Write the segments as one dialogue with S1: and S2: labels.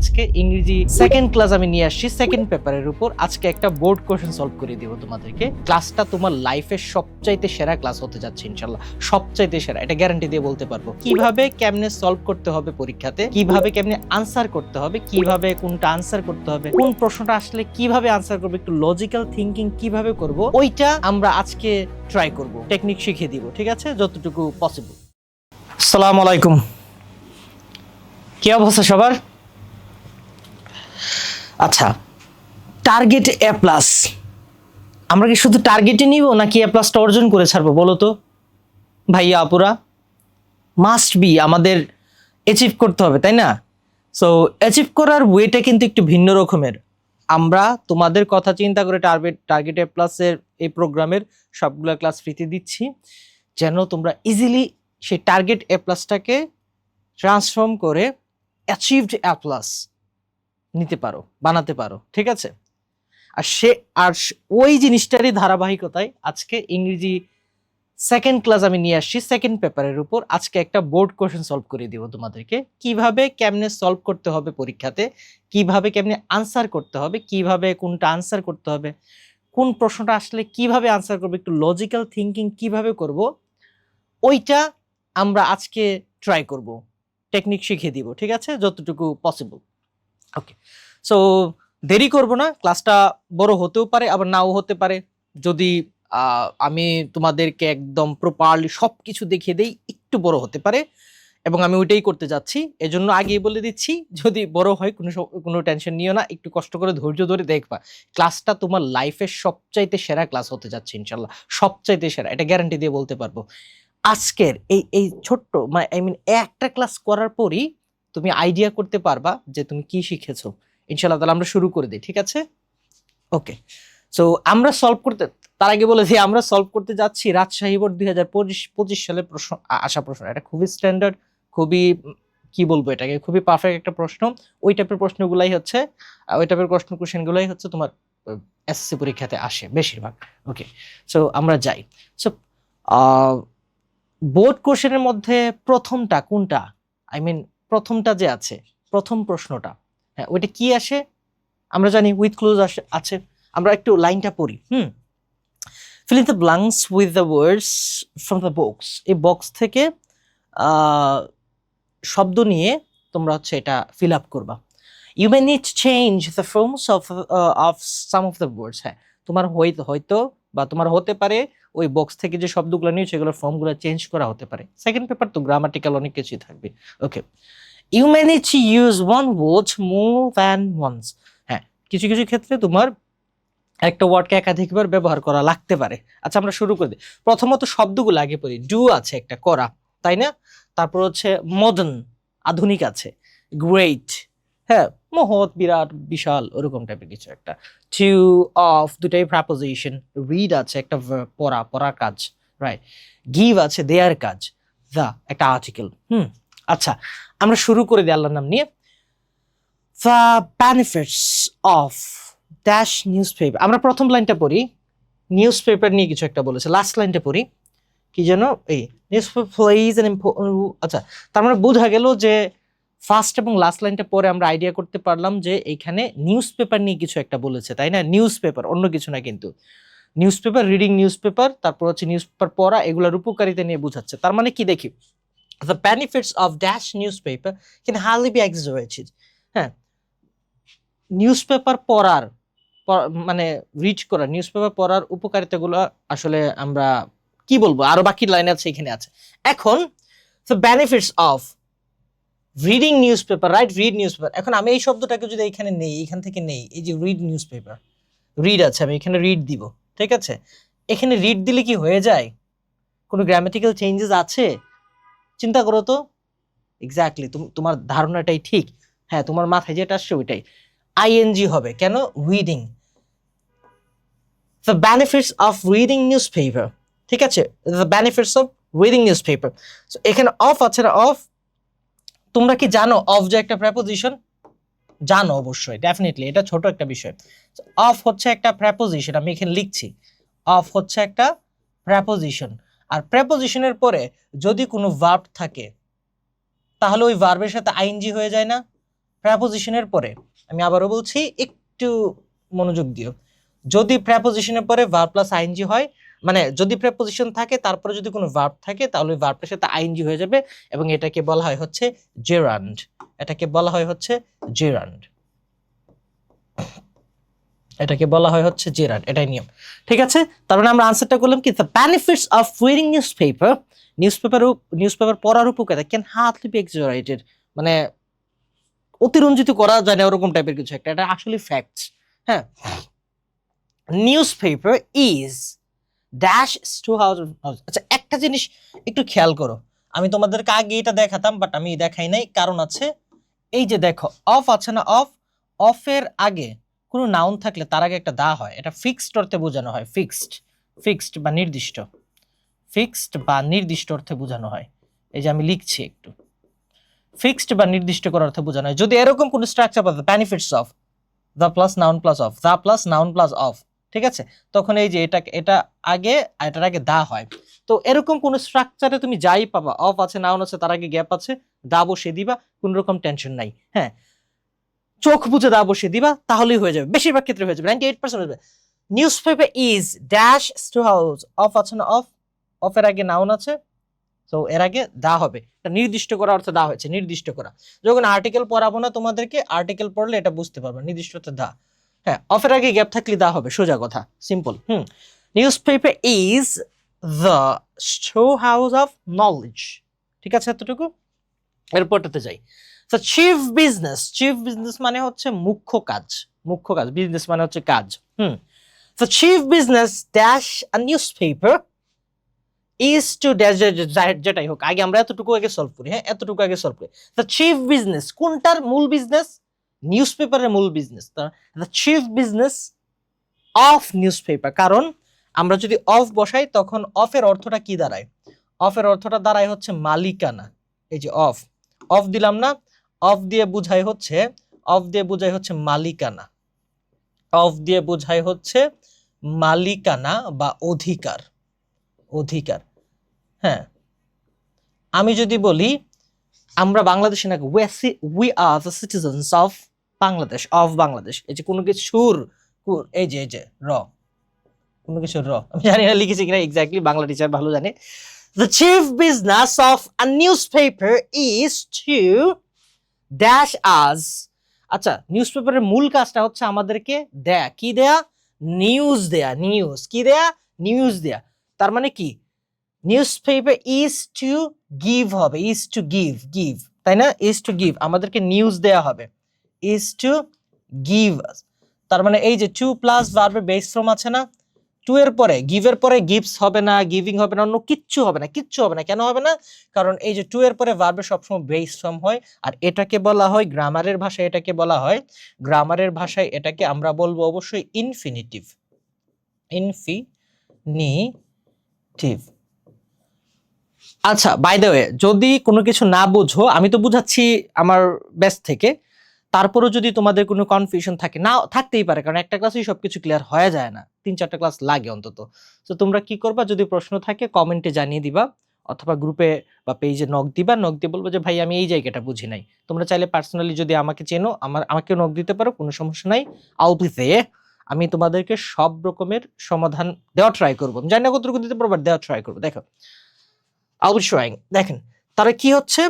S1: আজকে ইংরেজি second class আমি নিয়ে আসছি সেকেন্ড পেপারের উপর। আজকে একটা বোর্ড কোশ্চেন সলভ করে দিব তোমাদেরকে। ক্লাসটা তোমার লাইফের সবচাইতে সেরা ক্লাস হতে যাচ্ছে ইনশাআল্লাহ, সবচাইতে সেরা, এটা গ্যারান্টি দিয়ে বলতে পারবো। কিভাবে কেমনে সলভ করতে হবে পরীক্ষাতে, কিভাবে কেমনে আনসার করতে হবে, কিভাবে কোনটা আনসার করতে হবে, কোন প্রশ্নটা আসলে কিভাবে আনসার করবে, একটু লজিক্যাল থিঙ্কিং কিভাবে করব, ওইটা আমরা আজকে ট্রাই করব, টেকনিক শিখিয়ে দিব, ঠিক আছে, যতটুকু পসিবল। আসসালামু আলাইকুম, কি অবস্থা সবার? আচ্ছা, টার্গেট এ প্লাস, আমরা কি শুধু টার্গেটে নিব নাকি এ প্লাসটা অর্জন করে ছাড়বো বলো তো ভাইয়া আপুরা? মাস্ট বি, আমাদের অ্যাচিভ করতে হবে, তাই না? সো অ্যাচিভ করার ওয়েটা কিন্তু একটু ভিন্ন রকমের। আমরা তোমাদের কথা চিন্তা করে টার্গেট এ প্লাসের এই প্রোগ্রামের সবগুলো ক্লাস ফ্রিতে দিচ্ছি, যেন তোমরা ইজিলি সেই টার্গেট এ প্লাসটাকে ট্রান্সফর্ম করে অ্যাচিভড এ প্লাস নিতে পারো, বানাতে পারো, ঠিক আছে? আর ওই জিনিসটারই ধারাবাহিকতায় আজকে ইংরেজি সেকেন্ড ক্লাস আমি নিয়ে আসছি সেকেন্ড পেপারের উপর। আজকে একটা বোর্ড কোশ্চেন সলভ করে দিব তোমাদেরকে, কিভাবে কেমনে সলভ করতে হবে পরীক্ষাতে, কিভাবে কেমনে আনসার করতে হবে, কিভাবে কোনটা আনসার করতে হবে, কোন প্রশ্নটা আসলে কিভাবে আনসার করবে, একটু লজিক্যাল থিঙ্কিং কিভাবে করব, ওইটা আমরা আজকে ট্রাই করব, টেকনিক শিখিয়ে দিব, ঠিক আছে, যতটুকু পসিবল। ওকে, সো দেরি করব না, ক্লাসটা বড় হতেও পারে আবার নাও হতে পারে। যদি আমি তোমাদেরকে একদম প্রপারলি সবকিছু দেখিয়ে দেই, একটু বড় হতে পারে, এবং আমি ওইটাই করতে যাচ্ছি, এজন্য আগেই বলে দিচ্ছি, যদি বড় হয় কোনো টেনশন নিও না, একটু কষ্ট করে ধৈর্য ধরে দেখবা। ক্লাসটা তোমার লাইফের সবচাইতে সেরা ক্লাস হতে যাচ্ছে ইনশাল্লাহ, সবচাইতে সেরা, এটা গ্যারান্টি দিয়ে বলতে পারবো। আজকের এই ছোট্ট একটা ক্লাস করার পরই তুমি আইডিয়া করতে পারবা যে তুমি কি শিখেছো ইনশাআল্লাহ। তাহলে আমরা শুরু করে দিই, ঠিক আছে? ওকে, সো আমরা সলভ করতে, তার আগে বলেছি আমরা সলভ করতে যাচ্ছি রাজশাহী বোর্ড 2025 সালের প্রশ্ন, আসা প্রশ্ন। এটা খুবই স্ট্যান্ডার্ড, খুবই কি বলবো, এটাকে খুবই পারফেক্ট একটা প্রশ্ন। ওই টাইপের প্রশ্নগুলাই হচ্ছে, ওই টাইপের কোশ্চেনগুলাই হচ্ছে তোমার এসএসসি পরীক্ষাতে আসে বেশিরভাগ। ওকে, সো আমরা যাই। সো বোর্ড কোশ্চেনের মধ্যে প্রথমটা কোনটা, প্রথমটা যে আছে, প্রথম প্রশ্নটা, হ্যাঁ ওইটা কি আসে আমরা জানি, উইথ ক্লোজ আছে। আমরা একটু লাইনটা পড়ি। fill in the blanks with the words from the box। এই বক্স থেকে শব্দ নিয়ে তোমরা হচ্ছে এটা ফিল আপ করবা। you may need to change the forms of some of the words। হ্যাঁ, তোমার হয়তো বা তোমার হতে পারে ওই বক্স থেকে যে শব্দগুলো নিয়ে সেগুলোর ফর্মগুলো চেঞ্জ করা হতে পারে। সেকেন্ড পেপার তো গ্রামাটিক্যাল অনেক কিছুই থাকবে। ওকে, you may need to use one word more than once। হ্যাঁ, কিছু কিছু ক্ষেত্রে তোমার একটা ওয়ার্ডকে একাধিকবার ব্যবহার করা লাগতে পারে। আচ্ছা, আমরা শুরু করে দিই। প্রথমত শব্দগুলো আগে পড়ি। ডু আছে একটা, করা, তাই না? তারপর হচ্ছে মডার্ন, আধুনিক আছে। গ্রেট, হ্যাঁ মহৎ, বিরাট, বিশাল, ওরকম টাইপের কিছু একটা। টু, অফ, দুটাই প্রেপোজিশন। রিড আছে একটা verb, পড়া, পড়ার কাজ, রাইট। গিভ আছে দেয়ার কাজ। দা একটা আর্টিকেল। আচ্ছা, আমরা শুরু করে দিই আল্লাহর নাম নিয়ে। The benefits of dash news paper. আমরা প্রথম লাইনটা পড়ি, নিউজ পেপার নিয়ে কিছু একটা বলেছে। লাস্ট লাইনটা পড়ি, কি যেন, এই newspaper plays an important. আচ্ছা, তার মানে বোঝা গেল যে ফার্স্ট এবং লাস্ট লাইনটা পরে আমরা আইডিয়া করতে পারলাম যে এইখানে নিউজ পেপার নিয়ে কিছু একটা বলেছে, তাই না? নিউজ পেপার, অন্য কিছু না কিন্তু। News paper, reading news paper, তারপর হচ্ছে নিউজ পেপার পড়া, এগুলোর উপকারিতা নিয়ে বোঝাচ্ছে। তার মানে কি দেখি, the benefits of dash newspaper can hardly be exaggerated. হ্যাঁ, নিউজ পেপার পড়ার মানে রিড করা, নিউজ পেপার পড়ার উপকারিতাগুলো আসলে আমরা কি বলবো, আরো বাকি লাইন আছে, এখানে আছে। এখন the benefits of reading news paper, right, read news paper. এখন আমি এই শব্দটাকে যদি এখানে নেই, এখান থেকে নেই, এই যে রিড নিউজ পেপার, রিড আছে, আমি এখানে রিড দিব, ঠিক আছে? এখানে রিড দিলে কি হয়ে যায়? কোনো গ্রামাটিক্যাল চেঞ্জেস আছে? চিন্তা করো তো। এক্স্যাক্টলি, তোমার ধারণাটাই ঠিক। হ্যাঁ, তোমার মাথায় যেটা আসছে ওইটাই। আইএনজি হবে কেন? Reading, the benefits of reading newspaper, ঠিক আছে? the benefits of reading newspaper। So এখানে অফ আছে না, অফ, তোমরা কি জানো অফ যে একটা প্রেপোজিশন? জানো অবশ্যই, ডেফিনেটলি, এটা ছোট একটা বিষয়। অফ হচ্ছে একটা প্রেপোজিশন, আমি এখানে লিখছি, অফ হচ্ছে একটা প্রেপোজিশন। আর প্রেপোজিশনের পরে যদি কোনো ভার্ব থাকে তাহলে ওই ভার্বের সাথে আইএনজি হয়ে যায় না? প্রেপোজিশনের পরে, আমি আবারও বলছি একটু মনোযোগ দিও, যদি প্রেপোজিশনের পরে ভার্ব প্লাস আইএনজি হয়, মানে যদি প্রেপোজিশন থাকে তারপরে যদি কোনো ভার্ব থাকে তাহলে ভার্বটার সাথে আইএনজি হয়ে যাবে এবং এটাকে বলা হয় হচ্ছে জেরান্ড। এটাকে বলা হয় হচ্ছে জেরান্ড। এটাকে বলা হয় হচ্ছে জেরান্ড, এটাই নিয়ম। ঠিক আছে, তার মানে আমরা আনসারটা করলাম কি, the benefits of reading newspaper, newspaper পড়ার উপকারিতা ক্যান হার্ডলি বি এক্সাজারেটেড, মানে অতিরঞ্জিত করা যায় না ওরকম টাইপের কিছু একটা, এটা আসলে ফ্যাক্টস। হ্যাঁ, newspaper is dash to house. আচ্ছা, একটা জিনিস একটু খেয়াল করো, আমি তোমাদেরকে আগে এটা দেখাতাম বাট আমি দেখাই নাই, কারণ আছে এই যে দেখো অফ আছে না, অফ, অফের আগে কোনো নাউন থাকলে তার আগে একটা দা হয়, এটা ফিক্সড অর্থে বোঝানো হয়, ফিক্সড বা নির্দিষ্ট, ফিক্সড বা নির্দিষ্ট অর্থে বোঝানো হয়। এই যে আমি লিখছি একটু, ফিক্সড বা নির্দিষ্ট করার অর্থে বোঝানো হয়। যদি এরকম কোনো স্ট্রাকচার পাবে, benefits of the plus noun plus of, the plus noun plus of, ঠিক আছে, তখন এই যে এটা আগে, এটার আগে দা হয়। তো এরকম কোন স্ট্রাকচারে তুমি যাই পাবা, অফ আছে, নাউন আছে, তার আগে গ্যাপ আছে, দা বসে দিবা, কোন রকম টেনশন নাই। হ্যাঁ, চোখ বুঝে দা বসে দিবা, তাহলেই হয়ে যাবে, বেশিরভাগ ক্ষেত্রে হয়ে যাবে, 98% হয়ে যাবে। Newspaper is dash to house, of আছে না, অফ, অফের আগে নাউন আছে, তো এর আগে দা হবে, এটা নির্দিষ্ট করা অর্থে দা হয়েছে, নির্দিষ্ট করা। যখন আর্টিকেল পড়াবো না তোমাদেরকে, আর্টিকেল পড়লে এটা বুঝতে পারবে, নির্দিষ্ট অর্থে দা। হ্যাঁ, অফের আগে গ্যাপ থাকলে দা হবে, সোজা কথা, simple. Newspaper is the store house of knowledge, ঠিক আছে, এতটুকু। এরপরটাতে যাই। তো চিফ বিজনেস মানে হচ্ছে মুখ্য কাজ, বিজনেস মানে হচ্ছে কাজ। তো chief business dash a newspaper is to dash, যেটাই হোক, আগে আমরা এতটুকু আগে সলভ করি। হ্যাঁ, এতটুকু আগে সলভ করি। দ্য চিফ বিজনেস, কোনটার মূল বিজনেস? নিউজপেপারের মূল business. The chief business of newspaper, কারণ আমরা যদি অফ বসাই তখন অফের অর্থটা কি দাঁড়ায়? অফের অর্থটা দাঁড়ায় হচ্ছে মালিকানা। এই যে অফ, অফ দিলাম না, অফ দিয়ে বুঝাই হচ্ছে, মালিকানা, অফ দিয়ে বুঝাই হচ্ছে মালিকানা বা অধিকার। হ্যাঁ, আমি যদি বলি আমরা বাংলাদেশে নাকি, we are the citizens of Bangladesh, এই যে কোনো কিছুর, এই যে র, কোনো কিছুর র, আমি জানি না লিখেছি কিনা এক্স্যাক্টলি, বাংলা টিচার ভালো জানে। The chief business of a newspaper is to dash us. আচ্ছা, নিউজপেপারের মূল কাজটা হচ্ছে আমাদেরকে দেয়া, কি দেয়া? নিউজ দেয়া। কি দেয়া? নিউজ দেয়া। তার মানে কি, নিউজপেপার ইজ টু গিভ হবে, ইজ টু গিভ, তাই না? ইজ টু গিভ, আমাদেরকে নিউজ দেয়া হবে, ইজ টু গিভ। তার মানে এই যে টু প্লাস ভার্বের বেস ফর্ম আছে না, টু এর পরে গিভের পরে গিভস হবে না, গিভিং হবে না, অন্য কিচ্ছু হবে না। কেন হবে না? কারণ এই যে টু এর পরে ভার্বের সবসময় বেস ফর্ম হয়, আর এটাকে বলা হয় গ্রামারের ভাষায়, এটাকে আমরা বলবো অবশ্যই ইনফিনিটিভ। আচ্ছা, বাই দ্য ওয়ে, যদি কোনো কিছু না বুঝো, আমি তো বুঝাচ্ছি আমার বেস্ট থেকে, তারপরও যদি তোমাদের কোনো কনফিউশন থাকে, না থাকতেই পারে, কারণ একটা ক্লাসেই সবকিছু ক্লিয়ার হয়ে যায় না, 3-4টা ক্লাস লাগে অন্তত। তো তোমরা কি করবা, যদি প্রশ্ন থাকে কমেন্টে জানিয়ে দিবা, অথবা গ্রুপে বা পেজে নক দিয়ে বলবো যে ভাই আমি এই জায়গাটা বুঝি নাই। তোমরা চাইলে পার্সোনালি যদি আমাকে চেনো, আমাকে নক দিতে পারো, কোনো সমস্যা নাই। আমি তোমাদেরকে সব রকমের সমাধান দেওয়া ট্রাই করবো, জানি না কতটুকু দিতে পারবো, দেওয়া ট্রাই করবো। দেখো, দেখেন তারা কি হচ্ছে,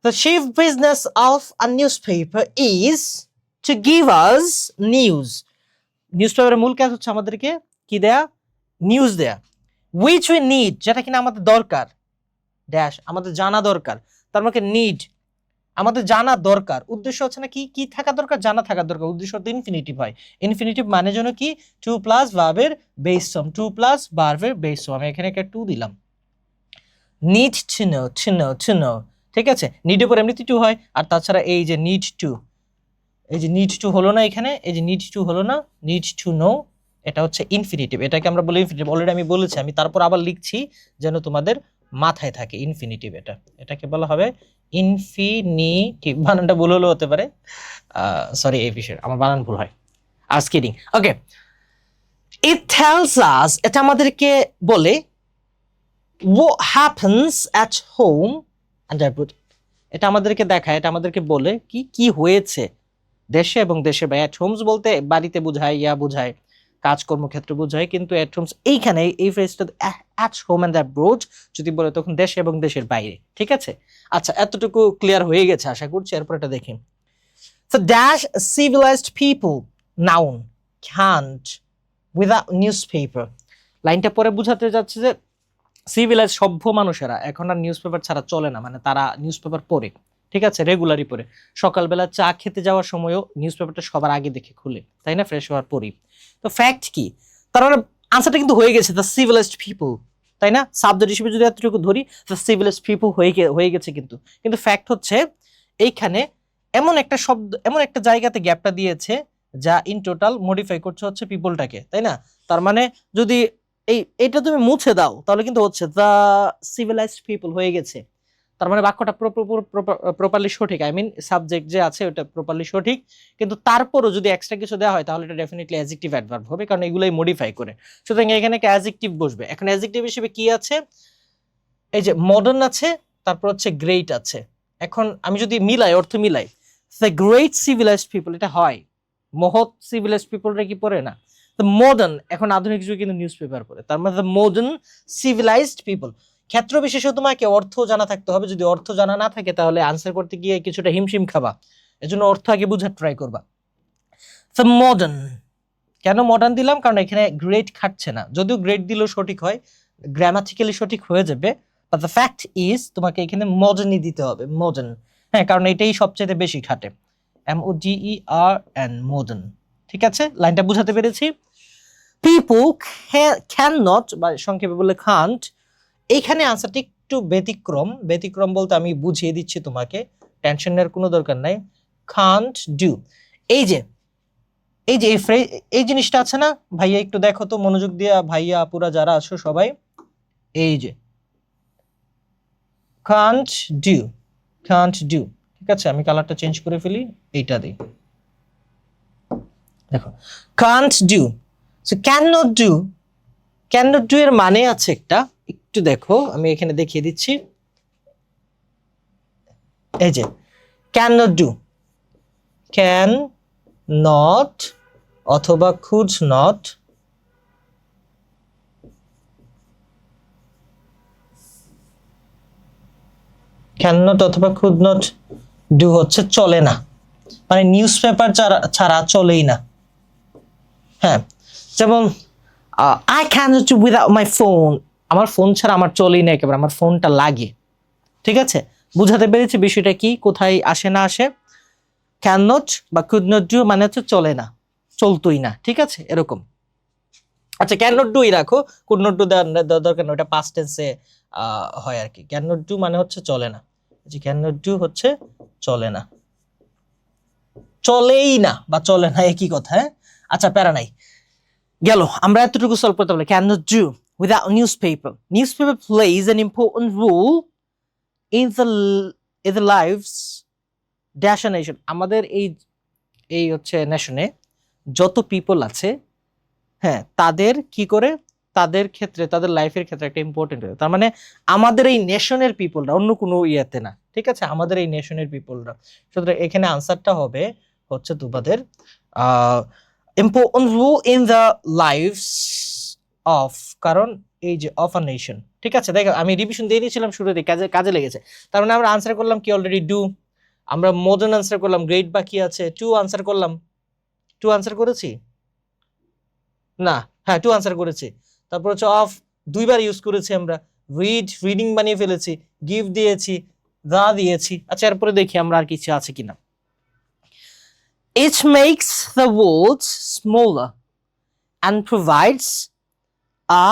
S1: the chief business of a newspaper is to give us news. নিউজপেপারের মূল কাজ হচ্ছে আমাদেরকে কি দেয়া? নিউজ দেয়া। which we need, যেটা কিনা আমাদের দরকার, ড্যাশ, আমাদের জানা দরকার। তার মানে নিড, আমাদের জানা দরকার। উদ্দেশ্য হচ্ছে না কি থাকা দরকার? জানা থাকা দরকার। উদ্দেশ্য তো ইনফিনিটিভ হয়, ইনফিনিটিভ মানে জন্য কি, টু প্লাস ভার্বের বেস ফর্ম, আমি এখানে একটা টু দিলাম। নিড টু নো, ঠিক আছে, নিডের পর এমনিতে টু হয়, আর তাছাড়া এই যে নিড টু হলো না এখানে, এই যে নিড টু হলো না, নিড টু নো, এটা হচ্ছে ইনফিনিটিভ, এটাকে আমরা বলি ইনফিনিটিভ। অলরেডি আমি বলেছি, আমি তারপর আবার লিখছি যেন তোমাদের মাথায় থাকে ইনফিনিটিভ। এটাকে বলা হবে ইনফিনিটিভ। বানানটা ভুল হলেও হতে পারে, সরি, এই বিষয়ে আমার বানান ভুল হয়, kidding. Okay, it tells us, এটা আমাদেরকে বলে what happens at home, and I put, এটা আমাদেরকে দেখায়, এটা আমাদেরকে বলে কি কি হয়েছে দেশে এবং দেশের বাইরে। অ্যাট হোমস বলতে বাড়িতে বোঝায়, বোঝায়, কাজকর্ম ক্ষেত্রে বোঝায়, কিন্তু অ্যাট হোমস এইখানে এই ফ্রেজটা অ্যাট হোম এন্ড অ্যাব্রোড যদি বলে তখন দেশে এবং দেশের বাইরে। ঠিক আছে, আচ্ছা এতটুকু ক্লিয়ার হয়ে গেছে আশা করছি। এরপর এটা দেখি, so dash civilized people noun can't without newspaper। লাইনটা পরে বুঝাতে যাচ্ছে যে সিভিলাইজ সভ্য মানুষেরা এখন আর নিউজ পেপার ছাড়া চলে না, মানে তারা নিউজ পেপার পড়ে, ঠিক আছে, রেগুলারই পড়ে। সকালবেলা চা খেতে যাওয়ার সময়ও নিউজ পেপারটা সবার আগে দেখে খুলে, তাই না, ফ্রেশ হওয়ার পরই। তো ফ্যাক্ট কি, তার মানে আনসারটা কিন্তু হয়ে গেছে, দ্য সিভিলাইজড পিপল, তাই না, সাবজেক্ট হিসেবে যদি এতটুকু ধরি দ্য সিভিলাইজড পিপল হয়ে গেছে, কিন্তু ফ্যাক্ট হচ্ছে এইখানে এমন একটা শব্দ, এমন একটা জায়গাতে গ্যাপটা দিয়েছে যা ইন টোটাল মডিফাই করছে হচ্ছে পিপলটাকে, তাই না। তার মানে যদি এইটা তুমি মুছে দাও তাহলে কিন্তু হচ্ছে দ্য সিভিলাইজড পিপল হয়ে গেছে। তার মানে বাক্যটা প্রপারলি সঠিক, আই মিন সাবজেক্ট যে আছে ওটা প্রপারলি সঠিক, কিন্তু তারপরও যদি এক্সট্রা কিছু দেওয়া হয় তাহলে এটা ডেফিনেটলি অ্যাডজেক্টিভ অ্যাডভার্ব হবে, কারণ এগুলোই মডিফাই করে। সুতরাং এখানে একটা অ্যাডজেক্টিভ বসবে। এখন অ্যাডজেক্টিভ হিসেবে কি আছে, এই যে মডার্ন আছে, তারপর হচ্ছে গ্রেট আছে। এখন আমি যদি মিলাই, অর্থ মিলাই, দ্য গ্রেট সিভিলাইজড পিপল, এটা হয় মহৎ সিভিলাইজড পিপলরা কি পড়ে না, দ্য মডার্ন, এখন আধুনিক যুগে কিন্তু নিউজ পেপার পড়ে, তার মানে দ্য মডার্ন সিভিলাইজড পিপল। ক্ষেত্র বিশেষে তোমাকে অর্থ জানা থাকতে হবে, যদি অর্থ জানা না থাকে তাহলে আনসার করতে গিয়ে কিছুটা হিমশিম খাবা, এজন্য অর্থ আগে বুঝার ট্রাই করবা। দ্য মডার্ন, কেন মডার্ন দিলাম, কারণ এখানে গ্রেট খাটছে না, যদিও গ্রেট দিলেও সঠিক হয়, গ্রামাটিক্যালি সঠিক হয়ে যাবে, বাট দ্য ফ্যাক্ট ইজ তোমাকে এখানে মডার্নই দিতে হবে, মডার্ন। হ্যাঁ, কারণ এটাই সবচেয়ে বেশি খাটে, MODERN, মডার্ন। ঠিক আছে, লাইনটা বুঝাতে পেরেছি। পিপল ক্যান নট, বা সংক্ষেপে বলে কান্ট, এইখানে আনসারটি একটু ব্যতিক্রম বলতে আমি বুঝিয়ে দিচ্ছি তোমাকে, টেনশন নেওয়ার কোনো দরকার নাই। কান্ট ডু, এই যে এই জিনিসটা আছে না ভাইয়া, একটু দেখো তো মনোযোগ দিয়ে, ভাইয়া আপুরা যারা আছো সবাই, এই যে কান্ট ডু, ঠিক আছে, আমি কালারটা চেঞ্জ করে ফেলি, এইটা দিই, দেখো can't do. So can not do এর মানে আছে একটা, একটু দেখো আমি এখানে দেখিয়ে দিচ্ছি, এই যে ক্যান নট অথবা কুড নট, ক্যান নট অথবা কুড নট ডু হচ্ছে চলে না, মানে নিউজ পেপার ছাড়া চলেই না। হ্যাঁ, যেমন I can not do without my phone, আমার ফোন ছাড়া আমার চলেই না, একেবারে আমার ফোনটা লাগে। ঠিক আছে, বুঝাতে পেরেছি বিষয়টা কি, কোথায় আসে না আসে। ক্যান নট বা কুড নট ডু মানে হচ্ছে চলে না, চলতোই না, ঠিক আছে, এরকম। আচ্ছা, ক্যান নট ডুই রাখো, কুড নট ডু দরকার না, ওটা পাস্ট টেন্সে হয় আর কি। ক্যান নট ডু মানে হচ্ছে চলে না, যে ক্যান নট ডু হচ্ছে চলে না, চলেই না বা চলে না একই কথা। হ্যাঁ, আচ্ছা প্যারা নাই, গেল, আমরা এতটুকু সলভ করতে পারলাম। Can not do without newspaper plays an important role in the lives dash a nation, আমাদের এই হচ্ছে নেশনে যত পিপল আছে, হ্যাঁ, তাদের কি করে, তাদের ক্ষেত্রে, তাদের লাইফের ক্ষেত্রে একটা ইম্পর্টেন্ট, তার মানে আমাদের এই নেশনের পিপলরা, অন্য কোনো ইয়েতে না, ঠিক আছে, আমাদের এই নেশনের পিপলরা। সুতরাং এখানে আনসারটা হবে হচ্ছে তোমাদের important role in the lives of, কারণ এই যে অফ আ নেশন, ঠিক আছে। দেখো আমি রিভিশন দিয়ে দিয়েছিলাম শুরুতে, কাজে লেগেছে। তার মানে আমরা আনসার করলাম কি অলরেডি ডু, আমরা মডার্ন আনসার করলাম, গ্রেট বাকি আছে, টু আনসার করলাম, টু আনসার করেছি না, হ্যাঁ টু আনসার করেছি। তারপর হচ্ছে অফ দুইবার ইউজ করেছি আমরা, রিডিং বানিয়ে ফেলেছি, গিভ দিয়েছি, দা দিয়েছি। আচ্ছা, এরপরে দেখি আমরা আর কিছু আছে কিনা। It makes the world smaller and provides a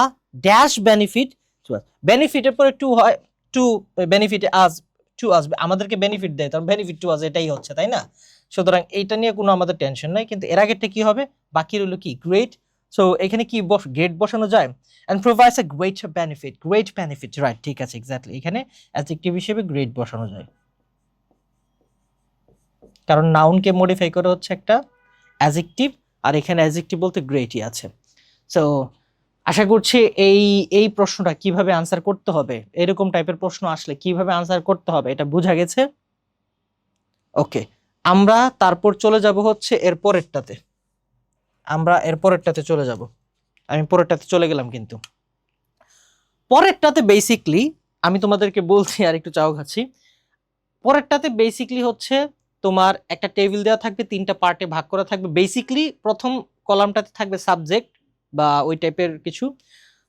S1: dash benefit to us. বেনিফিটের পরে টু হয়, to benefit us, to us আমাদেরকে বেনিফিট দেয়, তার বেনিফিট টু আস এটাই হচ্ছে, তাই না। সুতরাং এইটা নিয়ে কোনো আমাদের টেনশন নাই, কিন্তু এর আগেরটা কি হবে, বাকি রইল কি গ্রেট। সো এখানে কি গ্রেট বসানো যায়, and provides a greater benefit, right, ঠিক আছে, এক্স্যাক্টলি, এখানে অ্যাডজেক্টিভ হিসেবে গ্রেট বসানো যায়, কারণ নাউনকে মডিফাই করে হচ্ছে একটা অ্যাডজেক্টিভ, আর এখানে অ্যাডজেক্টিভ বলতে গ্রেটই আছে। সো আশা করছি এই প্রশ্নটা কিভাবে আনসার করতে হবে, এরকম টাইপের প্রশ্ন আসলে কিভাবে আনসার করতে হবে এটা বোঝা গেছে। ওকে, আমরা তারপর চলে যাব হচ্ছে এর পরেরটাতে। আমরা এর পরেরটাতে চলে যাব। আমি পরেরটাতে চলে গেলাম, কিন্তু পরেরটাতে বেসিকলি আমি তোমাদেরকে বলছি আর একটু চাও খাচ্ছি। পরেরটাতে বেসিকলি হচ্ছে তোমার একটা টেবিল দেওয়া থাকবে, 3টা পার্টে ভাগ করা থাকবে। বেসিকলি প্রথম কলামটাতে থাকবে সাবজেক্ট বা ওই টাইপের কিছু,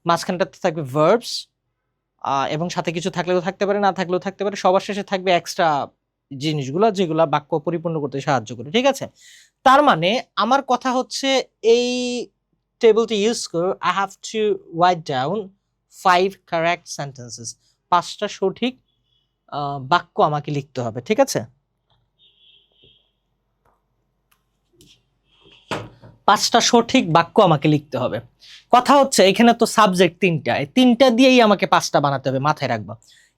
S1: মাঝখানটাতে থাকবে ভার্বস, এবং সাথে কিছু থাকলেও থাকতে পারে, না থাকলেও থাকতে পারে। সবার শেষে থাকবে এক্সট্রা জিনিসগুলো যেগুলো বাক্য পরিপূর্ণ করতে সাহায্য করে, ঠিক আছে? তার মানে আমার কথা হচ্ছে এই টেবিলটি ইউজ করে I have to write down 5 correct sentences, 5টা সঠিক বাক্য আমাকে লিখতে হবে, ঠিক আছে? 5টা সঠিক বাক্য আমাকে লিখতে হবে। কথা হচ্ছে এখানে তো সাবজেক্ট 3টা, এই 3টা দিয়েই আমাকে 5টা বানাতে হবে, মাথায় রাখবা।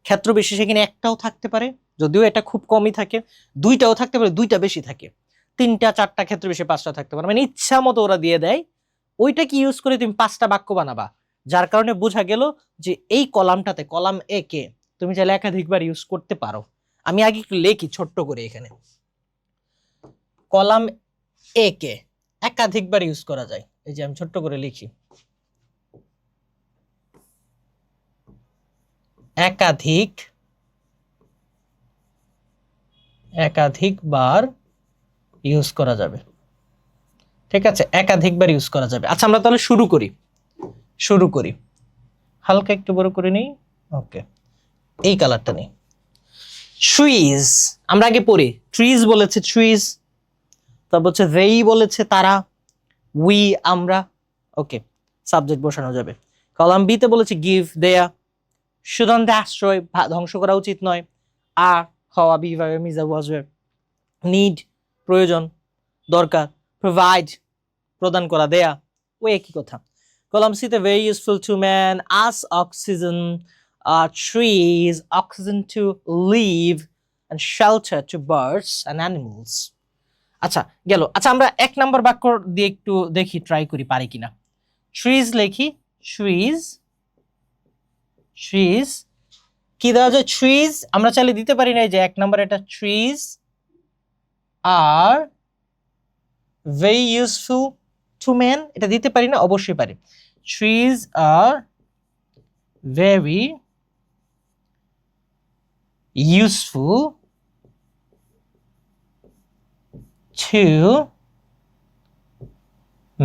S1: ক্ষেত্র বিশেষে এখানে একটাও থাকতে পারে, যদিও এটা খুব কমই থাকে। 2টাও থাকতে পারে, 2টা বেশি থাকে। 3টা 4টা ক্ষেত্র বিশেষে 5টা থাকতে পারে, মানে ইচ্ছা মতো ওরা দিয়ে দেয়। ওইটা কি ইউজ করে তুমি 5টা বাক্য বানাবা, যার কারণে বোঝা গেল যে এই কলামটাতে, কলাম এ কে তুমি চাইলে একাধিকবার ইউজ করতে পারো। আমি আগে একটু লেখি ছোট্ট করে, এখানে কলাম এ কে একাধিকবার ইউজ করা যায়। এই যে আমি ছোট্ট করে লিখি, একাধিকবার ইউজ করা যাবে, ঠিক আছে? একাধিকবার ইউজ করা যাবে। আচ্ছা, আমরা তাহলে শুরু করি। হালকা একটু বড় করে নিই। ওকে, এই কালারটা নেই। ট্রিজ, আমরা আগে পড়ি। ট্রিজ বলেছে ট্রিজ, তারপর হচ্ছে they বলেছে তারা, we আমরা। ওকে, সাবজেক্ট বসানো যাবে। কলাম বি তে বলেছে গিভ দেয়া, shouldn't destroy ধ্বংস করা উচিত নয়, আর হওয়া be verb is was verb, need প্রয়োজন দরকার, প্রোভাইড প্রদান করা দেয়া, ওই একই কথা। কলাম সি তে very useful to man, as oxygen, trees, oxygen to live, and shelter to birds and animals. আচ্ছা গেল। আচ্ছা, আমরা 1 নাম্বার বাক্য দিয়ে একটু দেখি, ট্রাই করি পারি কিনা। ট্রিজ লেখি, ট্রিজ কি দেওয়া যায়? ট্রিজ আমরা চাইলে দিতে পারি না, যে 1 নাম্বার এটা, trees are very useful to man, এটা দিতে পারি না? অবশ্যই পারি। Trees are very useful to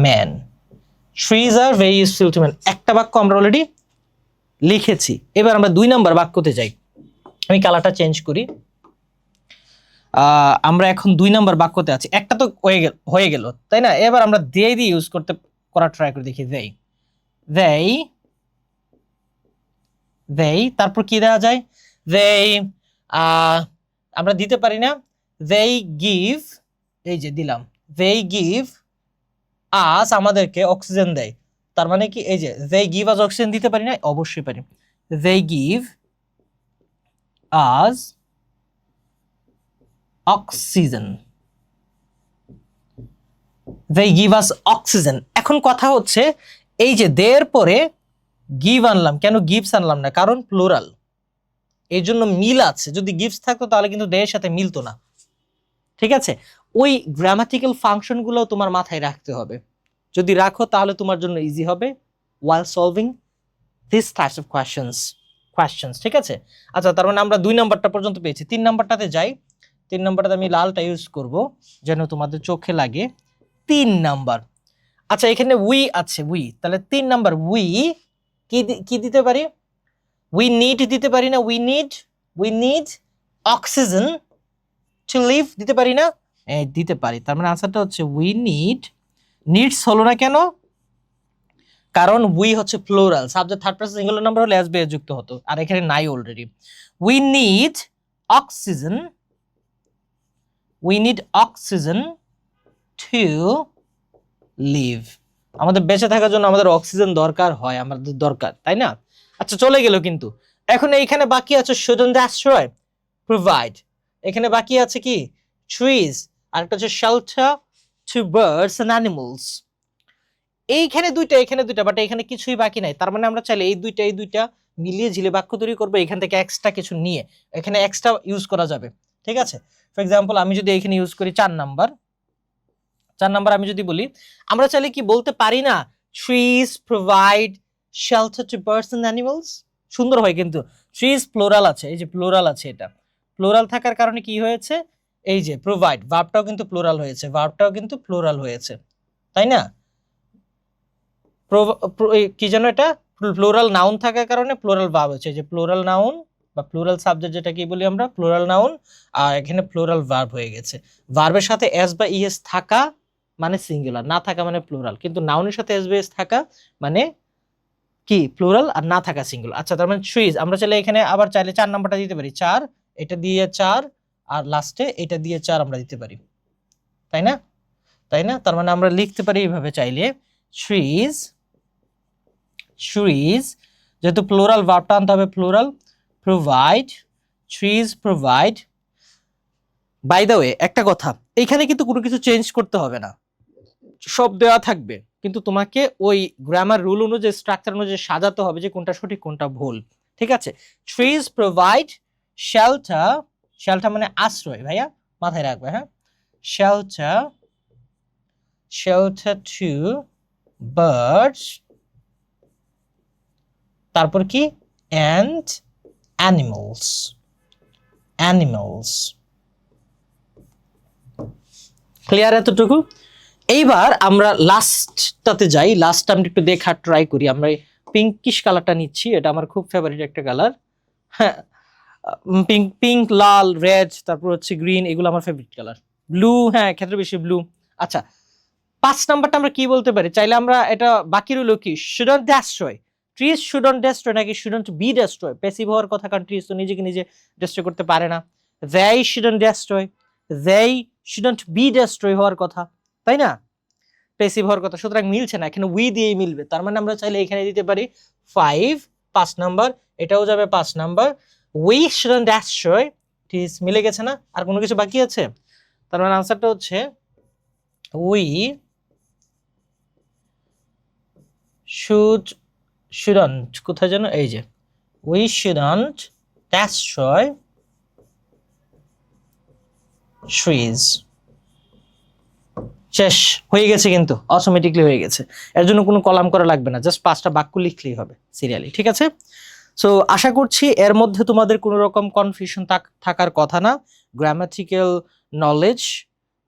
S1: man, trees are very useful to man. একটা বাক্য আমরা অলরেডি লিখেছি। এবার আমরা 2 নাম্বার বাক্যতে যাই। আমি কালারটা চেঞ্জ করি। আমরা এখন 2 নাম্বার বাক্যতে আছি। একটা তো হয়ে গেল, তাই না? এবার আমরা দিয়ে ইউজ করা ট্রাই করে দেখি। দেই তারপর কি দেওয়া যায়? দেই আমরা দিতে পারি না। দেই গিভ, এই যে দিলাম, দেই গিভ আস, আমাদেরকে অক্সিজেন দেয়। তার মানে কি, এই যে they give us অক্সিজেন দিতে পারি না? অবশ্যই পারি। they give us oxygen, they give us oxygen. এখন কথা হচ্ছে এই যে দের পরে গিভ আনলাম, কেন গিভস আনলাম না? কারণ প্লুরাল, এই জন্য মিল আছে। যদি গিভস থাকতো তাহলে কিন্তু দের সাথে মিলতো না, ঠিক আছে? ওই গ্রামাটিক্যাল ফাংশনগুলো তোমার মাথায় রাখতে হবে। যদি রাখো তাহলে তোমার জন্য ইজি হবে while solving this types of questions, ঠিক আছে? আচ্ছা, তার মানে আমরা 2 নাম্বারটা পর্যন্ত পেয়েছি। 3 নাম্বারটাতে যাই। 3 নাম্বারটাতে আমি লালটা ইউজ করব যেন তোমাদের চোখে লাগে। 3 নাম্বার, আচ্ছা এখানে উই আছে, উই, তাহলে 3 নাম্বার উই কি দিতে পারি? উই নিড দিতে পারি না? We need oxygen to live দিতে পারি না? দিতে পারি। তার মানে আনসারটা হচ্ছে উই নিডস হলো না কেন? কারণ উই হচ্ছে plural, subject third person singular number হলে এস বি যুক্ত হতো, আর এখানে নাই already. We need oxygen to live, আমাদের বেঁচে থাকার জন্য আমাদের অক্সিজেন দরকার হয়, আমাদের দরকার, তাই না? আচ্ছা, চলে গেল। কিন্তু এখন এইখানে বাকি আছে shouldn't destroy, provide, এখানে বাকি আছে কি? ট্রিজ, আর একটা হচ্ছে shelter to birds and animals। এইখানে দুইটা, বাট এখানে কিছুই বাকি নাই। তার মানে আমরা চাইলে এই দুইটা মিলিয়ে ঝিলে বাক্য তৈরি করবো। এখান থেকে এক্সট্রা কিছু নিয়ে এখানে এক্সট্রা ইউজ করা যাবে। ঠিক আছে। ফর এক্সাম্পল আমি যদি এখানে ইউজ করি 4 নাম্বার, আমি যদি বলি, আমরা চাইলে কি বলতে পারি না trees provide shelter to birds and animals? সুন্দর হয় কিন্তু ট্রিজ প্লুরাল আছে, এই যে প্লুরাল আছে, এটা প্লুরাল থাকার কারণে কি হয়েছে, এই যে প্রোভাইড ভার্বটাও কিন্তু প্লুরাল হয়েছে, তাই না? কি যেন এটা প্লুরাল নাউন থাকার কারণে প্লুরাল ভার্ব হচ্ছে, এই যে প্লুরাল নাউন বা প্লুরাল সাবজেক্ট যেটা কি বলি আমরা, প্লুরাল নাউন, আর এখানে প্লুরাল ভার্ব হয়ে গেছে। ভার্বের সাথে এস বা ইএস থাকা মানে সিঙ্গুলার, না থাকা মানে প্লুরাল, কিন্তু নাউনের সাথে এস বা এস থাকা মানে কি প্লুরাল, আর না থাকা সিঙ্গুলার। আচ্ছা, তার মানে ট্রিজ আমরা চাইলে এখানে আবার চাইলে 4 নাম্বারটা দিতে পারি, 4 এটা দিয়ে 4 আর লাস্টে এটা দিয়ে 4 আমরা দিতে পারি, তাই না? তার মানে আমরা লিখতে পারি এইভাবে চাইলে, ট্রিজ যেহেতু প্লুরাল ভার্বটা আনতে হবে plural, provide, trees provide. By the way একটা কথা, এইখানে কিন্তু কোনো কিছু চেঞ্জ করতে হবে না, সব দেওয়া থাকবে, কিন্তু তোমাকে ওই গ্রামার রুল অনুযায়ী স্ট্রাকচার অনুযায়ী সাজাতে হবে যে কোনটা সঠিক কোনটা ভুল, ঠিক আছে? ট্রিজ প্রোভাইড শেল্টার মানে আশ্রয়, ভাইয়া মাথায় রাখবে, হ্যাঁ, শেল্টার টু বার্ডস, তারপর কি অ্যান্ড অ্যানিমালস। ক্লিয়ার এতটুকু? এইবার আমরা লাস্টটাতে যাই, লাস্ট আমরা একটু দেখা ট্রাই করি। আমরা পিঙ্কিশ কালারটা নিচ্ছি, এটা আমার খুব ফেভারিট একটা কালার, হ্যাঁ, পিঙ্ক, লাল, রেড, তারপর হচ্ছে গ্রিন, এগুলো আমার ফেভারিট কালার। ব্লু, হ্যাঁ ক্ষেত্রে বেশি ব্লু। আচ্ছা, 5 নাম্বারটা আমরা কি বলতে পারি, চাইলে আমরা এটা বাকি রইল কি, shouldn't destroy, trees shouldn't destroy নাকি শুডন্ট বি ডেস্ট্রয়? প্যাসিভ হওয়ার কথা, কারণ ট্রিজ তো নিজেকে নিজে ডেস্ট্রয় করতে পারে না। they shouldn't destroy, they shouldn't be destroy হওয়ার কথা, তাই না? প্যাসিভ হওয়ার কথা, সুতরাং মিলছে না, এখানে উই দিয়েই মিলবে। তার মানে আমরা চাইলে এখানে দিতে পারি 5 নাম্বার, এটাও যাবে 5 নাম্বার। we shouldn't destroy, ঠিক মিলে গেছে না? আর কোনো কিছু বাকি আছে? তার মানে আনসারটা হচ্ছে we shouldn't, কোথায় যেন, এই যে we shouldn't destroy trees। শেষ হয়ে গেছে, কিন্তু অটোমেটিকলি হয়ে গেছে, এর জন্য কোনো কলাম করা লাগবে না, জাস্ট 5টা বাক্য লিখলেই হবে সিরিয়ালি, ঠিক আছে? সো আশা করছি এর মধ্যে তোমাদের কোনো রকম কনফিউশন থাকার কথা না। গ্রামাটিক্যাল নলেজ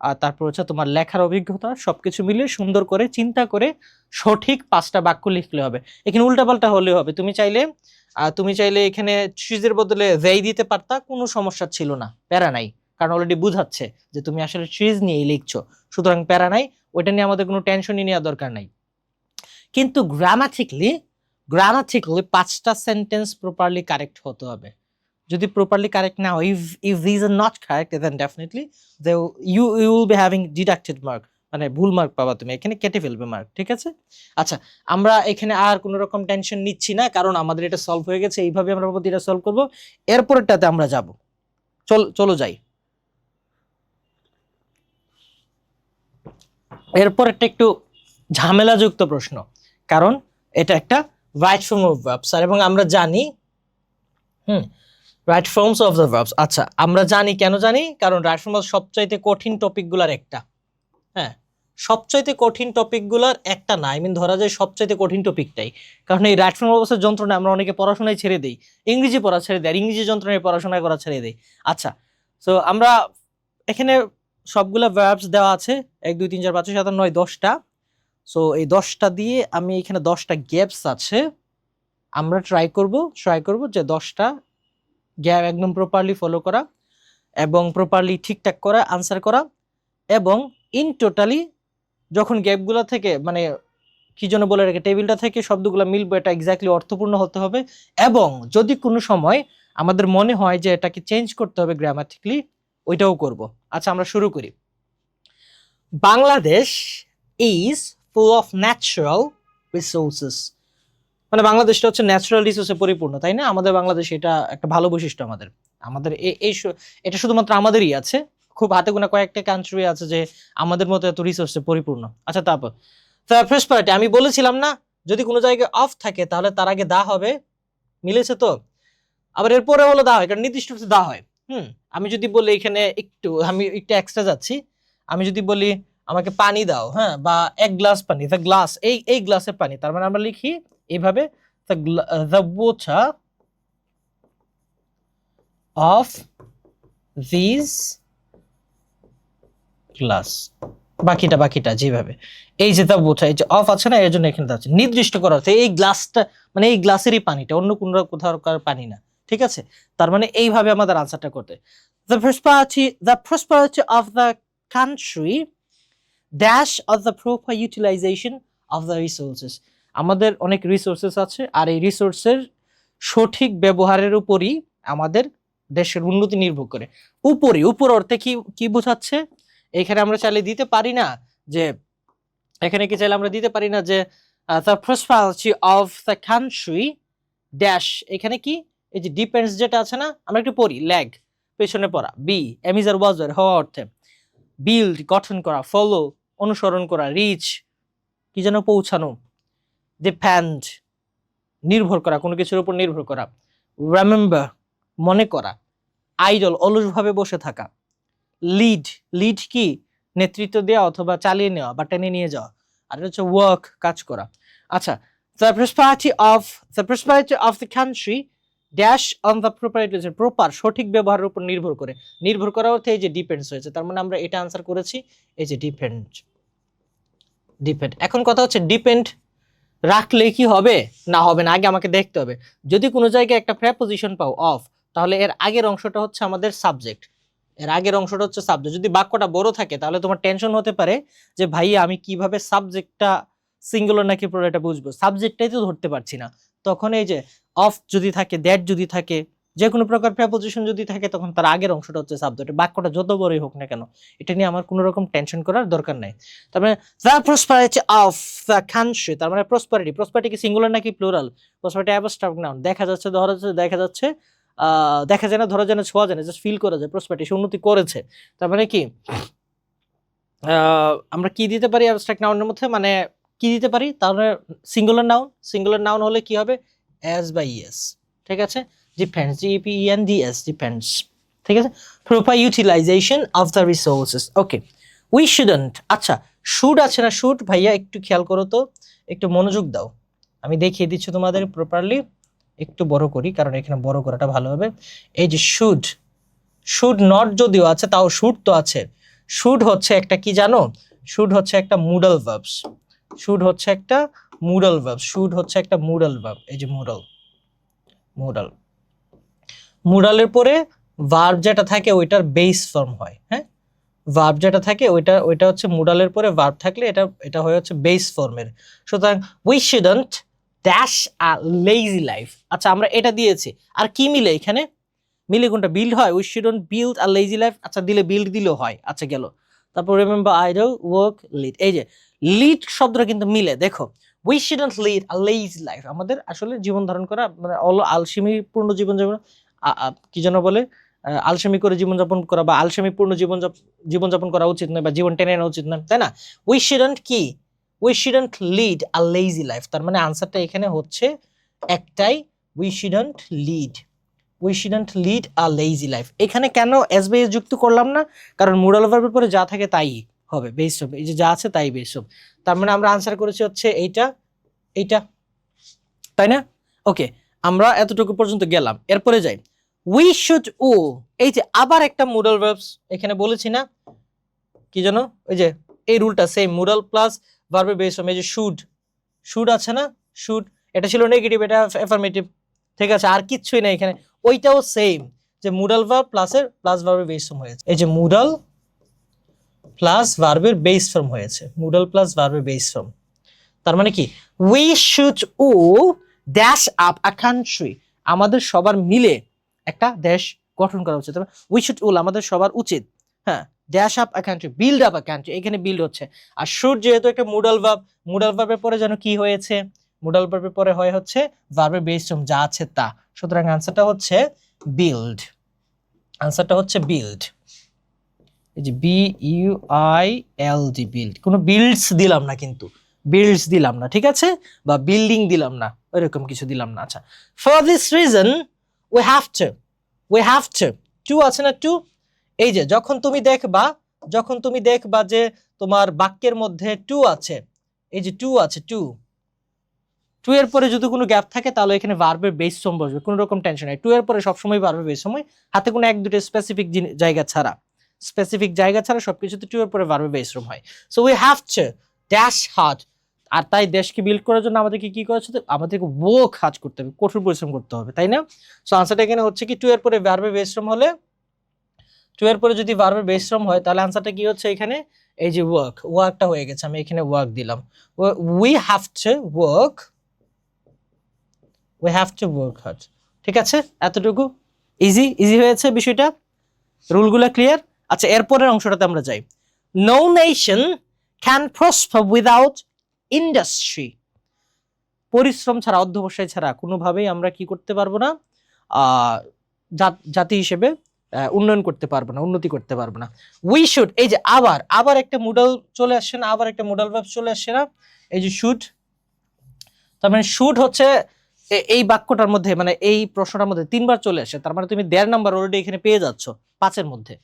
S1: আর তারপর হচ্ছে তোমার লেখার অভিজ্ঞতা সবকিছু মিলিয়ে সুন্দর করে চিন্তা করে সঠিক 5টা বাক্য লিখলে হবে। এখানে উল্টাপাল্টা হলেও হবে, তুমি চাইলে এখানে ট্রিজের বদলে they দিতে পারতা, কোনো সমস্যা ছিল না, প্যারা নাই, কারণ অলরেডি বুঝাচ্ছে যে তুমি আসলে ট্রিজ নিয়েই লিখছো, সুতরাং প্যারা নাই, ওইটা নিয়ে আমাদের কোনো টেনশনই নেওয়ার দরকার নাই। কিন্তু গ্রামাটিক্যালি 5টা সেন্টেন্স প্রপারলি কারেক্ট হতে হবে। যদি প্রপারলি কারেক্ট না হয়, if these are not correct, then definitely you will be having deducted mark, মানে ভুল মার্ক পাবা, তুমি এখানে কেটে ফেলবে মার্ক, ঠিক আছে? আচ্ছা, আমরা এখানে আর কোনো রকম টেনশন নিচ্ছি না, কারণ আমাদের এটা সলভ হয়ে গেছে, এইভাবে আমরা প্রতিটা সলভ করব। এরপরটাতে আমরা যাব, চলো যাই। এরপর একটু ঝামেলাযুক্ত প্রশ্ন, কারণ এটা একটা রাইট ফর্ম অফ ভার্বস, এবং আমরা জানি right forms of the verbs. আচ্ছা, আমরা জানি, কেন জানি, কারণ রাইট ফর্ম সবচাইতে কঠিন টপিকগুলোর একটা, হ্যাঁ, সবচাইতে কঠিন টপিকগুলোর একটা না, ধরা যায় সবচাইতে কঠিন টপিকটাই, কারণ এই রাইট ফর্ম অবস্থার যন্ত্রণা আমরা অনেকে পড়াশোনায় ছেড়ে দিই, ইংরেজি পড়া ছেড়ে দেয়, আর ইংরেজি যন্ত্রণায় পড়াশোনা করা ছেড়ে দেয়। আচ্ছা, সো আমরা এখানে সবগুলা ভার্বস দেওয়া আছে, 1 2 3 4 5 6 7 8 9 10টা। সো এই 10টা দিয়ে আমি এখানে 10টা গ্যাপস আছে, আমরা ট্রাই করব যে 10টা গ্যাপ একদম প্রপারলি ফলো করা এবং প্রপারলি ঠিকঠাক করা, আনসার করা, এবং ইন টোটালি যখন গ্যাপগুলো থেকে, মানে কি যেন বলে রাখে, টেবিলটা থেকে শব্দগুলো মিলবে, এটা এক্স্যাক্টলি অর্থপূর্ণ হতে হবে, এবং যদি কোনো সময় আমাদের মনে হয় যে এটাকে চেঞ্জ করতে হবে গ্রামাটিক্যালি, ওইটাও করব। আচ্ছা, আমরা শুরু করি। Bangladesh is full of natural resources, মানে বাংলাদেশটা হচ্ছে ন্যাচারাল রিসোর্সে পরিপূর্ণ, তাই না? আমাদের বাংলাদেশ, এটা একটা ভালো বৈশিষ্ট্য আমাদের, এটা শুধুমাত্র আমাদেরই আছে, খুব হাতে গোনা কয়েকটা কান্ট্রি আছে যে আমাদের মতো এত রিসোর্সে পরিপূর্ণ। আচ্ছা, তারপর ফার্স্ট পার্টে আমি বলেছিলাম না, যদি কোনো জায়গায় অফ থাকে তাহলে তার আগে দা হবে, মিলেছে তো? আবার এরপরে হলো দা হয়, কারণ নির্দিষ্ট দা হয়। আমি যদি বলি এখানে আমি একটু এক্সট্রা যাচ্ছি, আমি যদি বলি আমাকে পানি দাও, হ্যাঁ, বা এক গ্লাস পানি, দ্য গ্লাস, এই গ্লাসের পানি, তার মানে আমরা লিখি এইভাবে, the water of this glass, বাকিটা যেভাবে, এই যে তা বোঝা, এই যে অফ আছে না, এর জন্য এখানে আছে নির্দিষ্ট করা হচ্ছে এই গ্লাসটা, মানে এই গ্লাসেরই পানিটা, অন্য কোনো কোথাও পানি না, ঠিক আছে। তার মানে এইভাবে আমাদের আনসারটা করতে, the prosperity of the country dash of the proper utilisation of the resources, আমাদের অনেক রিসোর্সেস আছে, আর এই রিসোর্সের সঠিক ব্যবহারের উপরই আমাদের দেশের উন্নতি নির্ভর করে। উপর অর্থে কি বোঝাচ্ছে, এখানে আমরা চাইলে দিতে পারি না যে, এখানে কি চাইলে আমরা দিতে পারি না যে the prosperity of the country dash, এখানে কি এই যে ডিপেন্ডস যেটা আছে না, আমরা একটু পড়ি, ল্যাগ পেছনে পড়া, বি এমিজার ওয়াজার হওয়া অর্থে, বিল্ড গঠন করা, ফলো অনুসরণ করা, রিচ কি যেন পৌঁছানো, ডিপেন্ড নির্ভর করা, কোনো কিছুর উপর নির্ভর করা, রিমেম্বার মনে করা, আইডল অলসভাবে বসে থাকা, লিড কি নেতৃত্ব দেওয়া অথবা চালিয়ে নেওয়া বা টেনে নিয়ে যাওয়া, আর এটা হচ্ছে ওয়ার্ক কাজ করা। আচ্ছা, the prosperity of the country dash on the prosperity proper সঠিক ব্যবহারের উপর নির্ভর করা অর্থে এই যে ডিপেন্ডস হয়েছে, তার মানে আমরা এটা আনসার করেছি এই যে ডিপেন্ড। এখন কথা হচ্ছে ডিপেন্ড রাখলে কি হবে না হবে না, আগে আমাকে দেখতে হবে। যদি কোনো জায়গায় একটা প্রেপোজিশন পাও অফ, তাহলে এর আগের অংশটা হচ্ছে আমাদের সাবজেক্ট, যদি বাক্যটা বড় থাকে তাহলে তোমার টেনশন হতে পারে যে ভাই আমি কিভাবে সাবজেক্টটা সিঙ্গুলার নাকি প্লুরাল এটা বুঝবো, সাবজেক্টটাই তো ধরতে পারছি না। তখন এই যে অফ যদি থাকে, দ্যাট যদি থাকে, যে কোনো প্রকার প্রেপোজিশন যদি থাকে, তখন তার আগের অংশটা হচ্ছে সাবজেক্ট, বাক্যটা যত বড়ই হোক না কেন, এটা নিয়ে আমার কোনো রকম টেনশন করার দরকার নাই। তার মানে the prosperity of the country, তার মানে প্রসপারিটি কি সিঙ্গুলার নাকি প্লুরাল? প্রসপারিটি অ্যাবস্ট্রাক্ট নাউন, দেখা যাচ্ছে দেখা যায় না, ধরা যায় না, ছোঁয়া যায় না, জাস্ট ফিল করা যায় প্রসপারিটি উন্নতি করেছে। তার মানে কি আমরা কি দিতে পারি অ্যাবস্ট্রাক্ট নাউনের মধ্যে, মানে কি দিতে পারি, তাহলে সিঙ্গুলার নাউন হলে কি হবে, এস বা ইএস, ঠিক আছে, ডিপেন্ডস, ডিপেন্ডস, ডিপেন্ডস, ঠিক আছে, proper utilisation of the resources. Okay, we shouldn't, আচ্ছা শুড আছে না, শুড ভাইয়া একটু খেয়াল করো তো, একটু মনোযোগ দাও, আমি দেখিয়ে দিচ্ছি তোমাদের প্রপারলি, একটু বড় করি কারণ এখানে বড় করাটা ভালো হবে। এই যে শুড নট যদিও আছে, তাও শুড তো আছে। শুড হচ্ছে একটা কি জানো, শুড হচ্ছে একটা মুডাল ভার্বস, শুড হচ্ছে একটা মুডাল ভার্ব, এই যে মুডালের পরে ভার্ব যেটা থাকে ওইটার বেস ফর্ম হয়, হ্যাঁ, ভার্ব যেটা থাকে ওইটা হচ্ছে মুডালের পরে ভার্ব থাকলে এটা হয়ে হচ্ছে বেস ফর্মের। সুতরাং we shouldn't dash a lazy life, আচ্ছা আমরা এটা দিয়েছি, আর কি মিলে এখানে, মিলে কোনটা, বিল্ড হয়, we shouldn't build a lazy life, আচ্ছা দিলে বিল্ড দিলেও হয়, আচ্ছা গেল। তারপর রিমেম্বার আইডল, ওয়ার্ক, লিড, এই যে লিড শব্দটা কিন্তু মিলে, দেখো we shouldn't lead a lazy life, আমাদের আসলে জীবন ধারণ করা মানে আলসেমিপূর্ণ জীবনযাপন, কি যেন বলে, আলসেমি করে জীবনযাপন করা বা আলসেমিপূর্ণ জীবনযাপন করা উচিত নয়, বা জীবন টেনে নেওয়া উচিত নয়, তাই না? We shouldn't lead a lazy life, তার মানে আনসারটা এখানে হচ্ছে একটাই, we shouldn't lead a lazy life. এখানে কেন এস বাই এস যুক্ত করলাম না, কারণ মুডাল ভার্বের পরে যা থাকে তাই হবে বেস হবে, এই যে যা আছে তাই বেস হবে, তার মানে আমরা আনসার করেছি হচ্ছে এইটা, তাই না? ওকে, আমরা এতটুকু পর্যন্ত গেলাম, এরপরে যাই, উই শুড ও, এই যে আবার একটা মুডাল ভার্বস এখানে বলেছি না, কি জানো, ওই যে এই রুলটা সেম, মুডাল প্লাস ভার্বের বেস ফর্ম, এই যে শুড আছে না, শুড এটা ছিল নেগেটিভ, এটা অ্যাফার্মেটিভ, ঠিক আছে, আর কিচ্ছুই না এখানে, ওইটাও সেম, যে মুডাল ভার্ব প্লাস ভার্বের বেস ফর্ম হয়েছে, এই যে মুডাল প্লাস ভার্বের বেস ফর্ম হয়েছে, তার মানে কি, উই শুড ও ড্যাশ আপ আ কান্ট্রি, আমাদের সবার মিলে একটা দেশ গঠন করা উচিত, উই শুড উল আমাদের সবার উচিত, হ্যাঁ, dash up a country, build up a country, এখানে বিল্ড হচ্ছে, আর শুড যেহেতু একটা মুডাল ভার্বের পরে যেন কি হয়েছে, মুডাল ভার্বের পরে হচ্ছে ভার্বের বেস ফর্ম যা আছে তা, সুতরাং আনসারটা হচ্ছে বিল্ড, এই যে BUILD, বিল্ড, কোনো বিল্ডস দিলাম না কিন্তু, ঠিক আছে, বা বিল্ডিং দিলাম না, ওইরকম কিছু দিলাম না। আচ্ছা, for this reason we have to to আছে না টু, এই যে যখন তুমি দেখবা যে তোমার বাক্যের মধ্যে টু আছে, এই যে টু আছে, টু এর পরে যদি কোনো গ্যাপ থাকে তাহলে এখানে ভার্বের বেস ফর্ম বসবে, কোনো রকম টেনশন নাই। টু এর পরে সবসময় ভার্বের বেস ফর্ম হয়, হাতে কোনো এক দুটো স্পেসিফিক জায়গা ছাড়া সবকিছুতে টু এর পরে ভার্বের বেস ফর্ম হয়। So we have to dash hard, আর তাই দেশকে বিল্ড করার জন্য আমাদেরকে কি করতে হবে, আমাদেরকে ওয়ার্ক হার্ড করতে হবে, কঠোর পরিশ্রম করতে হবে, তাই না? সো আনসারটা এখানে হচ্ছে কি টু এর পরে ভার্বের বেস ফর্ম হলে, টু এর পরে যদি ভার্বের বেস ফর্ম হয় তাহলে আনসারটা কি হচ্ছে এখানে, এই যে ওয়ার্কটা হয়ে গেছে, আমি এখানে ওয়ার্ক দিলাম। We have to work, we have to work hard। ঠিক আছে, এতটুকু ইজি হয়েছে বিষয়টা, রুলগুলো ক্লিয়ার। আচ্ছা, এরপরের অংশটাতে আমরা যাই। No nation can prosper without industry। পরিশ্রম ছাড়া, অধ্যবসায় ছাড়া কোনোভাবেই আমরা কি করতে পারবো না, জাতি হিসেবে উন্নয়ন করতে পারবো না, উন্নতি করতে পারবো না। উই শুড, এই যে আবার একটা মোডাল চলে আসছে না, আবার একটা মোডাল ভার্ব চলে আসছে না, এই যে শুড। তার মানে শুড হচ্ছে এই বাক্যটার মধ্যে, মানে এই প্রশ্নটার মধ্যে তিনবার চলে আসে, তার মানে তুমি 1.5 নাম্বার অলরেডি এখানে পেয়ে যাচ্ছ 5-এর মধ্যে।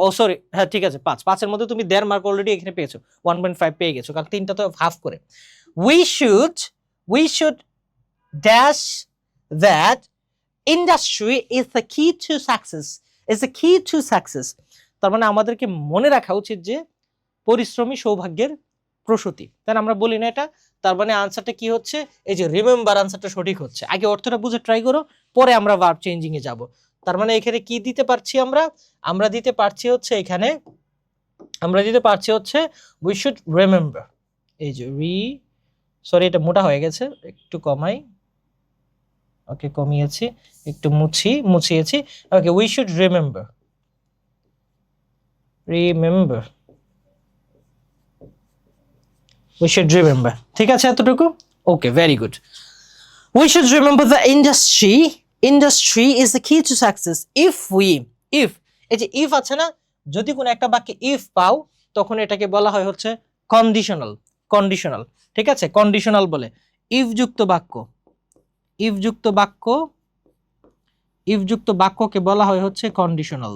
S1: ও সরি, হ্যাঁ ঠিক আছে, 5-এর মধ্যে তুমি 1.5 মার্ক অলরেডি এখানে পেয়েছো, 1.5 পেয়ে গেছো, কারণ 3টা তো হাফ করে। We should dash that industry is the কি টু সাকসেস, তার মানে আমাদেরকে মনে রাখা উচিত যে পরিশ্রমী সৌভাগ্যের প্রসূতি, তাই আমরা বলি না এটা? তার মানে আনসারটা কি হচ্ছে, এই যে রিমেম্বার, আনসারটা সঠিক হচ্ছে। আগে অর্থটা বুঝে ট্রাই করো, পরে আমরা ভার্ব চেঞ্জিং এ যাব। তার মানে এখানে কি দিতে পারছি আমরা দিতে পারছি হচ্ছে এখানে, উই শুড রিমেম্বার, এই যে সরি এটা মোটা হয়ে গেছে, একটু কমাই, ওকে কমিয়েছি, একটু মুছিয়েছি, okay we should remember, we should remember। ঠিক আছে এতটুকু, okay very good. We should remember the industry is the key to success if এই যে if আছে না, যদি কোনো একটা বাক্যে if পাও তখন এটাকে বলা হয় হচ্ছে কন্ডিশনাল। ঠিক আছে, কন্ডিশনাল বলে if যুক্ত বাক্যকে বলা হয় হচ্ছে কন্ডিশনাল।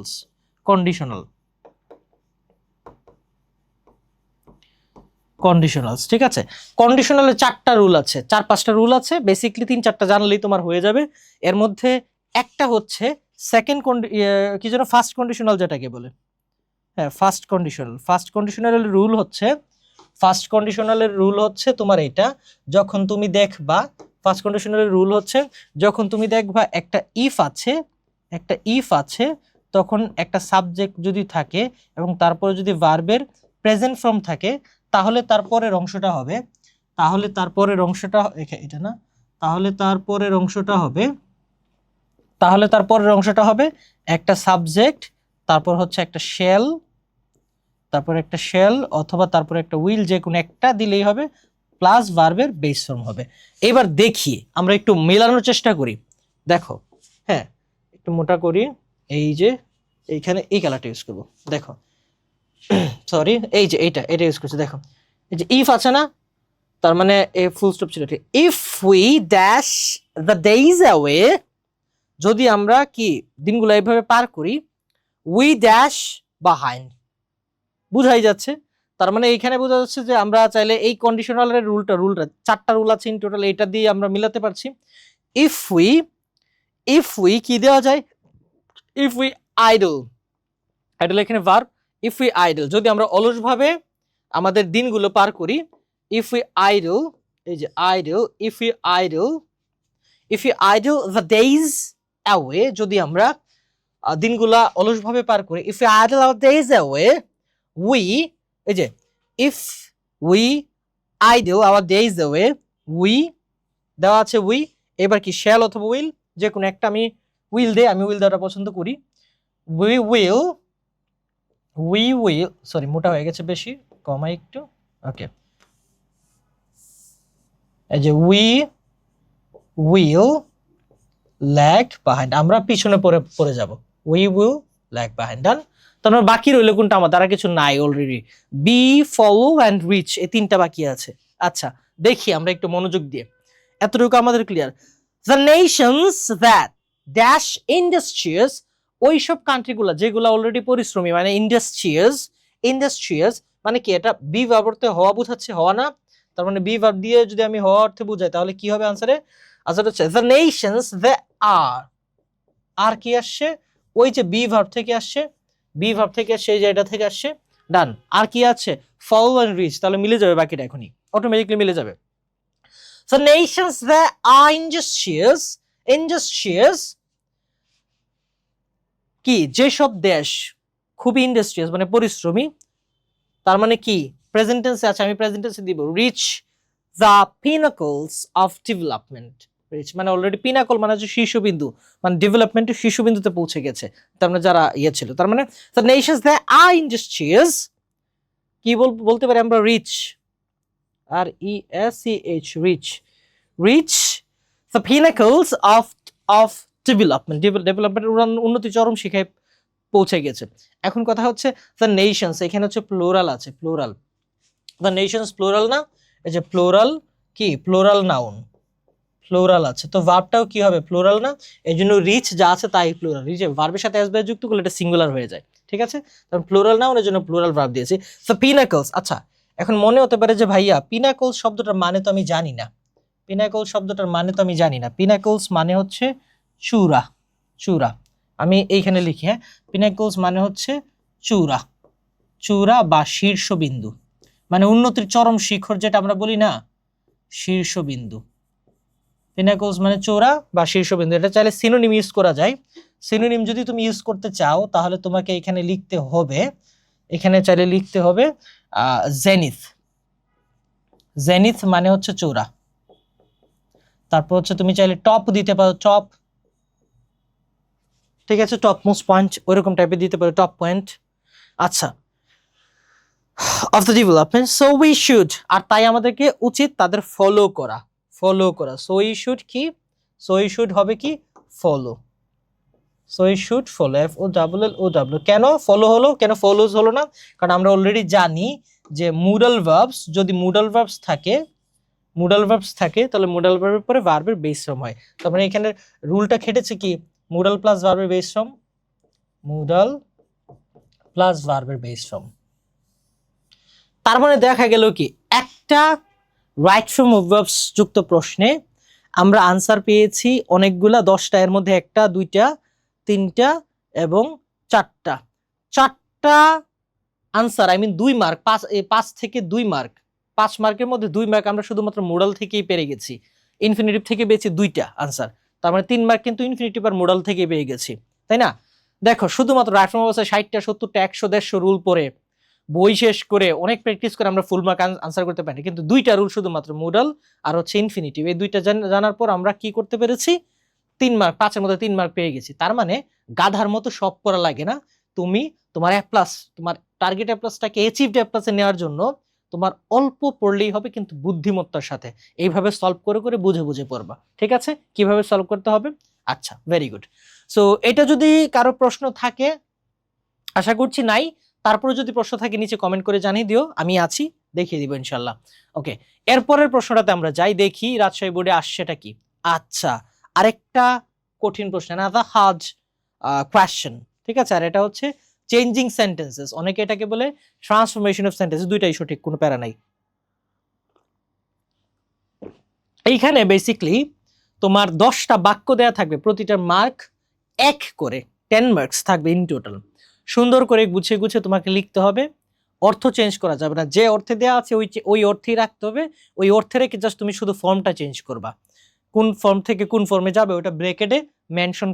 S1: ঠিক আছে, কন্ডিশনালে 4টা রুল আছে, 4-5টা রুল আছে, বেসিক্যালি 3-4টা জানলেই তোমার হয়ে যাবে। এর মধ্যে একটা হচ্ছে কি যেন ফার্স্ট কন্ডিশনাল যেটাকে বলে, হ্যাঁ ফার্স্ট কন্ডিশনালের রুল হচ্ছে তোমার এইটা, যখন তুমি দেখবা ফার্স্ট কন্ডিশনালের রুল হচ্ছে যখন তুমি দেখবা একটা ইফ আছে তখন একটা সাবজেক্ট যদি থাকে এবং তারপরে যদি ভার্বের প্রেজেন্ট ফর্ম থাকে তাহলে তারপরের অংশটা হবে একটা সাবজেক্ট, তারপর হচ্ছে একটা শেল, অথবা তারপর একটা উইল, যে কোনো একটা দিলেই হবে, প্লাস ভার্বের বেস ফর্ম হবে। এবার দেখি আমরা একটু মেলানোর চেষ্টা করি, দেখো, হ্যাঁ একটু মোটা করি, এই যে এইখানে এই কালারটা ইউজ করবো, দেখো সরি এই যে এটা ইউজ করছি, দেখো এই যে ইফ আছে না, তার মানে এ ফুল স্টপ ছিল, ঠিক। If we dash the days away, যদি আমরা কি দিনগুলো এইভাবে পার করি, উই ড্যাশ বিহাইন্ড, বুঝাই যাচ্ছে। তার মানে এইখানে বোঝা যাচ্ছে যে আমরা চাইলে এই কন্ডিশনালের রুলটা 4টা রুল আছে ইন টোটাল, এটা দিয়ে আমরা মিলাতে পারছি। ইফ উই কি দেওয়া যায়, ইফ উই আইডল এখানে ভার্ব, ইফ উই আইডল, যদি আমরা অলসভাবে আমাদের দিনগুলো পার করি, ইফ উই আইডল, এই যে idle, if we idle the days away, যদি আমরা দিনগুলা অলসভাবে পার করি, if we idle our days away, we, এই যে if we idle our days away, we দেওয়া আছে উই, এবার কি শ্যাল অথবা উইল, যে কোনো একটা, আমি উইল দেওয়াটা পছন্দ করি। উই উইল সরি মোটা হয়ে গেছে বেশি, কমাই একটু, ওকে, এই যে উই উইল ল্যাগ বিহাইন্ড, আমরা পিছনে পড়ে যাব, we will lag behind, done. তারপর বাকি রইল কোনটা, আমাদের আর কিছু নাই already, be, follow and reach, এই 3টা বাকি আছে। আচ্ছা দেখি আমরা একটু মনোযোগ দিয়ে, এতটুকু আমাদের clear. The nations that dash industries ওইসব কান্ট্রিগুলো যেগুলো অলরেডি পরিশ্রমী, মানে ইন্ডাস্ট্রিয়াস মানে কি, এটা বি ভার্ব অর্থে হওয়া বোঝাচ্ছে, হওয়া না, তার মানে বি ভার্ব দিয়ে যদি আমি হওয়া অর্থে বুঝাই তাহলে কি হবে আনসারে? আনসার হচ্ছে দ্য নেশনস দে আর কি আসছে, ওই যে বি ভার্ব থেকে আসছে, বি ভার্ব থেকে সেই জায়গা থেকে আসছে, ডান। আর কি আছে? ফল এন্ড রিচ, তাহলে মিলে যাবে বাকিটা, এখনই অটোমেটিকলি মিলে যাবে। So nations they are industrious কি, যেসব দেশ খুবই ইন্ডাস্ট্রিয়াস মানে পরিশ্রমী, তার মানে কি প্রেজেন্ট টেন্সে আছে, আমি প্রেজেন্ট টেন্সে দিব reach the pinnacles of development. Reach মানে অলরেডি, পিনাকল মানে হচ্ছে শীর্ষবিন্দু, মানে ডেভেলপমেন্টের শীর্ষবিন্দুতে পৌঁছে গেছে, তার মানে যারা ইয়ে ছিল, তার মানে the nations they are industrious কি বলতে পারি আমরা? রিচ, আর E S C H, reach the pinnacles of development উন্নতি চরম শিখায় পৌঁছে গেছে। এখন কথা হচ্ছে দ্য নেশনস, এখানে হচ্ছে প্লুরাল আছে, প্লুরাল, দ্য নেশনস প্লুরাল না, এই যে প্লুরাল কি, প্লুরাল নাউন, প্লুরাল আছে, তো ভার্বটাও কি হবে? প্লুরাল না, এই জন্য রিচ যা আছে তাই প্লুরাল, রিচ ভার্বের সাথে এস যুক্ত করলে এটা সিঙ্গুলার হয়ে যায়, ঠিক আছে? কারণ প্লুরাল নাউন, এর জন্য প্লুরাল ভার্ব দিয়েছি। সো পিনাকলস, আচ্ছা এখন মনে হতে পারে যে ভাইয়া পিনাকলস শব্দটার মানে তো আমি জানি না, পিনাকলস মানে হচ্ছে চূড়া, আমি এইখানে লিখি, হ্যাঁ, পিনাকলস মানে হচ্ছে চূড়া বা শীর্ষবিন্দু, মানে উন্নতির চরম শিখর যেটা আমরা বলি না, শীর্ষবিন্দু। পিনাকলস মানে চূড়া বা শীর্ষবিন্দু, এটা চাইলে সিনোনিম ইউজ করা যায়। সিনোনিম যদি তুমি ইউজ করতে চাও তাহলে তোমাকে এখানে লিখতে হবে, জেনিথ মানে হচ্ছে চূড়া। তারপর হচ্ছে তুমি চাইলে টপ দিতে পারো, টপ, ঠিক আছে, টপ মোস্ট পয়েন্ট ওইরকম টাইপের দিতে পারো, টপ পয়েন্ট। আচ্ছা, of the development, so we should, আর তাই আমাদেরকে উচিত তাদের ফলো করা। সো উই শুড কি, সো উই শুড হবে কি, ফলো, FOLLOW। কেন ফলো হলো, কেন ফলোজ হলো না? কারণ আমরা অলরেডি জানি যে মুডাল ভার্বস, যদি মুডাল ভার্বস থাকে তাহলে মুডাল ভার্বের পরে ভার্বের বেস ফর্ম হয়। তার মানে এখানে রুলটা খেটেছে কি, মুডাল প্লাস ভার্বের বেস ফর্ম, তার মানে দেখা গেল কি, একটা রাইট ফর্ম অফ ভার্বস যুক্ত প্রশ্নে আমরা আনসার পেয়েছি অনেকগুলা, 10টা, এর মধ্যে 1টা 2টা 3টা এবং 4টা আনসার, 2 মার্ক, 5 থেকে 2 মার্ক, 5 মার্কের মধ্যে 2 মার্ক আমরা শুধুমাত্র মোডাল থেকেই পেরে গেছি, ইনফিনিটিভ থেকে পেয়েছি 2টা আনসার, তার মানে 3 মার্ক কিন্তু ইনফিনিটিভ আর মোডাল থেকে পেয়ে গেছি, তাই না? দেখো শুধুমাত্র রাইট ফর্ম অবস্থায় 60টা 70টা 100 150 রুল পড়ে বই শেষ করে অনেক প্র্যাকটিস করে আমরা ফুল মার্ক আনসার করতে পারি, কিন্তু 2টা রুল শুধুমাত্র মোডাল আর হচ্ছে ইনফিনিটিভ, এই 2টা জানার পর আমরা কি করতে পেরেছি, 3 মার্ক, 5-এর মধ্যে 3 মার্ক পেয়ে গেছি। তার মানে গাধার মতো সব পড়া লাগে না, তুমি তোমার A+, তোমার টার্গেট A+টাকে অ্যাচিভড A+-এ নেওয়ার জন্য তোমার অল্প পড়লেই হবে, কিন্তু বুদ্ধিমত্তার সাথে এইভাবে সলভ করে করে বুঝে পড়বা, ঠিক আছে? কিভাবে সলভ করতে হবে? আচ্ছা, ভেরি গুড। সো এটা যদি কারো প্রশ্ন থাকে, আশা করছি নাই, তারপরে যদি প্রশ্ন থাকে নিচে কমেন্ট করে জানিয়ে দিও, আমি আছি, দেখিয়ে দিব ইনশাল্লাহ। ওকে, এরপরের প্রশ্নটাতে আমরা যাই, দেখি রাজশাহী বোর্ডে আসছেটা কি। আচ্ছা, আরেকটা কঠিন প্রশ্ন, না দা হার্ড কোয়েশ্চেন, ঠিক আছে? আর এটা হচ্ছে চেঞ্জিং সেন্টেন্সেস, অনেকে এটাকে বলে ট্রান্সফরমেশন অফ সেন্টেন্সেস, দুইটাই সঠিক, কোনো প্যারা নাই। এইখানে বেসিক্যালি তোমার 10টা বাক্য দেয়া থাকবে, প্রতিটার মার্ক 1 করে, 10 মার্কস থাকবে ইন টোটাল। সুন্দর করে গুছিয়ে তোমাকে লিখতে হবে, অর্থ চেঞ্জ করা যাবে না, যে অর্থে দেওয়া আছে ওই অর্থেই রাখতে হবে, ওই অর্থে রেখে জাস্ট তুমি শুধু ফর্মটা চেঞ্জ করবা, কোন ফর্ম থেকে কোন ফর্মে যাবে ওটা ব্র্যাকেটে মেনশন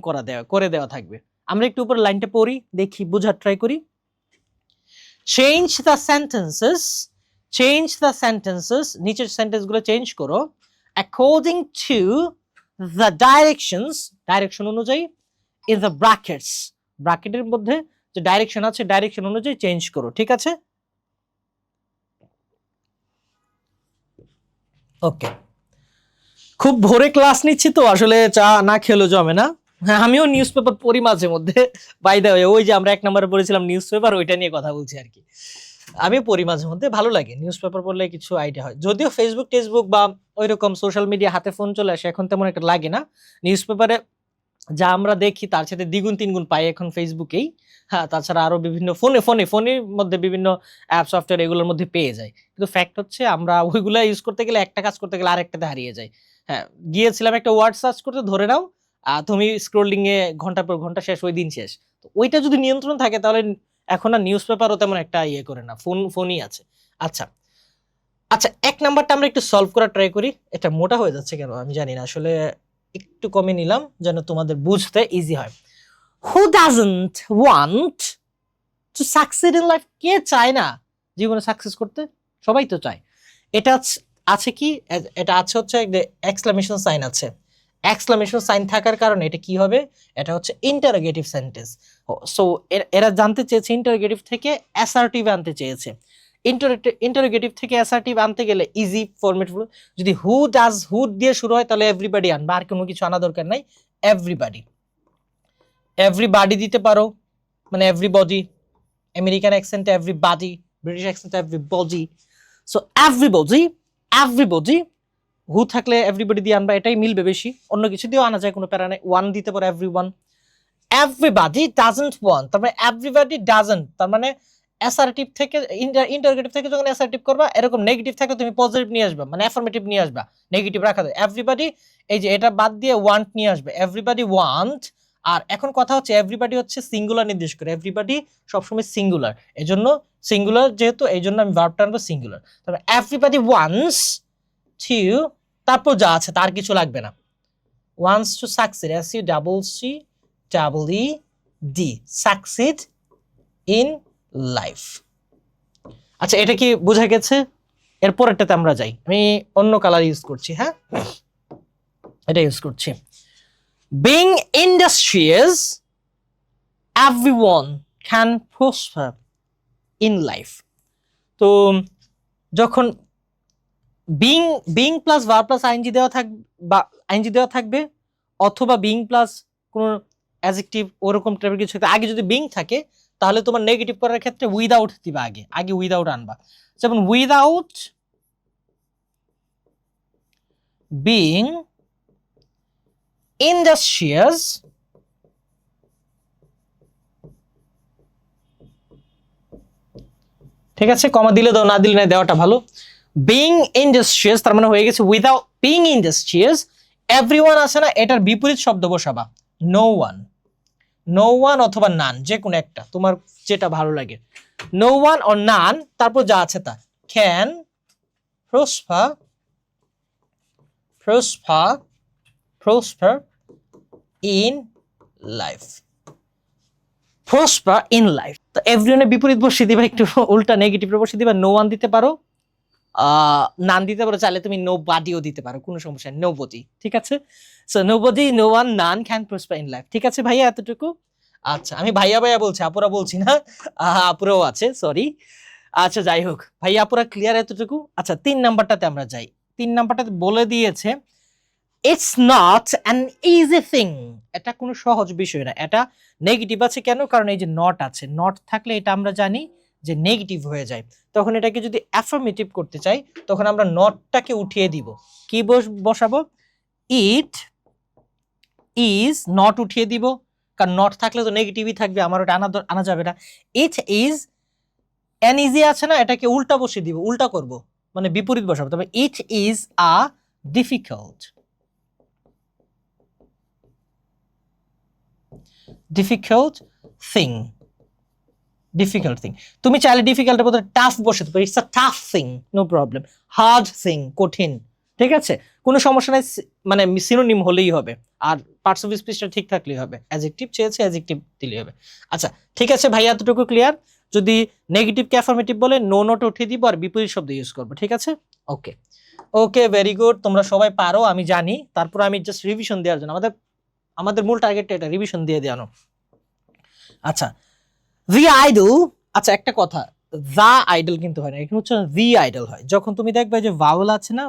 S1: করে দেওয়া থাকবে। আমরা একটু উপর লাইনটা পড়ি, দেখি বোঝার ট্রাই করি। চেঞ্জ দ্য সেন্টেন্সেস, নিচের সেন্টেন্সগুলো চেঞ্জ করো অ্যাকর্ডিং টু দ্য ডাইরেকশন অনুযায়ী, ইন দ্য ব্র্যাকেটের মধ্যে যে ডাইরেকশন আছে ডাইরেকশন অনুযায়ী চেঞ্জ করো, ঠিক আছে? ওকে, খুব ভোরে ক্লাস নিচ্ছি তো আসলে চা না খেলো জমে না। হ্যাঁ, আমিও নিউজ পেপার পড়ি মাঝে মধ্যে, বাই দ্য ওয়ে, ওই যে আমরা 1 নম্বরে পড়েছিলাম নিউজ পেপার, ওইটা নিয়ে কথা বলছি আর কি। আমি পড়ি মাঝে মধ্যে, ভালো লাগে নিউজ পেপার পড়লে, কিছু আইডিয়া হয়। যদিও ফেসবুক বা ওইরকম সোশ্যাল মিডিয়া হাতে ফোন চলে আসে, এখন তেমন একটা লাগে না। নিউজ পেপারে যা আমরা দেখি তার সাথে দ্বিগুণ তিনগুণ পাই এখন ফেসবুকেই। হ্যাঁ, তাছাড়া আরো বিভিন্ন ফোনের মধ্যে বিভিন্ন অ্যাপ সফটওয়্যার এগুলোর মধ্যে পেয়ে যাই। কিন্তু ফ্যাক্ট হচ্ছে আমরা ওইগুলা ইউজ করতে গেলে একটা কাজ করতে গেলে আরেকটাতে হারিয়ে যাই। হ্যাঁ, গিয়েছিলাম একটা ওয়ার্ড সার্চ করতে, ধরে নাও তুমি স্ক্রলিং এ ঘন্টার পর ঘন্টা শেষ, ওই দিন শেষ। তো ওইটা যদি নিয়ন্ত্রণ থাকে তাহলে এখন আর নিউজ পেপারও তেমন একটা ইয়ে করে না, ফোনই আছে। আচ্ছা আচ্ছা, ১ নাম্বারটা আমরা একটু সলভ করার ট্রাই করি। এটা মোটা হয়ে যাচ্ছে কেন আমি জানি না। আসলে একটু কমিয়ে নিলাম যেন তোমাদের বুঝতে ইজি হয়। Who doesn't want to succeed in life? কে চায় না জীবনে সাকসেস করতে? সবাই তো চায়। এটা আছে কি, এটা আছে হচ্ছে এক্সক্লামেশন সাইন আছে। এক্সক্লামেশন সাইন থাকার কারণে এটা কি হবে, এটা হচ্ছে ইন্টারোগেটিভ সেন্টেন্স। সো এরা জানতে চেয়েছে ইন্টারোগেটিভ থেকে অ্যাসার্টিভ আনতে চেয়েছে। ইন্টারোগেটিভ থেকে অ্যাসার্টিভ আনতে গেলে ইজি ফরম্যাট, যদি হু ডাজ, হু দিয়ে শুরু হয় তাহলে এভরিবডি আনবা, আর কোনো কিছু আনা দরকার নাই। এভরিবডি, এভরিবডি দিতে পারো, মানে এভরিবডি। আমেরিকান অ্যাকসেন্টে এভরিবডি, ব্রিটিশ অ্যাকসেন্টে এভরিবডি। সো এভরিবডি হু থাকলে এভরিবডি দিয়ে আনবা, এটাই মিলবে বেশি। অন্য কিছু দিয়েও আনা যায়, কোনো প্যারা নেই। ওয়ান দিতে পারো, এভরিওয়ান। এভরিবডি ডাজন্ট ওয়ান্ট, তার মানে এভরিবডি ডাজন্ট, তার মানে অ্যাসার্টিভ থেকে ইন্টারোগেটিভ থেকে যখন অ্যাসার্টিভ করবা, এরকম নেগেটিভ থাকলে তুমি পজিটিভ নিয়ে আসবা, মানে অ্যাফার্মেটিভ নিয়ে আসবা, নেগেটিভ রাখা যায়। এভরিবডি, এই যে এটা বাদ দিয়ে ওয়ান্ট নিয়ে আসবে, এভরিবডি ওয়ান্ট। আর এখন কথা হচ্ছে এভরিবডি হচ্ছে সিঙ্গুলার নির্দেশ করে, এভরিবডি সবসময় সিঙ্গুলার, এজন্য সিঙ্গুলার যেহেতু এই জন্য আমি ভার্বটা আনবো সিঙ্গুলার। তবে এভরিবডি ওয়ান্টস টু, তারপর যা আছে তার কিছু লাগবে না। Wants to succeed, S U double C double E D, succeed in life. আচ্ছা, এটা কি বোঝা গেছে? এরপরেরটাতে আমরা যাই। আমি অন্য কালার ইউজ করছি। হ্যাঁ, এটা ইউজ করছি। Being industrious, everyone can prosper in life. তো যখন being plus verb plus ING দেওয়া থাকবে, বা আইএনজি দেওয়া থাকবে, অথবা বিং প্লাস কোন অ্যাডজেক্টিভ ওরকম টাইপের কিছু, আগে যদি বিং থাকে তাহলে তোমার নেগেটিভ করার ক্ষেত্রে উইদাউট দিবা, আগে উইদাউট আনবা। যেমন উইদাউট বিং ইন্ডাস্ট্রিয়াস, ঠিক আছে, কমা দিলে দাও, না দিলে না, দেওয়াটা ভালো। বিং ইন্ডাস্ট্রিয়াস তার মানে হয়ে গেছে উইদাউট বিং ইন্ডাস্ট্রিয়াস। এভরিওয়ান আছে না, এটার বিপরীত শব্দ বসাবা, নো ওয়ান। নো ওয়ান অথবা নান, যে কোনো একটা, তোমার যেটা ভালো লাগে। নো ওয়ান অর নান, তারপর যা আছে তা। Can prosper, prosper in life, prosper in life. তো এভরিওয়ানের বিপরীত বসিয়ে দিবা, একটু উল্টা নেগেটিভ বসিয়ে দিবা। নো ওয়ান দিতে পারো, নান দিতে পারো, চাইলে তুমি নো বডিও দিতে পারো, কোনো সমস্যা নেই, নো বডি, ঠিক আছে। So nobody, no one, none can prosper in life. ঠিক আছে ভাইয়া, এতটুকু? আচ্ছা, আমি ভাইয়া ভাইয়া বলছি, আপুরা বলছি না, আপুরাও আছে, সরি। আচ্ছা, যাই হোক, ভাইয়া আপুরা ক্লিয়ার এতটুকু? আচ্ছা, 3 নাম্বারটাতে আমরা যাই। 3 নাম্বারটাতে বলে দিয়েছে it's not an easy thing, এটা কোনো সহজ বিষয় না। এটা নেগেটিভ আছে কেন? কারণ এই যে নট আছে, নট থাকলে এটা আমরা জানি যে নেগেটিভ হয়ে যায়। তখন এটাকে যদি অ্যাফার্মেটিভ করতে চাই তখন আমরা নটটাকে উঠিয়ে দিব। কি বসাবো? ইট ইজ নট উঠিয়ে দিব, কারণ নট থাকলে তো নেগেটিভই থাকবে, আমার ওটা আনা যাবে না। ইট ইজ অ্যান ইজি আছে না, এটাকে উল্টা বসিয়ে দিব, উল্টা করব, মানে বিপরীত বসাবো। তবে it is a difficult, difficult thing, difficult thing. তুমি চাইলে ডিফিকাল্টের বদলে টাফ বসাতে পারো, it's a tough thing, no problem. Hard thing, কঠিন, ঠিক আছে, কোনো সমস্যা নাই, মানে সিনোনিম হলেই হবে, আর পার্টস অফ স্পিচটা ঠিক থাকলেই হবে। অ্যাডজেক্টিভ চেয়েছে, অ্যাডজেক্টিভ দিলেই হবে। আচ্ছা, ঠিক আছে ভাই, এতটুকু ক্লিয়ার? যদি নেগেটিভকে অ্যাফার্মেটিভ বলে নো নোট উঠিয়ে দিব আর বিপরীত শব্দ ইউজ করবো, ঠিক আছে? ওকে ওকে, ভেরি গুড, তোমরা সবাই পারো আমি জানি। তারপর আমি জাস্ট রিভিশন দেওয়ার জন্য, আমাদের মূল টার্গেটটা এটা, রিভিশন দিয়ে দেওয়ানো। আচ্ছা, দি আইডল, আচ্ছা একটা কথা, দা আইডল কিন্তু হয় না, এখানে হচ্ছে দি আইডল হয়। যখন তুমি দেখবে যে ভাওয়েল আছে না,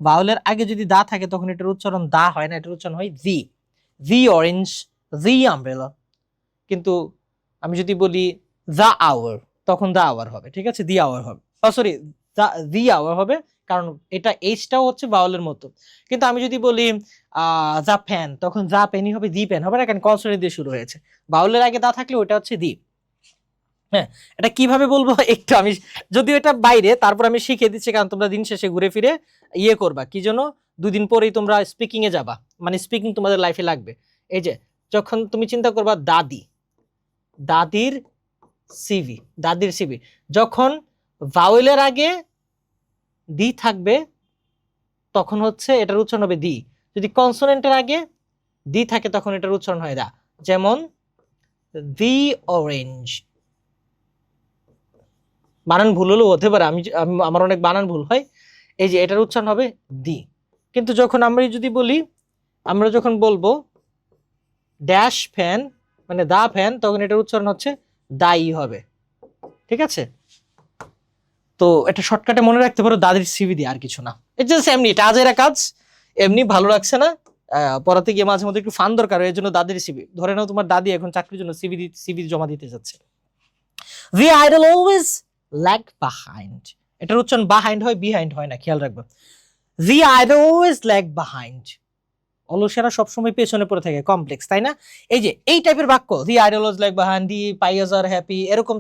S1: ভাওয়েলের আগে যদি দা থাকে তখন এটার উচ্চারণ দা হয় না, এটার উচ্চারণ হয় দি। দি অরেঞ্জ, দি আমব্রেলা। কিন্তু আমি যদি বলি দা আওয়ার, তখন দা আওয়ার হবে, ঠিক আছে, দি আওয়ার হবে, সরি, দি আওয়ার হবে, কারণ এটা এইচটাও হচ্ছে ভাওয়েলের মতো। কিন্তু আমি যদি বলি যা ফ্যান, তখন যা পেনই হবে, দি পেন হবে না, কারণ কনসোনেন্ট দিয়ে শুরু হয়েছে। ভাওয়েলের আগে দা থাকলে ওটা হচ্ছে দি। হ্যাঁ, এটা কিভাবে বলবো একটু আমি, যদিও এটা বাইরে, তারপর আমি শিখিয়ে দিচ্ছি, কারণ তোমরা দিন শেষে ঘুরে ফিরে ইয়ে করবা কি জন্য, 2 দিন পরেই তোমরা স্পিকিং এ যাবা, মানে স্পিকিং তোমাদের লাইফে লাগবে। এই যে যখন তুমি চিন্তা করবা দাদি, দাদির সিভি, দাদির সিভি, যখন ভাওয়েলের আগে দি থাকবে তখন হচ্ছে এটার উচ্চারণ হবে দি, যদি কনসোনেন্টের আগে দি থাকে তখন এটার উচ্চারণ হয় দা। যেমন দি অরেঞ্জ, বানান ভুল হলেও হতে পারে, আমার অনেক বানান ভুল হয়, এই যে এটার উচ্চারণ হবে দি। কিন্তু যখন আমরা যদি বলি, আমরা যখন বলবো ড্যাশ ফ্যান মানে দা ফ্যান, তখন এটার উচ্চারণ হচ্ছে দাই হবে। ঠিক আছে, তো এটা শর্টকাটে মনে রাখতে পারো, দাদির সিভি দিয়ে, আর কিছু না। এটা জাস্ট এমনি, এটা আজেরা কাজ, এমনি ভালো লাগছে না, পড়াতে গিয়ে মাঝে মধ্যে একটু ফান দরকার, এর জন্য দাদির সিভি। ধরে নাও তোমার দাদি এখন চাকরির জন্য সিভি জমা দিতে যাচ্ছে। The idol always lag behind, এটার উচ্চারণ behind হয়, behind হয় না, খেয়াল রাখবে। The idol always lag behind, অলসেরা সবসময় পেছনে পড়ে থাকে, কমপ্লেক্স, তাই না? এই যে এই টাইপের বাক্য, the idol always lag behind, the pious are happy, এরকম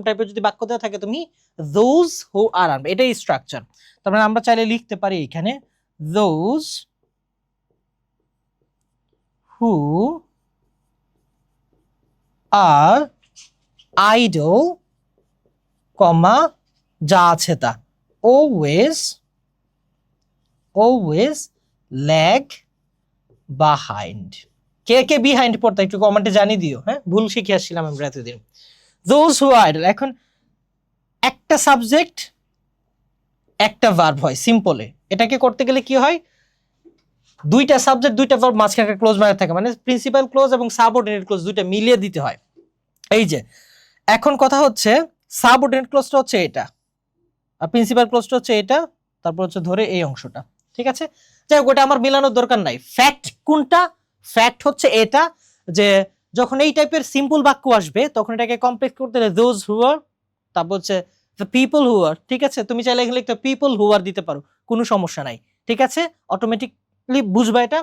S1: টাইপের যদি বাক্য দেওয়া থাকে, তুমি those who are armed, এটাই স্ট্রাকচার। তার মানে আমরা চাইলে লিখতে পারি এখানে those who are idle, কমা যা আছে তা, always lag behind। কে কে বিহাইন্ড পড়তে একটু কমেন্টে জানিয়ে দিও, হ্যাঁ, ভুল শিখে আসছিলাম আমরা এতদিন। those who are idle, এখন একটা সাবজেক্ট একটা ভার্ব হয় সিম্পলে, এটাকে করতে গেলে কি হয়, দুইটা সাবজেক্ট দুইটা ভার্ব, মাঝখানে একটা ক্লোজ ব্র্যাকেট থাকে, মানে প্রিন্সিপাল ক্লোজ এবং সাবঅর্ডিনেট ক্লোজ দুইটা মিলিয়ে দিতে হয়। এই যে এখন কথা হচ্ছে, সাবঅর্ডিনেট ক্লোজটা হচ্ছে এটা, আর প্রিন্সিপাল ক্লোজটা হচ্ছে এটা, তারপর হচ্ছে ধরে এই অংশটা। ঠিক আছে, যাই হোক, ওটা আমার মিলানোর দরকার নাই। ফ্যাক্ট কোনটা? ফ্যাক্ট হচ্ছে এটা, যে যখন এই টাইপের সিম্পল বাক্য আসবে তখন এটাকে কমপ্লেক্স করতে হলে দোজ হু আর, তারপর হচ্ছে দ্য পিপল হু আর। ঠিক আছে, তুমি চাইলে এখানে লিখতে পিপল হু আর দিতে পারো, কোনো সমস্যা নাই। ঠিক আছে, অটোমেটিকলি বুঝবা এটা।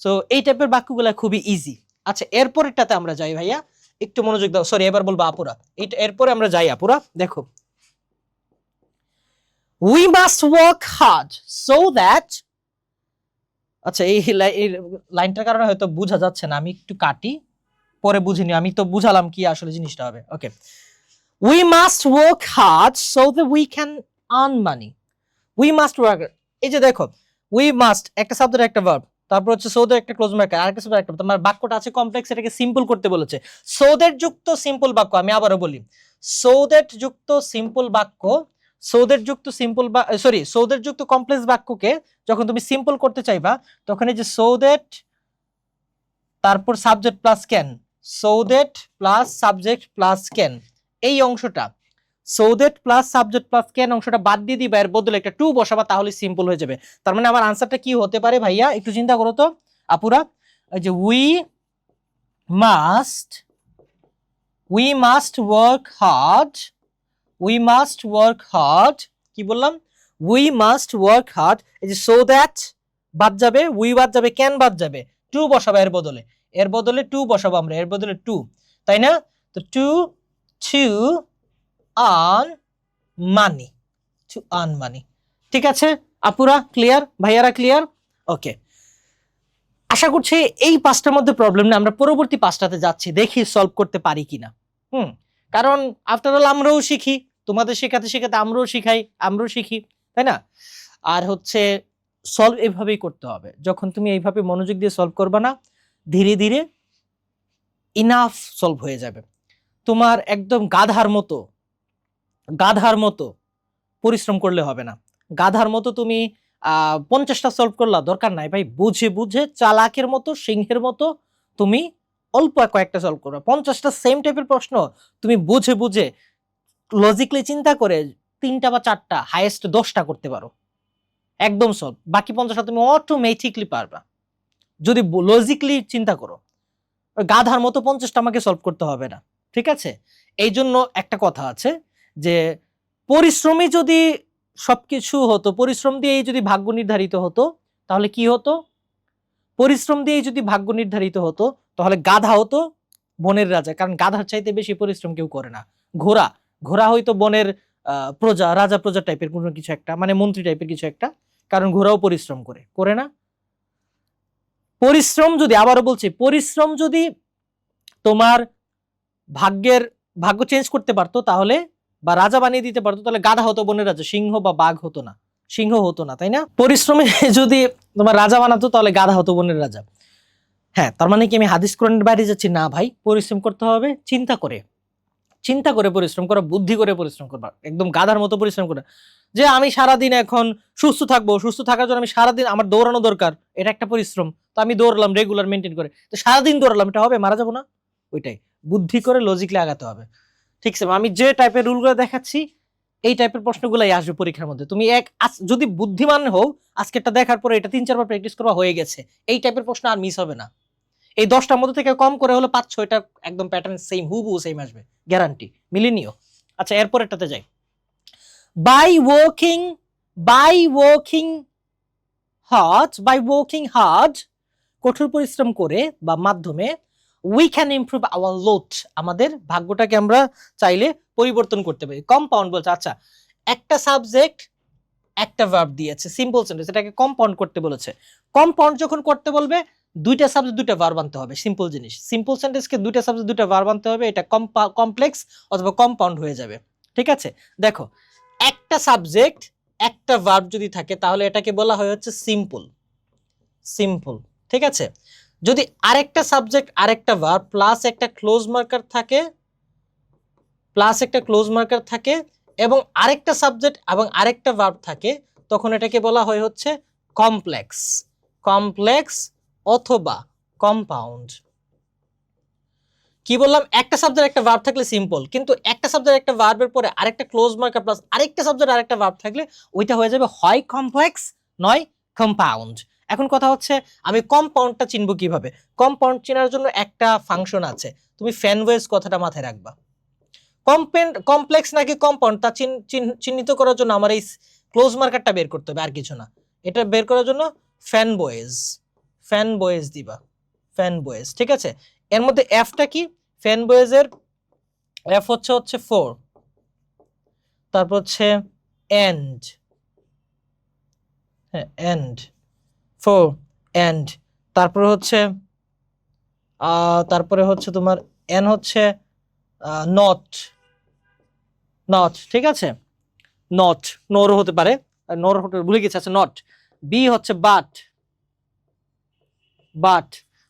S1: সো এই টাইপের বাক্যগুলো খুবই ইজি। আচ্ছা, এরপরেরটাতে আমরা যাই ভাইয়া, একটু মনোযোগ দাও, সরি এবার বলবো আপুরা, এরপরে আমরা যাই আপুরা। দেখো, we must work hard so that, আচ্ছা এই লাইনটার কারণে হয়তো বোঝা যাচ্ছে না, আমি একটু কাটি, পরে বুঝিনি, আমি তো বুঝালাম কি আসলে জিনিসটা হবে। ওকে, we must work hard so that we can earn money, we must work, এই যে দেখো we must একটা সাবজেক্ট একটা ভার্ব, তারপর হচ্ছে so that একটা ক্লোজ মার্কার, আরেকটা সাবজেক্ট একটা, তোমার বাক্যটা আছে কমপ্লেক্স, এটাকে সিম্পল করতে বলেছে। so that যুক্ত সিম্পল বাক্য, আমি আবারও বলি, so that যুক্ত সিম্পল বাক্য, so that যুক্ত সিম্পল বা সরি so that যুক্ত কমপ্লেক্স বাক্যকে যখন তুমি সিম্পল করতে চাইবা, তখন এই যে so that তারপর subject plus can, so that plus subject plus can, এই অংশটা so that plus subject plus can অংশটা বাদ দিয়ে দিবা, এর বদলে একটা টু বসাবা, তাহলে সিম্পল হয়ে যাবে। তার মানে আমার আনসারটা কি হতে পারে ভাইয়া, একটু চিন্তা করো তো আপুরা। এই যে we must work hard, কি বললাম, we must work hard, এই যে so that বাদ যাবে, we বাদ যাবে, ক্যান বাদ যাবে, টু বসাবা এর বদলে টু বসাবো আমরা, এর বদলে টু, তাই না? তো টু earn money, ঠিক আছে আপুরা, ক্লিয়ার? ভাইয়ারা ক্লিয়ার? ওকে, আশা করছি এই পাঁচটার মধ্যে প্রবলেম না। আমরা পরবর্তী পাঁচটাতে যাচ্ছি, দেখি সলভ করতে পারি কিনা। কারণ আফটার অল আমরাও শিখি, তোমাদের শেখাতে শেখাতে আমরাও শিখি, তাই না? আর হচ্ছে সলভ এইভাবেই করতে হবে। যখন তুমি এইভাবে মনোযোগ দিয়ে সলভ করবে না, ধীরে ধীরে ইনাফ সলভ হয়ে যাবে। তোমার একদম গাধার মতো পরিশ্রম করলে হবে না। গাধার মতো তুমি 50টা সলভ করলা, দরকার নাই ভাই, বুঝে বুঝে চালাকের মতো, সিংহের মতো তুমি অল্প কয়েকটা সলভ করবে। 50টা সেম টাইপের প্রশ্ন তুমি বুঝে বুঝে লজিক্যালি চিন্তা করে 3টা বা 4টা, হাইয়েস্ট 10টা করতে পারো, একদম সলভ। বাকি 50টা তুমি অটোমেটিকলি পারবা যদি লজিক্যালি চিন্তা করো। গাধার মতো 50টা আমাকে সলভ করতে হবে না, ঠিক আছে? এই জন্য একটা কথা আছে যে পরিশ্রমী যদি সবকিছু হতো, পরিশ্রম দিয়েই যদি ভাগ্য নির্ধারিত হতো তাহলে কি হতো? পরিশ্রম দিয়েই যদি ভাগ্য নির্ধারিত হতো তাহলে গাধা হতো বনের রাজা, কারণ গাধার চাইতে বেশি পরিশ্রম কেউ করে না। ঘোড়া ঘোড়া হয়তো বনের প্রজা, রাজা প্রজা টাইপের কোনো কিছু একটা, মানে মন্ত্রী টাইপের কিছু একটা, কারণ ঘোড়াও পরিশ্রম করে, করে না? পরিশ্রম যদি, আবারও বলছি, পরিশ্রম যদি তোমার ভাগ্য চেঞ্জ করতে পারতো তাহলে, বা রাজা বানিয়ে দিতে পারতো, তাহলে গাধা হতো বনের রাজা, সিংহ বা বাঘ হতো না, সিংহ হতো না, তাই না? পরিশ্রমে যদি তোমার রাজা বানাতো তাহলে গাধা হতো বনের রাজা। হ্যাঁ, তার মানে কি আমি হাদিস কোরআনের বাইরে যাচ্ছি? না ভাই, পরিশ্রম করতে হবে চিন্তা করে, চিন্তা করে পরিশ্রম করা, বুদ্ধি করে পরিশ্রম করবা, একদম গাধার মতো পরিশ্রম করে যে আমি সারাদিন এখন সুস্থ থাকবো, সুস্থ থাকার জন্য আমি সারাদিন আমার দৌড়ানো দরকার, এটা একটা পরিশ্রম, তো আমি দৌড়লাম রেগুলার মেনটেন করে, তো সারাদিন দৌড়ালাম, এটা হবে? মারা যাবো না? ওইটাই, বুদ্ধি করে লজিকলি আগাতে হবে। ঠিক আছে, আমি যে টাইপের রুলগুলো দেখাচ্ছি এই টাইপের প্রশ্নগুলাই আসবে পরীক্ষার মধ্যে। তুমি যদি বুদ্ধিমান হও, আজকেরটা দেখার পরে এটা 3-4 বার প্র্যাকটিস করা হয়ে গেছে, এই টাইপের প্রশ্ন আর মিস হবে না। এই 10টার মধ্যে থেকে কম করে হলো 5-6টা একদম প্যাটার্ন সেম, হুবহু সেম আসবে, গ্যারান্টি, মিলিনিও। আচ্ছা, এরপরেরটাতে যাই। বাই ওয়ার্কিং হার্ড, কঠোর পরিশ্রম করে বা মাধ্যমে, we can improve hour note, আমাদের ভাগ্যটাকে আমরা চাইলে পরিবর্তন করতে পারি। কম্পাউন্ড বলছে, আচ্ছা একটা সাবজেক্ট একটা ভার্ব দিয়েছে, সিম্পল সেন্টেন্স, এটাকে কম্পাউন্ড করতে বলেছে। কম্পাউন্ড যখন করতে বলবে, দুইটা সাবজেক্ট দুইটা ভার্ব আনতে হবে, সিম্পল জিনিস। সিম্পল সেন্টেন্সকে দুইটা সাবজেক্ট দুইটা ভার্ব আনতে হবে, এটা কমপ্লেক্স অথবা কম্পাউন্ড হয়ে যাবে। ঠিক আছে, দেখো, একটা সাবজেক্ট একটা ভার্ব যদি থাকে তাহলে এটাকে বলা হয় হচ্ছে সিম্পল, সিম্পল। ঠিক আছে, যদি আরেকটা সাবজেক্ট আরেকটা ভার্ব প্লাস একটা ক্লোজ মার্কার থাকে এবং আরেকটা সাবজেক্ট এবং আরেকটা ভার্ব থাকে, তখন এটাকে বলা হয় হচ্ছে কমপ্লেক্স অথবা কম্পাউন্ড। কি বললাম? একটা সাবজেক্ট একটা ভার্ব থাকলে সিম্পল, কিন্তু একটা সাবজেক্ট একটা ভার্বের পরে আরেকটা ক্লোজ মার্কার প্লাস আরেকটা সাবজেক্ট আরেকটা ভার্ব থাকলে ওইটা হয়ে যাবে হয় কমপ্লেক্স নয় কম্পাউন্ড। এখন কথা হচ্ছে আমি কম্পাউন্ডটা চিনবো কিভাবে? কম্পাউন্ড চেনার জন্য একটা ফাংশন আছে, তুমি ফ্যানওয়েজ কথাটা মাথায় রাখবা। কমপ্লেক্স নাকি কম্পাউন্ড তা চিহ্নিত করার জন্য আমার এই ক্লোজ মার্কারটা বের করতে হবে, আর কিছু না। এটা বের করার জন্য ফ্যানবয়েজ দিবা, ফ্যানবয়েজ। ঠিক আছে, এর মধ্যে এফটা কি? ফ্যানবয়েজের এফ হচ্ছে 4, তারপর হচ্ছে এন্ড, হ্যাঁ এন্ড 4 এন্ড, তারপরে হচ্ছে তোমার এন হচ্ছে নট, ঠিক আছে, নোরও হতে পারে, নোর ভুলে গেছে, আচ্ছা নট। বি হচ্ছে বাট,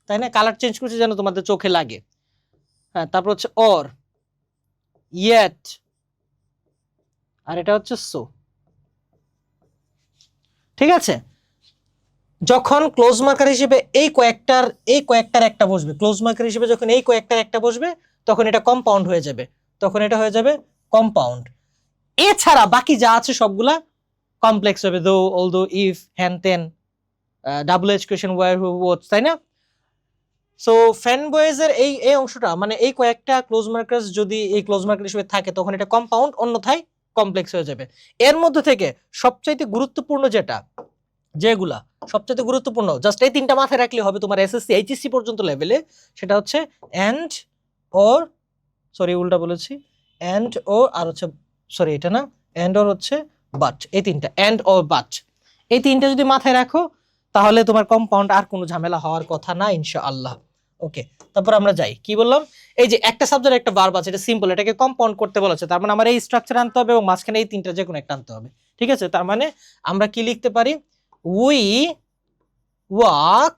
S1: তাই না? কালার চেঞ্জ করছে যেন তোমাদের চোখে লাগে। হ্যাঁ, তারপর হচ্ছে অর, ইয়েট, আর এটা হচ্ছে সো। ঠিক আছে, যখন ক্লোজ মার্কার হিসেবে এই কয়েকটার একটা বসবে, ক্লোজ মার্কার হিসেবে যখন এই কয়েকটার একটা বসবে, তখন এটা কম্পাউন্ড হয়ে যাবে, কম্পাউন্ড। এছাড়া বাকি যা আছে সবগুলা কমপ্লেক্স হবে, দো, although, if, than, then, W H question, where, who, what, তাই না? সো ফ্যানবয়েজের এই অংশটা, মানে এই কয়েকটা ক্লোজ মার্কার যদি এই ক্লোজ মার্কার হিসেবে থাকে তখন এটা কম্পাউন্ড, অন্যথায় কমপ্লেক্স হয়ে যাবে। এর মধ্যে থেকে সবচাইতে গুরুত্বপূর্ণ যেগুলা সবচেয়ে গুরুত্বপূর্ণ, জাস্ট এই তিনটা মাথায় রাখলে হবে তোমার এসএসসি এইচএসসি পর্যন্ত লেভেলে, সেটা হচ্ছে এন্ড অর, সরি উল্টা বলেছি, এন্ড অর, আর হচ্ছে সরি এটা না, এন্ড অর হচ্ছে বাট, এই তিনটা, এন্ড অর বাট, এই তিনটা যদি মাথায় রাখো তাহলে তোমার কম্পাউন্ড আর কোনো ঝামেলা হওয়ার কথা না ইনশাআল্লাহ। ওকে, তারপর আমরা যাই, কি বললাম? এই যে একটা সাবজেক্ট একটা ভার্ব আছে, এটা সিম্পল, এটাকে কম্পাউন্ড করতে বলেছে, তার মানে আমার এই স্ট্রাকচার আনতে হবে এবং মাঝখানে এই তিনটা যে কোনো একটা আনতে হবে। ঠিক আছে, তার মানে আমরা কি লিখতে পারি? উই ওয়ার্ক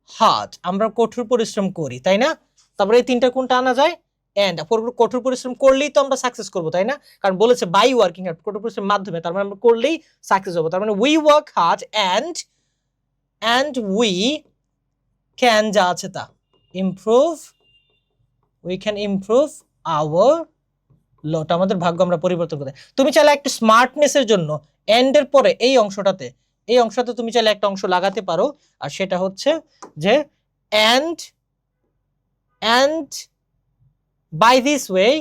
S1: হার্ড, আমরা কঠোর পরিশ্রম করি, তাই না? তারপরে এই তিনটা কোনটা আনা যায়? এন্ড, কঠোর পরিশ্রম করলেই তো আমরা সাকসেস করবো, তাই না? কারণ বলেছে বাই ওয়ার্কিং হার্ড, কঠোর পরিশ্রমের মাধ্যমে, তার মানে আমরা করলেই সাকসেস হবো। তার মানে we work hard and we can, যা আছে তা, we can improve our lot, আমাদের ভাগ্য আমরা পরিবর্তন করতে। তুমি চাইলে একটু স্মার্টনেসের জন্য এন্ড এর পরে এই অংশটাতে তুমি চাইলে একটা অংশ লাগাতে পারো, আর সেটা হচ্ছে যে and by this way,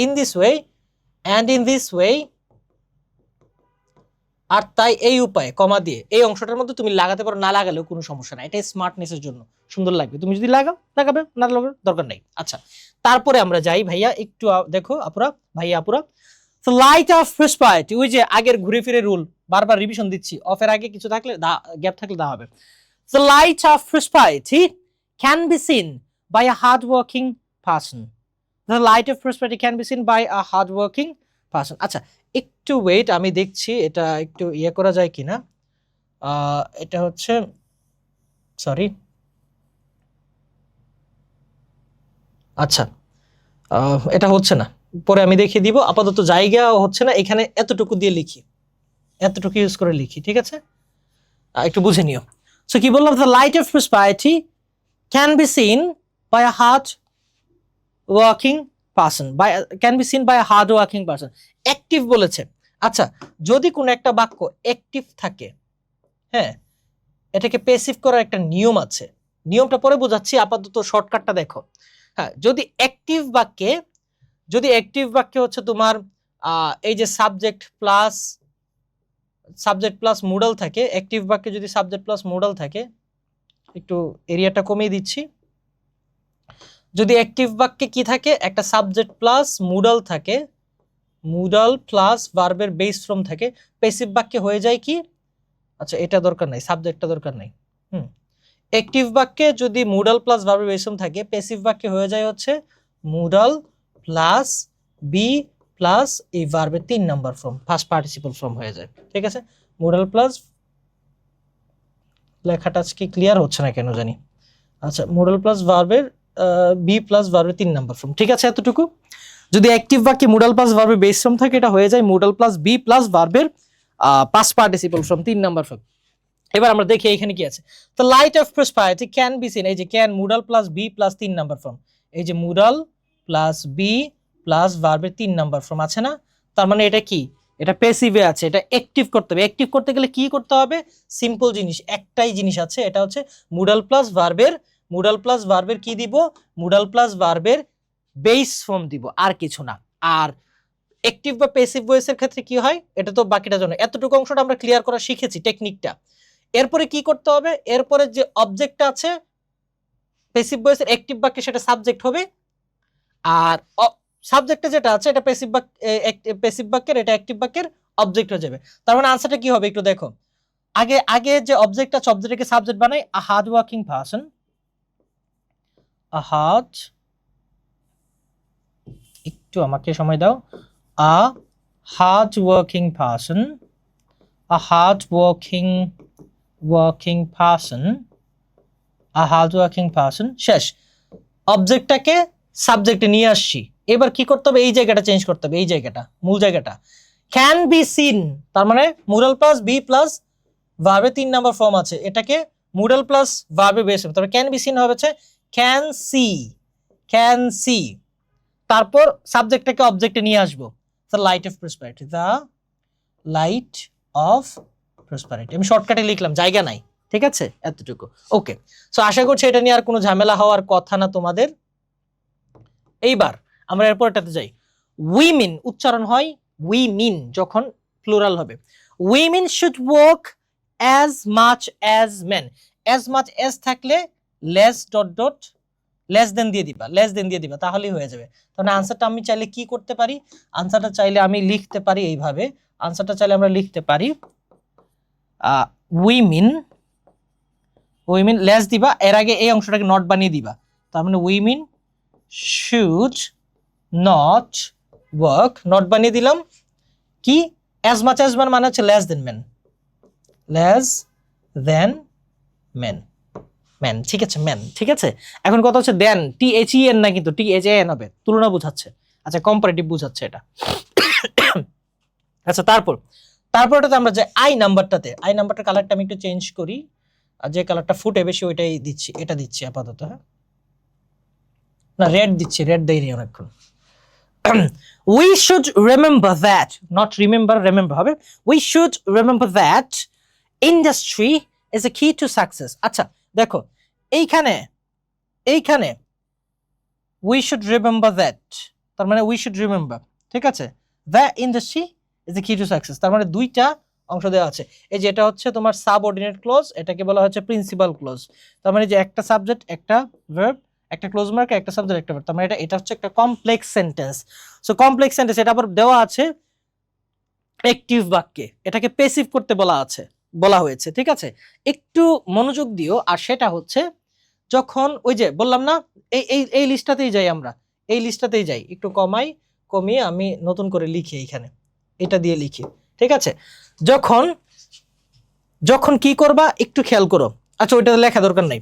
S1: in this way, and in this way আর তাই এই উপায়ে কমা দিয়ে এই অংশটার মধ্যে তুমি লাগাতে পারো, না লাগালেও কোনো সমস্যা নাই, এটা স্মার্টনেসের জন্য সুন্দর লাগবে। তুমি যদি লাগাও লাগাবে, না লাগাবে দরকার নাই। আচ্ছা, তারপরে আমরা যাই ভাইয়া একটু দেখো আপুরা, ভাইয়া আপুরা, তো লাইট অফ প্রসপারিটি, ওই যে আগের ঘুরে ফিরে রুল, বারবার রিভিশন দিচ্ছি, অফের আগে কিছু থাকলে গ্যাপ থাকলে দা হবে। The light of prosperity can be seen by a hardworking person. The light of prosperity can be seen by a hardworking person. আচ্ছা, একটু ওয়েট, আমি দেখছি এটা একটু ইয়ে করা যায় কিনা। এটা হচ্ছে, সরি, আচ্ছা এটা হচ্ছে না, পরে আমি দেখিয়ে দিব। আপাতত জায়গা হচ্ছে না, এখানে এতটুকু দিয়ে লিখি, এতটুকু ইউজ করে লিখি, ঠিক আছে? একটু বুঝে নিও। সো কি বললাম, the light of prosperity can be seen by a hard working person, can be seen by a hard working person. Active বলেছে। আচ্ছা, যদি কোনো একটা বাক্য অ্যাক্টিভ থাকে, হ্যাঁ, এটাকে প্যাসিভ করার একটা নিয়ম আছে, নিয়মটা পরে বোঝাচ্ছি, আপাতত শর্টকাটটা দেখো। হ্যাঁ, যদি অ্যাক্টিভ বাক্যে হচ্ছে তোমার এই যে সাবজেক্ট প্লাস মোডাল থাকে, অ্যাক্টিভ বাক্যে যদি সাবজেক্ট প্লাস মোডাল থাকে, একটু এরিয়াটা কমিয়ে দিচ্ছি। যদি অ্যাক্টিভ বাক্যে কি থাকে, একটা সাবজেক্ট প্লাস মোডাল থাকে, মোডাল প্লাস ভার্বের বেস ফর্ম থাকে, প্যাসিভ বাক্যে হয়ে যায় কি, আচ্ছা এটা দরকার নাই, সাবজেক্টটা দরকার নাই। অ্যাক্টিভ বাক্যে যদি মোডাল প্লাস ভার্বের বেস ফর্ম থাকে, প্যাসিভ বাক্যে হয়ে যায় হচ্ছে মোডাল প্লাস বি প্লাস এই ভার্বের 3 number form, first participle form হয়ে যায়, ঠিক আছে? মোডাল প্লাস, লেখাটা কি ক্লিয়ার হচ্ছে না কেন জানি। আচ্ছা, মোডাল প্লাস ভার্বের বি প্লাস ভার্বের 3 নাম্বার ফর্ম, ঠিক আছে? এতটুকু। যদি অ্যাক্টিভ বাক্যে মোডাল প্লাস ভার্বের বেস ফর্ম থাকে, এটা হয়ে যায় মোডাল প্লাস বি প্লাস ভার্বের past participle form 3 number form. এবার আমরা দেখি এখানে কি আছে। তো light of prosperity can be seen, এই যে can modal plus be plus 3 number form, এই যে মোডাল প্লাস বি প্লাস ভার্বের 3 নাম্বার ফর্ম আছে না? তার মানে এটা কি, এটা প্যাসিভে আছে, এটা অ্যাক্টিভ করতে হবে। অ্যাক্টিভ করতে গেলে কি করতে হবে? সিম্পল জিনিস, একটাই জিনিস আছে, এটা হচ্ছে মোডাল প্লাস ভার্বের কি দিব? মোডাল প্লাস ভার্বের বেস ফর্ম দিব, আর কিছু না। আর অ্যাক্টিভ বা প্যাসিভ ভয়েসের ক্ষেত্রে কি হয়, এটা তো বাকিটা জানো। এতটুকু অংশটা আমরা ক্লিয়ার করা শিখেছি, টেকনিকটা। এরপরে কি করতে হবে, এরপরে যে অবজেক্টটা আছে প্যাসিভ ভয়েসের অ্যাক্টিভ বাক্যে, সেটা সাবজেক্ট হবে, আর সাবজেক্টে যেটা আছে এটা প্যাসিভ বাক্যের, এটা অ্যাক্টিভ বাক্যের অবজেক্ট হয়ে যাবে। তার মানে আনসারটা কি হবে একটু দেখো। আগে যে অবজেক্ট আছে, অবজেক্টকে সাবজেক্ট বানাই, আ হার্ড ওয়ার্কিং পারসন, একটু আমাকে সময় দাও, a hard working person, a hard-working person, শেষ। অবজেক্টটাকে সাবজেক্টে নিয়ে আসছি, এবার কি করতে হবে, এই জায়গাটা চেঞ্জ করতে হবে, এই জায়গাটা, মূল জায়গাটা। ক্যান বি সিন, তার মানে মোডাল প্লাস বি প্লাস ভার্বে 3 নাম্বার ফর্ম আছে, এটাকে মোডাল প্লাস ভার্বে বেস হবে, তবে ক্যান বি সিন হবে হচ্ছে ক্যান সি, তারপর সাবজেক্টটাকে অবজেক্টে নিয়ে আসবো, the light of prosperity, the light of prosperity. আমি শর্টকাটে লিখলাম, জায়গা নাই, ঠিক আছে? এতটুকু, ওকে। সো আশা করছি এটা নিয়ে আর কোনো ঝামেলা হওয়ার কথা না তোমাদের। এইবার আমরা এরপরটাতে যাই। উইমেন উচ্চারণ হয় উইমিন যখন প্লুরাল হবে। Women should work as much as men. As much as থাকলে লেস লেস দেন দিয়ে দিবা, তাহলেই হয়ে যাবে। তাহলে আনসারটা আমি চাইলে কি করতে পারি, আনসারটা চাইলে আমি লিখতে পারি এইভাবে, আনসারটা চাইলে আমরা লিখতে পারি উইমেন লেস দিবা, এর আগে এই অংশটাকে নট বানিয়ে দিবা, তার মানে women should not work, not বানিয়ে দিলাম কি, অ্যাজ মাচ অ্যাজ ম্যান মানে হচ্ছে লেস দেন ম্যান, ঠিক আছে? ম্যান, ঠিক আছে? এখন কথা হচ্ছে দেন, THEN না, কিন্তু THAN হবে, তুলনা বোঝাচ্ছে, আচ্ছা কম্পারেটিভ বোঝাচ্ছে এটা। আচ্ছা, তারপরটাতে আমরা যে আই নাম্বারটা কালারটা আমি একটু চেঞ্জ করি, আর যে কালারটা ফুটে বেশি ওইটাই দিচ্ছি, এটা দিচ্ছি আপাতত, হ্যাঁ না রেড দিচ্ছি, রেড দেয়নি অনেকক্ষণ। We should remember that, not remember হবে, we should remember that industry is a key to success. আচ্ছা দেখো, এইখানে we should remember that, তার মানে we should remember, ঠিক আছে? The industry is the key to success, তার মানে দুইটা অংশ দেওয়া আছে। এই যে এটা হচ্ছে তোমার সাবঅর্ডিনেট ক্লজ, এটাকে বলা হচ্ছে প্রিন্সিপাল ক্লজ। তার মানে যে একটা সাবজেক্ট একটা ভার্ব, একটা ক্লোজ মার্ক, একটা সাবজেক্ট একটা ভার্ব, তার মানে এটা হচ্ছে একটা complex sentence. So complex sentence এটা আবার দেওয়া আছে অ্যাক্টিভ বাক্যে, এটাকে প্যাসিভ করতে বলা হয়েছে, ঠিক আছে? একটু মনোযোগ দিও। আর সেটা হচ্ছে যখন ওই যে বললাম না, এই লিস্টটাতেই যাই আমরা, এই লিস্টটাতেই যাই, একটু কমিয়ে আমি নতুন করে লিখি, এইখানে এটা দিয়ে লিখি, ঠিক আছে? যখন যখন কি করবা একটু খেয়াল করো। আচ্ছা ওইটা লেখা দরকার নাই।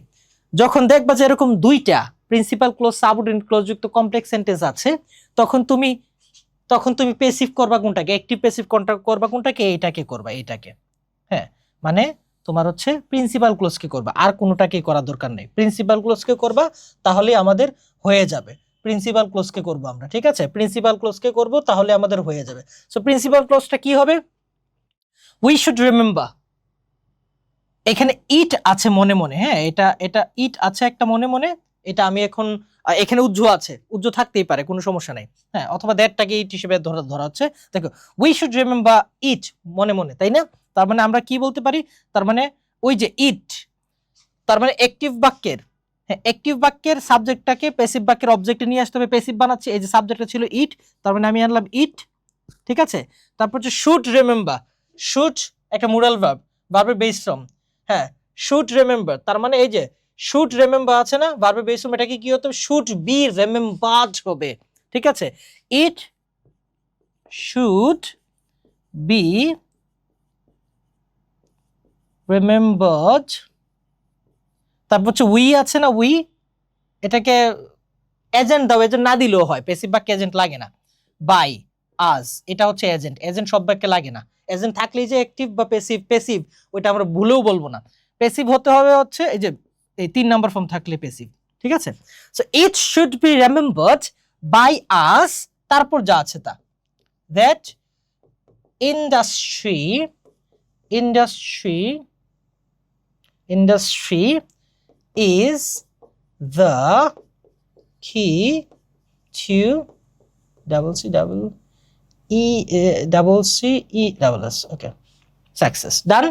S1: যখন দেখবা যে এরকম দুইটা প্রিন্সিপাল ক্লজ সাবঅর্ডিনেট ক্লজ যুক্ত কমপ্লেক্স সেন্টেন্স আছে, তখন তুমি প্যাসিভ করবা কোনটাকে, অ্যাক্টিভ প্যাসিভ করবা কোনটাকে, এইটাকে করবা, এইটাকে। হ্যাঁ, মানে তোমার হচ্ছে প্রিন্সিপাল ক্লোজকে করবা, আর কোনোটাকেই করার দরকার নেই। প্রিন্সিপাল ক্লোজকে করবা, তাহলে আমাদের হয়ে যাবে। প্রিন্সিপাল ক্লোজকে করব আমরা, ঠিক আছে? প্রিন্সিপাল ক্লোজকে করব, তাহলে আমাদের হয়ে যাবে। সো প্রিন্সিপাল ক্লোজটা কি হবে? We should remember. এখানে ইট আছে মনে মনে, হ্যাঁ, এটা ইট আছে একটা মনে মনে। এটা আমি এখন এখানে উজ্জ আছে, উজ্জ থাকতেই পারে, কোনো সমস্যা নাই। হ্যাঁ, অথবা দ্যাটটাকে ইট হিসেবে ধরা হচ্ছে। দেখো, উই শুড রিমেম্বার ইট, মনে মনে, তাই না? তার মানে আমরা কি বলতে পারি? তার মানে ওই যে ইট, তার মানে অ্যাক্টিভ বাক্যের, হ্যাঁ, অ্যাক্টিভ বাক্যের সাবজেক্টটাকে প্যাসিভ বাক্যের অবজেক্টে নিয়ে আসতে হবে, প্যাসিভ বানাচ্ছে। এই যে সাবজেক্টটা ছিল ইট, তার মানে আমি আনলাম ইট, ঠিক আছে? তারপর হচ্ছে শুড রিমেম্বার। শুড একটা মোরাল ভার্ব, ভার্বের বেস ফর্ম। হ্যাঁ, শুড রিমেম্বার, তার মানে এই যে শুড রিমেম্বার আছে না, ভার্বের বেস ফর্ম, এটাকে কি হতে হবে? শুড বি রিমেম্বার্ড হবে, ঠিক আছে? ইট শুড বি রিমেম্বার্ড। তারপর হচ্ছে উই আছে না, উই, এটাকে এজেন্ট দাও, এজেন্ট না দিলেও হয়, প্যাসিভ বাক্যে এজেন্ট লাগে না। বাই আজ, এটা হচ্ছে এজেন্ট, এজেন্ট সব বাক্যে লাগে না। এজেন্ট থাকলেই যে অ্যাক্টিভ বা প্যাসিভ ওইটা আমরা ভুলেও বলবো না। প্যাসিভ হতে হবে হচ্ছে এই যে এই 3 নাম্বার ফর্ম থাকলে প্যাসিভ, ঠিক আছে? So it should be remembered by us, তারপর যা আছে তা, that industry is the key to okay, success. Done,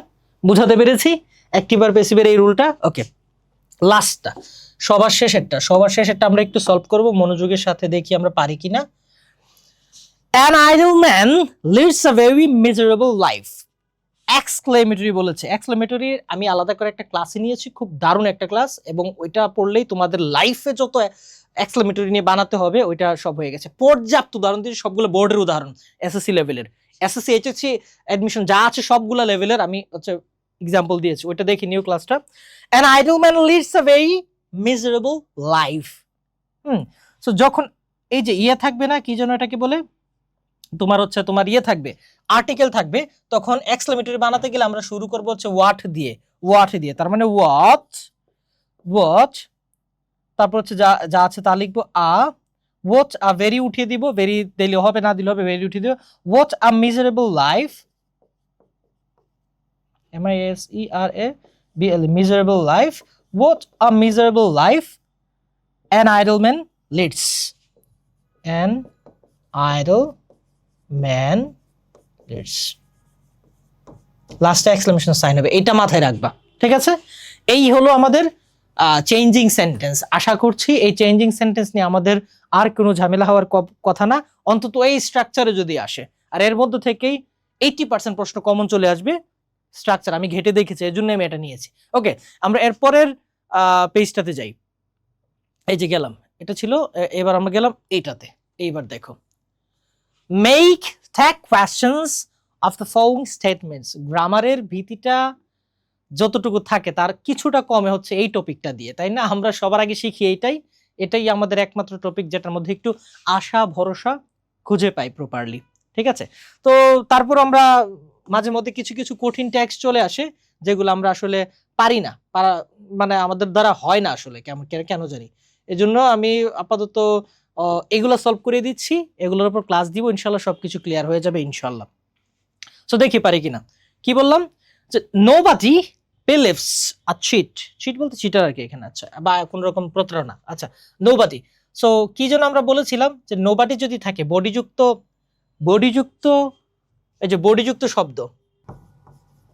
S1: বুঝাতে পেরেছি অ্যাক্টিভ আর প্যাসিভের এই রুলটা। ওকে, লাস্টটা, সবার শেষেরটা আমরা একটু সলভ করব মনোযোগের সাথে, দেখি আমরা পারি কিনা। An idle man lives a very miserable life. Exclamatory বলেছে। এক্সক্লেমেটরি আমি আলাদা করে একটা ক্লাসে নিয়েছি, খুব দারুণ একটা ক্লাস, এবং ওইটা পড়লেই তোমাদের লাইফে যত এক্সক্লেমেটরি নিয়ে বানাতে হবে ওইটা সব হয়ে গেছে। পর্যাপ্ত উদাহরণ দিয়েছি, সবগুলো বোর্ডের উদাহরণ, এসএসসি লেভেলের, এসএসসি এইচএসসি অ্যাডমিশন যা আছে সবগুলো লেভেলের আমি হচ্ছে এক্সাম্পল দিয়েছি, ওইটা দেখি নিউ ক্লাসটা। An idle man lives a very miserable life. So যখন এই যে ইয়ে থাকবে না, কি যেন এটাকে বলে, তোমার হচ্ছে তোমার ইয়ে থাকবে, আর্টিকেল থাকবে, তখন এক্সক্লেমেটরি বানাতে গেলে আমরা শুরু করব হচ্ছে ওয়াট দিয়ে, তার মানে ওয়াট, তারপর হচ্ছে যা আছে তা লিখবো ওয়াট আ ভেরি উঠিয়ে দিব, ভেরি দিলে হবে, না দিলে হবে, ভেরি উঠিয়ে দিব। What a miserable life, MISERABLE, miserable life, what a miserable life an idle man leads, an idle man leads, লাস্টে এক্সক্লেমেশন সাইন হবে, এটা মাথায় রাখবা, ঠিক আছে? এই হলো আমাদের চেঞ্জিং সেন্টেন্স। আশা করছি এই চেঞ্জিং সেন্টেন্স নিয়ে আমাদের আর কোনো ঝামেলা হওয়ার কথা না, অন্তত এই স্ট্রাকচারে যদি আসে। আর এর মধ্যে থেকেই 80% প্রশ্ন কমন চলে আসবে স্ট্রাকচার, আমি ঘেটে দেখেছি, এর জন্য আমি এটা নিয়েছি। ওকে, আমরা এরপরের পেজটাতে যাই। এই যে গেলাম, এটা ছিল, এবার আমরা গেলাম এইটাতে। এইবার দেখো, make tag questions of the following statements. গ্রামারের ভীতিটা যতটুকু থাকে তার কিছুটা কমে হচ্ছে এই টপিকটা দিয়ে, তাই না? আমরা সবার আগে শিখি এটাই আমাদের একমাত্র টপিক যেটার মধ্যে একটু আশা ভরসা খুঁজে পাই প্রপারলি, ঠিক আছে? তো তারপর আমরা মাঝে মধ্যে কিছু কঠিন ট্যাক্স চলে আসে যেগুলো আমরা আসলে পারি না, মানে আমাদের দ্বারা হয় না আসলে, কেন জানি। এজন্য আমি আপাতত এগুলো সলভ করে দিচ্ছি, এগুলোর উপর ক্লাস দিব, ইনশাল্লাহ সবকিছু ক্লিয়ার হয়ে যাবে ইনশাল্লাহ। সো দেখি পারি কিনা। কি বললাম? যে নোবডি বিলিভস আ চিট বলতে চিটার আর কি এখানে, আচ্ছা, বা কোন রকম প্রতারণা। আচ্ছা, নোবডি। সো কি যেন আমরা বলেছিলাম যে নোবডি যদি থাকে বডিযুক্ত, এই যে বডিযুক্ত শব্দ,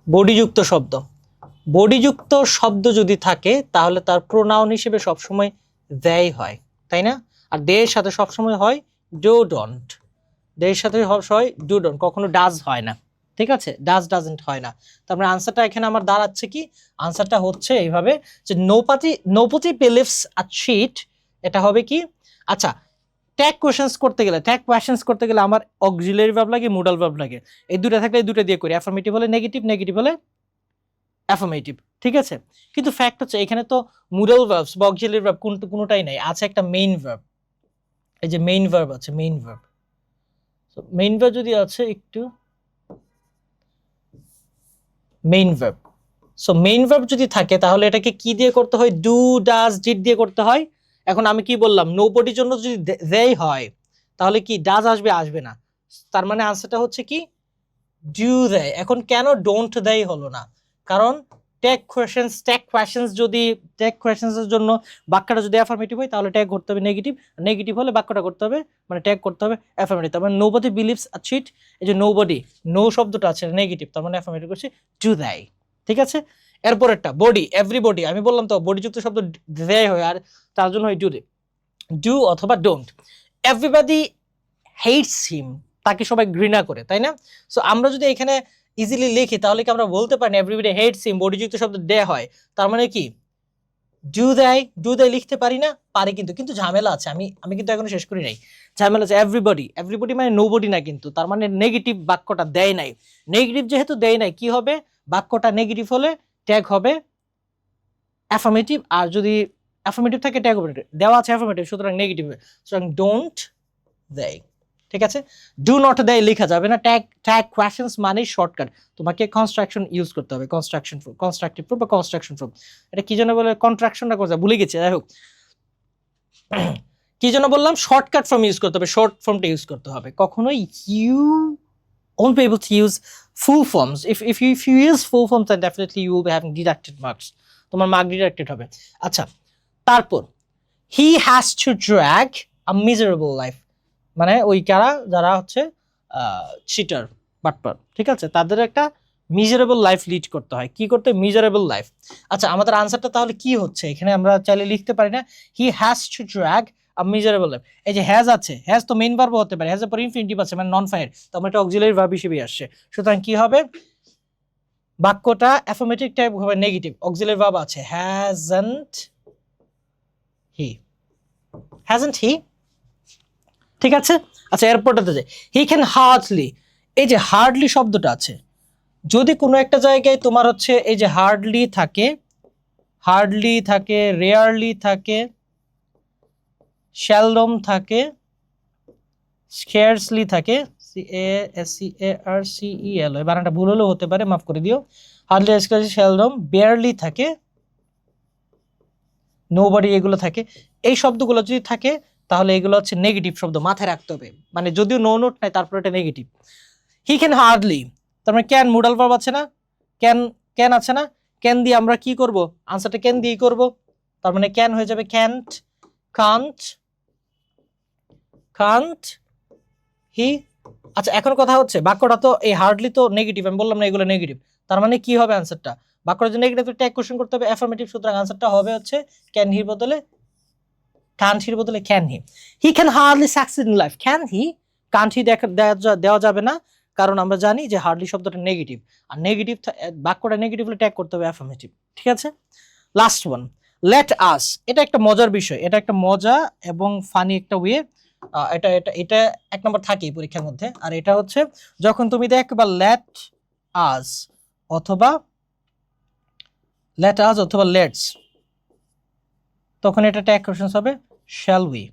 S1: বডিযুক্ত শব্দ, বডিযুক্ত শব্দ যদি থাকে তাহলে তার প্রোনাউন হিসেবে সবসময় দেই হয়, তাই না? আর দেয়ের সাথে সবসময় হয় ডু ডন্ট, দেয়ের সাথে হয় ডু ডন্ট, কখনো ডাজ হয় না, ঠিক আছে? ডাজ ডাজন্ট হয় না। তারপরে আনসারটা এখানে আমার দাঁড়াচ্ছে কি, আনসারটা হচ্ছে এইভাবে যে নোপতি বিলিভস আ চিট, এটা হবে কি? আচ্ছা, ট্যাগ কোয়েশ্চেন্স করতে গেলে আমার অক্সিলারি ভার্ব লাগে, মোডাল ভার্ব লাগে। এই দুটো থাকলে এই দুটো দিয়ে করি, অ্যাফার্মেটিভ হলে নেগেটিভ, নেগেটিভ হলে অ্যাফার্মেটিভ, ঠিক আছে? কিন্তু ফ্যাক্ট হচ্ছে এখানে তো মোডাল ভার্বস বা অক্সিলারি ভার্ব কোনোটাই নাই, আছে একটা মেইন ভার্ব। এই যে মেইন ভার্ব আছে, main verb. So main verb যদি আছে একটু main verb, so main verb যদি থাকে তাহলে এটাকে কি দিয়ে করতে হয়? ডু, ডাজ, ডিড দিয়ে করতে হয়। এখন আমি কি বললাম, নোবডির জন্য যদি দেই হয় তাহলে কি ডাজ আসবে? আসবে না। তার মানে আনসারটা হচ্ছে কি ডু দেয়। এখন কেন ডোন্ট দেয় হলো না? কারণ ট্যাগ কোয়েশ্চেন্স যদি ট্যাগ কোয়েশ্চেন্সের জন্য বাক্যটা যদি অ্যাফার্মেটিভ হয় তাহলে ট্যাগ করতে হবে নেগেটিভ, নেগেটিভ হলে বাক্যটা করতে হবে মানে ট্যাগ করতে হবে অ্যাফার্মেটিভ। তার মানে নোবডি বিলিভস আ চিট, এই যে নোবডি, নো শব্দটা আছে নেগেটিভ, তার মানে অ্যাফার্মেটিভ করছি ডু দেয়, ঠিক আছে? এরপরেরটা বডি, এভরিবডি, আমি বললাম তো বডিযুক্ত শব্দ দেয় হয়, আর তার জন্য হয় ডু অথবা ডোন্ট। এভরিবডি হেটস হিম, তাকে সবাই ঘৃণা করে, তাই না? সো আমরা যদি এখানে ইজিলি লিখি তাহলে কি আমরা বলতে পারি না এভরিবডি হেটস হিম, বডিযুক্ত শব্দ দে হয়, তার মানে কি ডু দেয় লিখতে পারি না? পারি, কিন্তু ঝামেলা আছে, আমি কিন্তু এখনো শেষ করি নাই। ঝামেলা আছে এভরিবডি মানে নোবডি না, কিন্তু তার মানে নেগেটিভ, বাক্যটা দেয় নাই। নেগেটিভ যেহেতু দেয় নাই, কি হবে? বাক্যটা নেগেটিভ হলে ট্যাগ হবে অ্যাফার্মেটিভ, আর যদি অ্যাফার্মেটিভ থাকে ট্যাগ হবে দেওয়া আছে অ্যাফার্মেটিভ, সুতরাং নেগেটিভ হবে, সুতরাং ডোন্ট দেয়, ঠিক আছে? ডু নট দেয় লেখা যাবে না। ট্যাগ কোয়েশ্চেন্স মানে শর্টকাট, তোমাকে কনস্ট্রাকশন ইউজ করতে হবে, কনস্ট্রাকটিভ প্রুফ বা কনস্ট্রাকশন প্রুফ। এটা কি জন্য বলে? কন্ট্রাকশনটা করতে ভুলে গেছি, যাই হোক। কি জন্য বললাম? শর্টকাট ফর্ম ইউজ করতে হবে, শর্ট ফর্মটা ইউজ করতে হবে। কখনোই you won't be able to use full forms. If you use full forms, then definitely you will be having deducted marks. তোমার মার্ক ডিডাক্টেড হবে। আচ্ছা, তারপর he has to drag a miserable life, মানে ওই যারা হচ্ছে চিটার, বাটপার, ঠিক আছে? তাদের একটা মিজারেবল লাইফ লিড করতে হয়। কি করতে? Miserable life. আচ্ছা, আমাদের আনসারটা তাহলে কি হচ্ছে? এখানে আমরা চাইলে লিখতে পারি না he has to drag a miserable life. এই যে হ্যাজ আছে, হ্যাজ তো মেইন ভার্ব হতে পারে, হ্যাজ এর পর ইনফিনিটিভ আছে মানে নন ফাইনাইট, তো আমরা এটা অক্সিলারি ভার্ব হিসেবে আসছে। সুতরাং কি হবে? বাক্যটা অ্যাফার্মেটিভ টাইপ হবে নেগেটিভ, অক্সিলারি ভার্ব আছে হ্যাজন্ট হি, ঠিক আছে? আচ্ছা, এরপরটাতে যে হি ক্যান হার্ডলি, এই যে হার্ডলি শব্দটা আছে, যদি কোনো একটা জায়গায় তোমার হচ্ছে এই যে হার্ডলি থাকে, রেয়ারলি থাকে, সেলডম থাকে, স্কেয়ারসলি থাকে, CASCARCEL, বানানটা ভুল হলেও হতে পারে, মাফ করে দিও। হার্ডলি, সেলডম, বেয়ারলি থাকে, নোবডি, এগুলো থাকে। এই শব্দগুলো যদি থাকে তাহলে এগুলো হচ্ছে নেগেটিভ শব্দ, মাথায় রাখতে হবে। মানে যদিও নো নোট নাই, তারপর এটা নেগেটিভ। হি ক্যান হার্ডলি, তার মানে ক্যান মোডাল ভার্ব আছে না, ক্যান আছে না, ক্যান দিয়ে আমরা কি করব? আনসারটা ক্যান দিয়েই করব, তার মানে ক্যান হয়ে যাবে ক্যান্ট, কান্ট হি। আচ্ছা, এখন কথা হচ্ছে বাক্যটা তো এই হার্ডলি তো নেগেটিভ, আমি বললাম না এগুলো নেগেটিভ, তার মানে কি হবে আনসারটা? বাক্যটা যদি নেগেটিভ ট্যাগ কোশ্চেন করতে হবে অ্যাফার্মেটিভ, সুতরাং আনসারটা হবে হচ্ছে ক্যান হির বদলে কান্ট হির বদলে can he. He can hardly succeed in life, can he, can't he দেওয়া যাবে না, কারণ আমরা জানি যে হার্ডলি শব্দটা নেগেটিভ, আর নেগেটিভ বাক্যটা নেগেটিভ হলে ট্যাগ করতে হবে অ্যাফার্মেটিভ, ঠিক আছে? Last one, let us. এটা একটা মজার বিষয়, এটা একটা মজা এবং ফানি একটা ওয়ে। এটা এটা এটা এক নম্বর থাকেই পরীক্ষার মধ্যে। আর এটা হচ্ছে যখন তুমি দেখবা লেট আস অথবা লেটস, তখন এটা ট্যাগ কোশ্চেন হবে শ্যাল উই,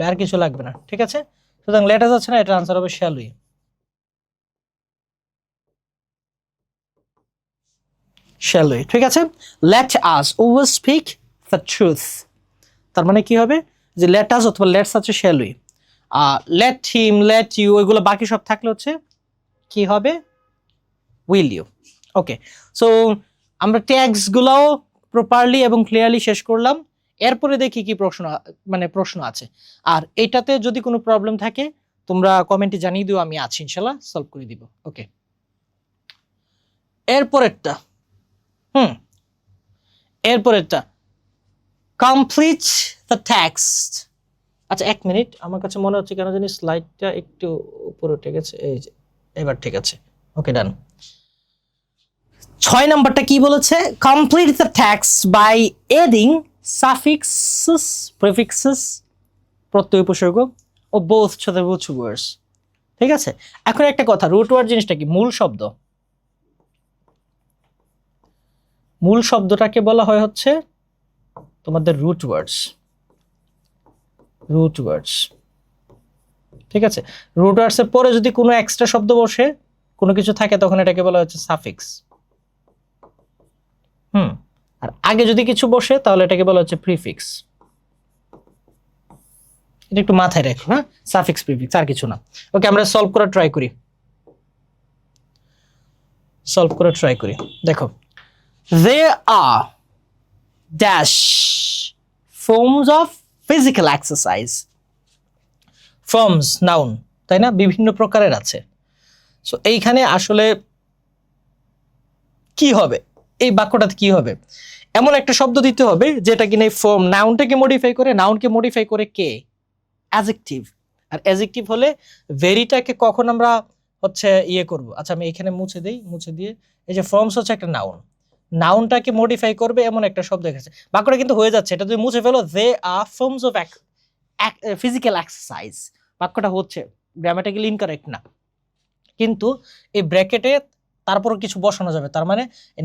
S1: আর কিছু লাগবে না, ঠিক আছে? সুতরাং লেট আস আছে না, এটা আনসার হবে শ্যাল উই, ঠিক আছে? Let us always speak the truth, তার মানে কি হবে? যে লেট আস অথবা লেটস আছে shall we, let him, let you, এগুলো বাকি সব থাকলে হচ্ছে কি হবে? Will you. ওকে, সো আমরা ট্যাগস গুলাও প্রপারলি এবং ক্লিয়ারলি শেষ করলাম। এরপরে দেখি কি প্রশ্ন আছে। আর এটাতে যদি কোনো প্রবলেম থাকে তোমরা কমেন্টে জানিয়ে দিও, আমি আছি ইনশাল্লাহ সলভ করে দিব। ওকে। এরপরেরটা এরপরেরটা কমপ্লিট দ্য টেক্সট। আচ্ছা 1 মিনিট, আমার কাছে মনে হচ্ছে কেন জানি স্লাইডটা একটু উপরে উঠে গেছে, এই যে এবার ঠিক আছে, ওকে ডান। 6 নাম্বারটা কি বলেছে? Complete the text by adding suffixes, prefixes, প্রত্যয় উপসর্গ ও both to the root words. ঠিক আছে, এখন একটা কথা, রুট ওয়ার্ড জিনিসটা কি? মূল শব্দ। মূল শব্দটাকে বলা হয় হচ্ছে তোমাদের রুট ওয়ার্ডস। রুট ওয়ার্ডস, ঠিক আছে। রুট ওয়ার্ডস এর পরে যদি কোনো এক্সট্রা শব্দ বসে, কোনো কিছু থাকে, তখন এটাকে বলা হচ্ছে সাফিক্স। আর আগে যদি কিছু বসে তাহলে এটাকে বলা হচ্ছে প্রিফিক্স। এটা একটু মাথায় রাখো, হ্যাঁ, সাফিক্স প্রিফিক্স, আর কিছু না। ওকে, আমরা সলভ করার ট্রাই করি। দেখো, there are dash forms of physical exercise. forms noun, তাই না? বিভিন্ন প্রকারের আছে। সো এইখানে আসলে কি হবে, এই বাক্যটাতে কি হবে? এমন একটা শব্দ দিতে হবে যেটা কিনা এই ফর্ম নাউনটাকে মডিফাই করে, নাউনকে মডিফাই করে কে? অ্যাডজেক্টিভ। আর অ্যাডজেক্টিভ হলে ভেরিটাকে কখন আমরা হচ্ছে ইয়ে করব? আচ্ছা আমি এখানে মুছে দেই, মুছে দিয়ে এই যে ফর্মস হচ্ছে একটা নাউন, নাউনটাকে মডিফাই করবে এমন একটা শব্দ এসেছে। বাক্যটা কিন্তু হয়ে যাচ্ছে, এটা তুমি মুছে ফেলো, দে আর ফর্মস অফ ফিজিক্যাল এক্সারসাইজ। বাক্যটা হচ্ছে, গ্রামাটিক্যালি ইনকারেক্ট না, কিন্তু এই ব্র্যাকেটে তারপর কিছু বসানো যাবে। তার মানে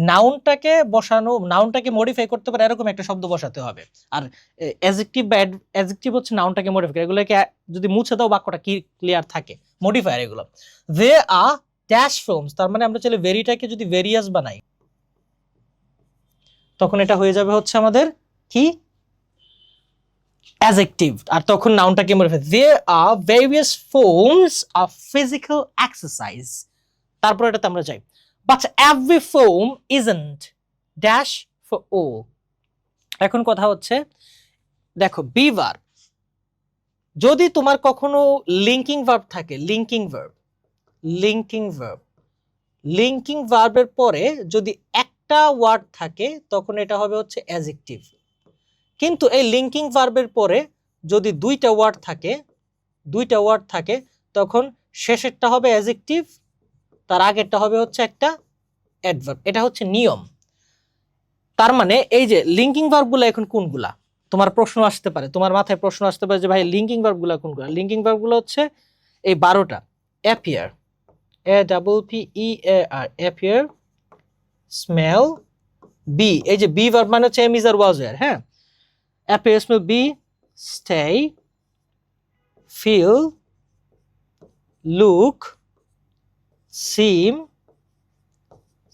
S1: নাউনটাকে বসানো, নাউনটাকে মডিফাই করতে পারে এরকম একটা শব্দ বসাতে হবে। আর অ্যাডজেক্টিভ বা অ্যাডজেক্টিভ হচ্ছে নাউনটাকে মডিফাই করে। এগুলোকে যদি মুছে দাও বাক্যটা কি ক্লিয়ার থাকে। মডিফায়ার এগুলো। দে আর ড্যাশ ফর্মস, তার মানে আমরা চাইলে ভেরিটাকে যদি ভেরিয়াস বানাই তখন এটা হয়ে যাবে হচ্ছে আমাদের কি? অ্যাডজেক্টিভ। আর তখন নাউনটাকে modify. There are various forms of physical exercise. তারপর এটাতে আমরা যাই, but every form isn't dash for all. এখন কথা হচ্ছে, দেখো বি ভার্ব, যদি তোমার কখনো লিঙ্কিং ভার্ব থাকে, লিঙ্কিং ভার্বের পরে যদি একটা ওয়ার্ড থাকে তখন এটা হবে হচ্ছে অ্যাডজেক্টিভ। কিন্তু এই লিঙ্কিং ভার্বের পরে যদি দুইটা ওয়ার্ড থাকে তখন শেষেরটা হবে অ্যাডজেক্টিভ, তার আগেরটা হবে হচ্ছে একটা অ্যাডভার্ব। এটা হচ্ছে নিয়ম। তার মানে এই যে লিঙ্কিং ভার্বগুলো এখন কোনগুলা, তোমার প্রশ্ন আসতে পারে, তোমার মাথায় প্রশ্ন আসতে পারে যে ভাই লিঙ্কিং ভার্বগুলো কোনগুলা? লিঙ্কিং ভার্বগুলো হচ্ছে এই 12টা। Appear, APPEAR, appear, smell, be, এই যে বি ভার্ব মানে হচ্ছে am is are was were, হ্যাঁ। Appear, smell, be, stay, feel, look, seem,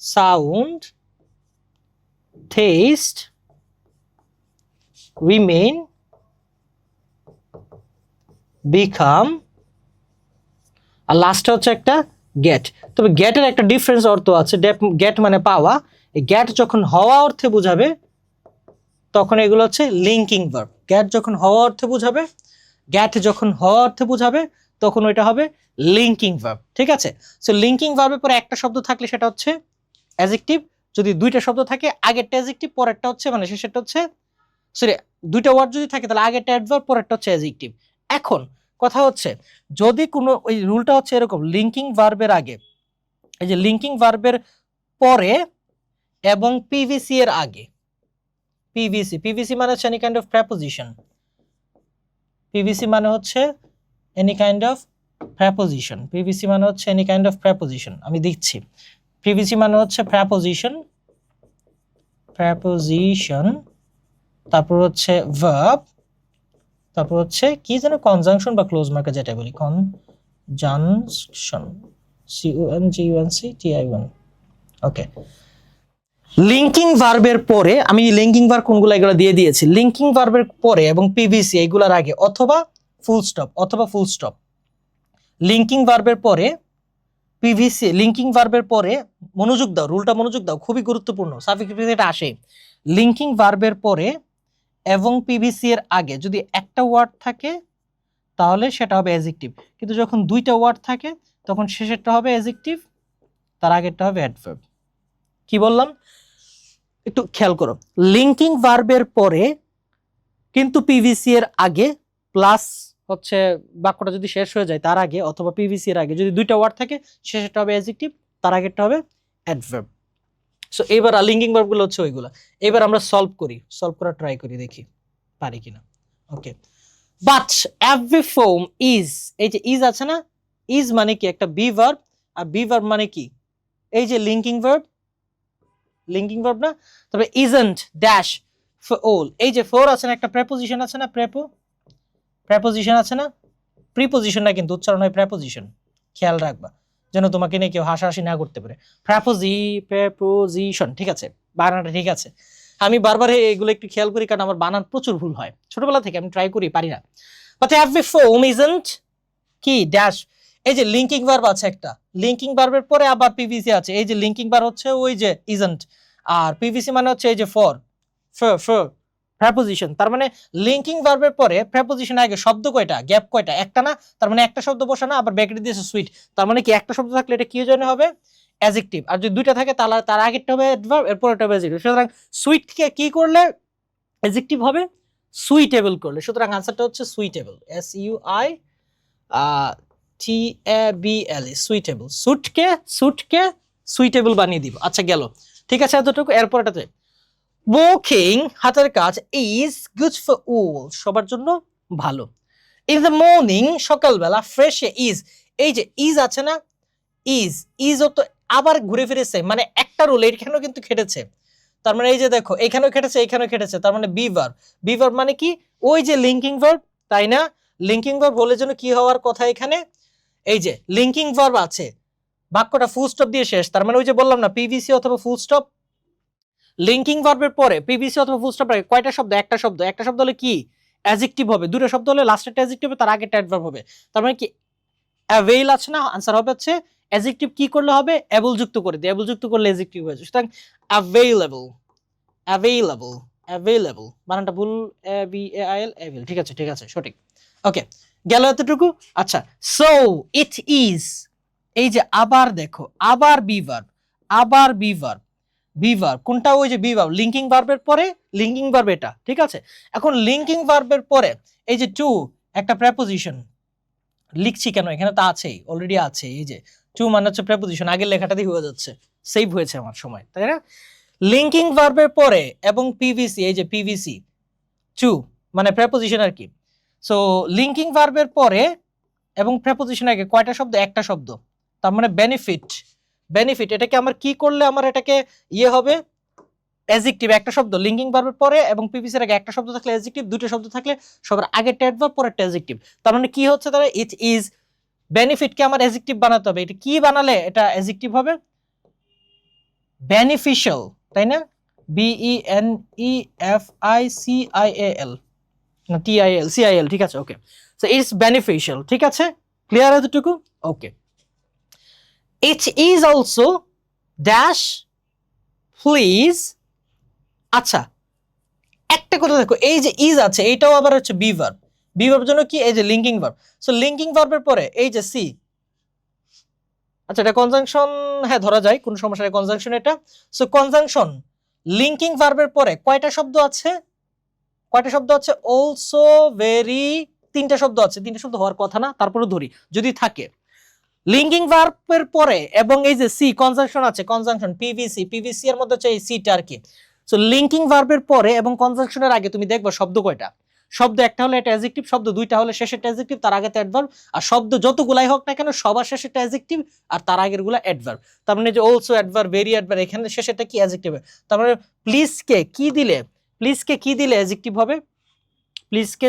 S1: sound, taste, remain, become, আর লাস্টে হচ্ছে একটা গেট। তবে গেটের একটা ডিফারেন্স অর্থ আছে। গেট মানে পাওয়া, এই গেট যখন হওয়া অর্থে বোঝাবে তখন এগুলো হচ্ছে লিঙ্কিং ভার্ব। গেট যখন হওয়া অর্থে বোঝাবে তখন ওইটা হবে লিঙ্কিং ভার্ব। ঠিক আছে, সো লিঙ্কিং ভার্বের পরে একটা শব্দ থাকলে সেটা হচ্ছে অ্যাডজেক্টিভ। যদি দুইটা শব্দ থাকে, আগেরটা অ্যাডজেক্টিভ, পরেরটা হচ্ছে মানে শেষেরটা হচ্ছে, সরি, দুইটা ওয়ার্ড যদি থাকে তাহলে আগেরটা অ্যাডভার্ব, পরেরটা হচ্ছে অ্যাডজেক্টিভ। এখন কথা হচ্ছে, যদি কোনো ওই রুলটা হচ্ছে এরকম, লিঙ্কিং ভার্বের আগে, এই যে লিঙ্কিং ভার্বের পরে এবং পিভিসি এর আগে, পিভিসি মানে হচ্ছে any kind of preposition, PVC মানে হচ্ছে এনি কাইন্ড অফ প্রেপোজিশন, আমি দিচ্ছি। প্রিভিসি মানে হচ্ছে প্রেপোজিশন, তারপর হচ্ছে ভার্ব, তারপর হচ্ছে কি যেন কনজাংশন বা ক্লোজ মার্কার যেটা বলি, কনজাংশন, CONJUNCTION। ওকে, লিঙ্কিং ভার্বের পরে, আমি লিঙ্কিং ভার্ব কোনগুলো এগুলো দিয়ে দিয়েছি। লিঙ্কিং ভার্বের পরে এবং পিভিসি এগুলোর আগে অথবা ফুল স্টপ, লিঙ্কিং ভার্বের পরে পিভিসি, লিঙ্কিং ভার্বের পরে, মনোযোগ দাও, রুলটা মনোযোগ দাও, খুবই গুরুত্বপূর্ণ। সাফিক্স প্রিফিক্স এটা আসে। লিঙ্কিং ভার্বের পরে এবং পিভিসি এর আগে যদি একটা ওয়ার্ড থাকে তাহলে সেটা হবে অ্যাডজেক্টিভ, কিন্তু যখন দুইটা ওয়ার্ড থাকে তখন শেষেরটা হবে অ্যাডজেক্টিভ, তার আগেরটা হবে অ্যাডভার্ব। কি বললাম একটু খেয়াল করো, লিঙ্কিং ভার্বের পরে কিন্তু পিভিসি এর আগে প্লাস হচ্ছে বাক্যটা যদি শেষ হয়ে যায় তার আগে, অথবা পিভিসি এর আগে যদি দুইটা ওয়ার্ড থাকে, শেষেরটা হবে অ্যাডজেক্টিভ, তার আগেরটা হবে অ্যাডভার্ব। সো এবার লিঙ্কিং ভার্বগুলো হচ্ছে ওইগুলো। এবার আমরা সলভ করার ট্রাই করি, দেখি পারি কিনা। Okay, but every form is, এই যে ইজ আছে না, ইজ মানে কি একটা বি ভার্ব, আর বি ভার্ব মানে কি এই যে লিঙ্কিং ভার্ব না, তবে ইজন্ট ড্যাশ ফর অল, এই যে ফর আছে না, একটা প্রেপোজিশন আছে না, প্রেপোজিশন আছে না, প্রিপোজিশন না কিন্তু উচ্চারণ হয় প্রেপোজিশন, খেয়াল রাখবা যেন তোমাকে নিয়ে কেউ হাসাহাসি না করতে পারে। প্রেপোজিশন, ঠিক আছে, বানানটা ঠিক আছে। আমি বারবার এগুলো একটু খেয়াল করি কারণ আমার বানান প্রচুর ভুল হয় ছোটবেলা থেকে, আমি ট্রাই করি, পারি না। বাট এভরি ফর্ম ইজন্ট কি ড্যাশ, এই যে লিঙ্কিং ভার্ব আছে একটা, লিঙ্কিং ভার্বের পরে আবার পিভিসি আছে, এই যে লিঙ্কিং ভার্ব হচ্ছে ওই যে ইজন্ট, আর পিভিসি মানে হচ্ছে এই যে ফর প্রেপোজিশন। তার মানে লিঙ্কিং ভার্বের পরে প্রেপোজিশন আগে শব্দ কয়টা, গ্যাপ কয়টা, একটা না, তার মানে একটা শব্দ বসানো, আবার ব্র্যাকেট দিয়েছে সুইট, তার মানে কি একটা শব্দ থাকলে এটা কি জন্য হবে অ্যাডজেক্টিভ, আর যদি দুইটা থাকে তাহলে তার আগেরটা হবে অ্যাডভার্ব, এরপরটা হবে অ্যাডজেক্টিভ। সুতরাং সুইট কে কি করলে অ্যাডজেক্টিভ হবে, সুইটেবল করলে। সুতরাং আনসারটা হচ্ছে সুইটেবল, SUI TABL, সুইটেবল। সুটকে সুইটেবল বানিয়ে দিব। আচ্ছা গেল, ঠিক আছে এতটুকু। এরপর এটাতে ওয়াকিং, হাতের কাজ, ইজ গুড ফর অল, সবার জন্য ভালো। ইন দ্য মর্নিং, সকালবেলা, ফ্রেশ ইজ, এই যে ইজ আছে না, ইজ তো আবার ঘুরে ফিরেছে, মানে একটা রোল এখানেও কিন্তু খেটেছে, তার মানে এই যে দেখো এখানেও খেটেছে, এখানেও খেটেছে, তার মানে বি ভার্ব মানে কি ওই যে লিঙ্কিং ভার্ব, তাই না? লিঙ্কিং ভার্ব হলে যেন কি হওয়ার কথা এখানে, এই যে লিঙ্কিং ভার্ব আছে, বাক্যটা ফুল স্টপ দিয়ে শেষ, তার মানে ওই যে বললাম না পিভিসি অথবা ফুল স্টপ, লিঙ্কিং ভার্বের পরে পিভিসি অথবা ফুল স্টপ কয়টা শব্দ, একটা শব্দ হলে কি অ্যাডজেক্টিভ হবে, দুটো শব্দ হলে লাস্টেরটা অ্যাডজেক্টিভ হবে, তার আগেরটা অ্যাডভার্ব হবে। তার মানে কি অ্যাভেইল আছে না, আনসার হবে হচ্ছে অ্যাডজেক্টিভ কি করলে হবে, অ্যাবল যুক্ত করে দিয়ে, অ্যাবল যুক্ত করলে অ্যাডজেক্টিভ হয়ে যায়। সুতরাং অ্যাভেইলেবল বানানটা ভুল, AVAIL, অ্যাভেল, ঠিক আছে সঠিক। ওকে, গেল এতটুকু। আচ্ছা, সো ইট ইজ, এই যে আবার দেখো, আবার বি ভার্ব কোনটা, ওই যে বি ভার্ব লিঙ্কিং ভার্বের পরে, লিঙ্কিং ভার্ব এটা, ঠিক আছে। এখন লিঙ্কিং ভার্বের পরে এই যে টু, একটা প্রেপোজিশন লিখছি কেন, এখানে তো আছেই, অলরেডি আছে, এই যে টু মানে হচ্ছে প্রেপোজিশন, আগের লেখাটা দিয়ে হয়ে যাচ্ছে, সেভ হয়েছে আমার সময়, তাই না? লিঙ্কিং ভার্বের পরে এবং পিভিসি, এই যে পিভিসি টু মানে প্রেপোজিশন আর কি। সো লিঙ্কিং ভার্বের পরে এবং প্রেপোজিশন আগে কয়টা শব্দ, একটা শব্দ, তার মানে বেনিফিট এটাকে আমার কি করলে আমার এটাকে ইয়ে হবে অ্যাডজেক্টিভ, একটা শব্দ লিঙ্কিং ভার্বের পরে এবং পিভিসির আগে একটা শব্দ থাকলে অ্যাডজেক্টিভ, দুটো শব্দ থাকলে সবার আগে অ্যাডভার্ব পরেরটা অ্যাডজেক্টিভ। তার মানে কি হচ্ছে, তাহলে ইট ইজ বেনিফিটকে আমার অ্যাডজেক্টিভ বানাতে হবে, এটা কি বানালে এটা অ্যাডজেক্টিভ হবে, বেনিফিশিয়াল, তাই না? BENEFICIAL না TIL, ঠিক আছে, ওকে। সো ইটস বেনিফিশিয়াল, ঠিক আছে, ক্লিয়ার এতটুকু? Okay, it is also dash please. আচ্ছা, একটা কথা দেখো, এই যে ইজ আছে এইটাও আবার হচ্ছে বি ভার্ব জন্য কি, এই যে লিঙ্কিং ভার্ব। সো লিঙ্কিং ভার্বের পরে এই যে সি, আচ্ছা এটা কনজাংশন, হ্যাঁ ধরা যায়, কোন সমস্যা নেই, কনজাংশন এটা। সো কনজাংশন লিঙ্কিং ভার্বের পরে কয়টা শব্দ আছে, অলসো, ভেরি, তিনটা শব্দ আছে, তিনটা শব্দ হওয়ার কথা না, তারপরে ধরি যদি থাকে লিঙ্কিং ভার্বের পরে এবং এই যে সি কনজাংশন আছে, কনজাংশন পিভিসি এর মধ্যে হচ্ছে এই সিটা আর কি। সো লিঙ্কিং ভার্বের পরে এবং কনজাংশনের আগে তুমি দেখবা শব্দ কয়টা, শব্দ একটা হলে এটা অ্যাডজেক্টিভ, শব্দ দুইটা হলে শেষেরটা অ্যাডজেক্টিভ, তার আগে অ্যাডভার্ব, আর শব্দ যতগুলাই হোক না কেন সবার শেষেরটা অ্যাডজেক্টিভ আর তার আগের গুলা অ্যাডভার্ব। তার মানে যে অলসো অ্যাডভার্ব, ভেরি অ্যাডভার্ব, এখানে শেষেরটা কি অ্যাডজেক্টিভ। তার মানে প্লিজকে কি দিলে অ্যাডজেক্টিভ হবে, প্লিজকে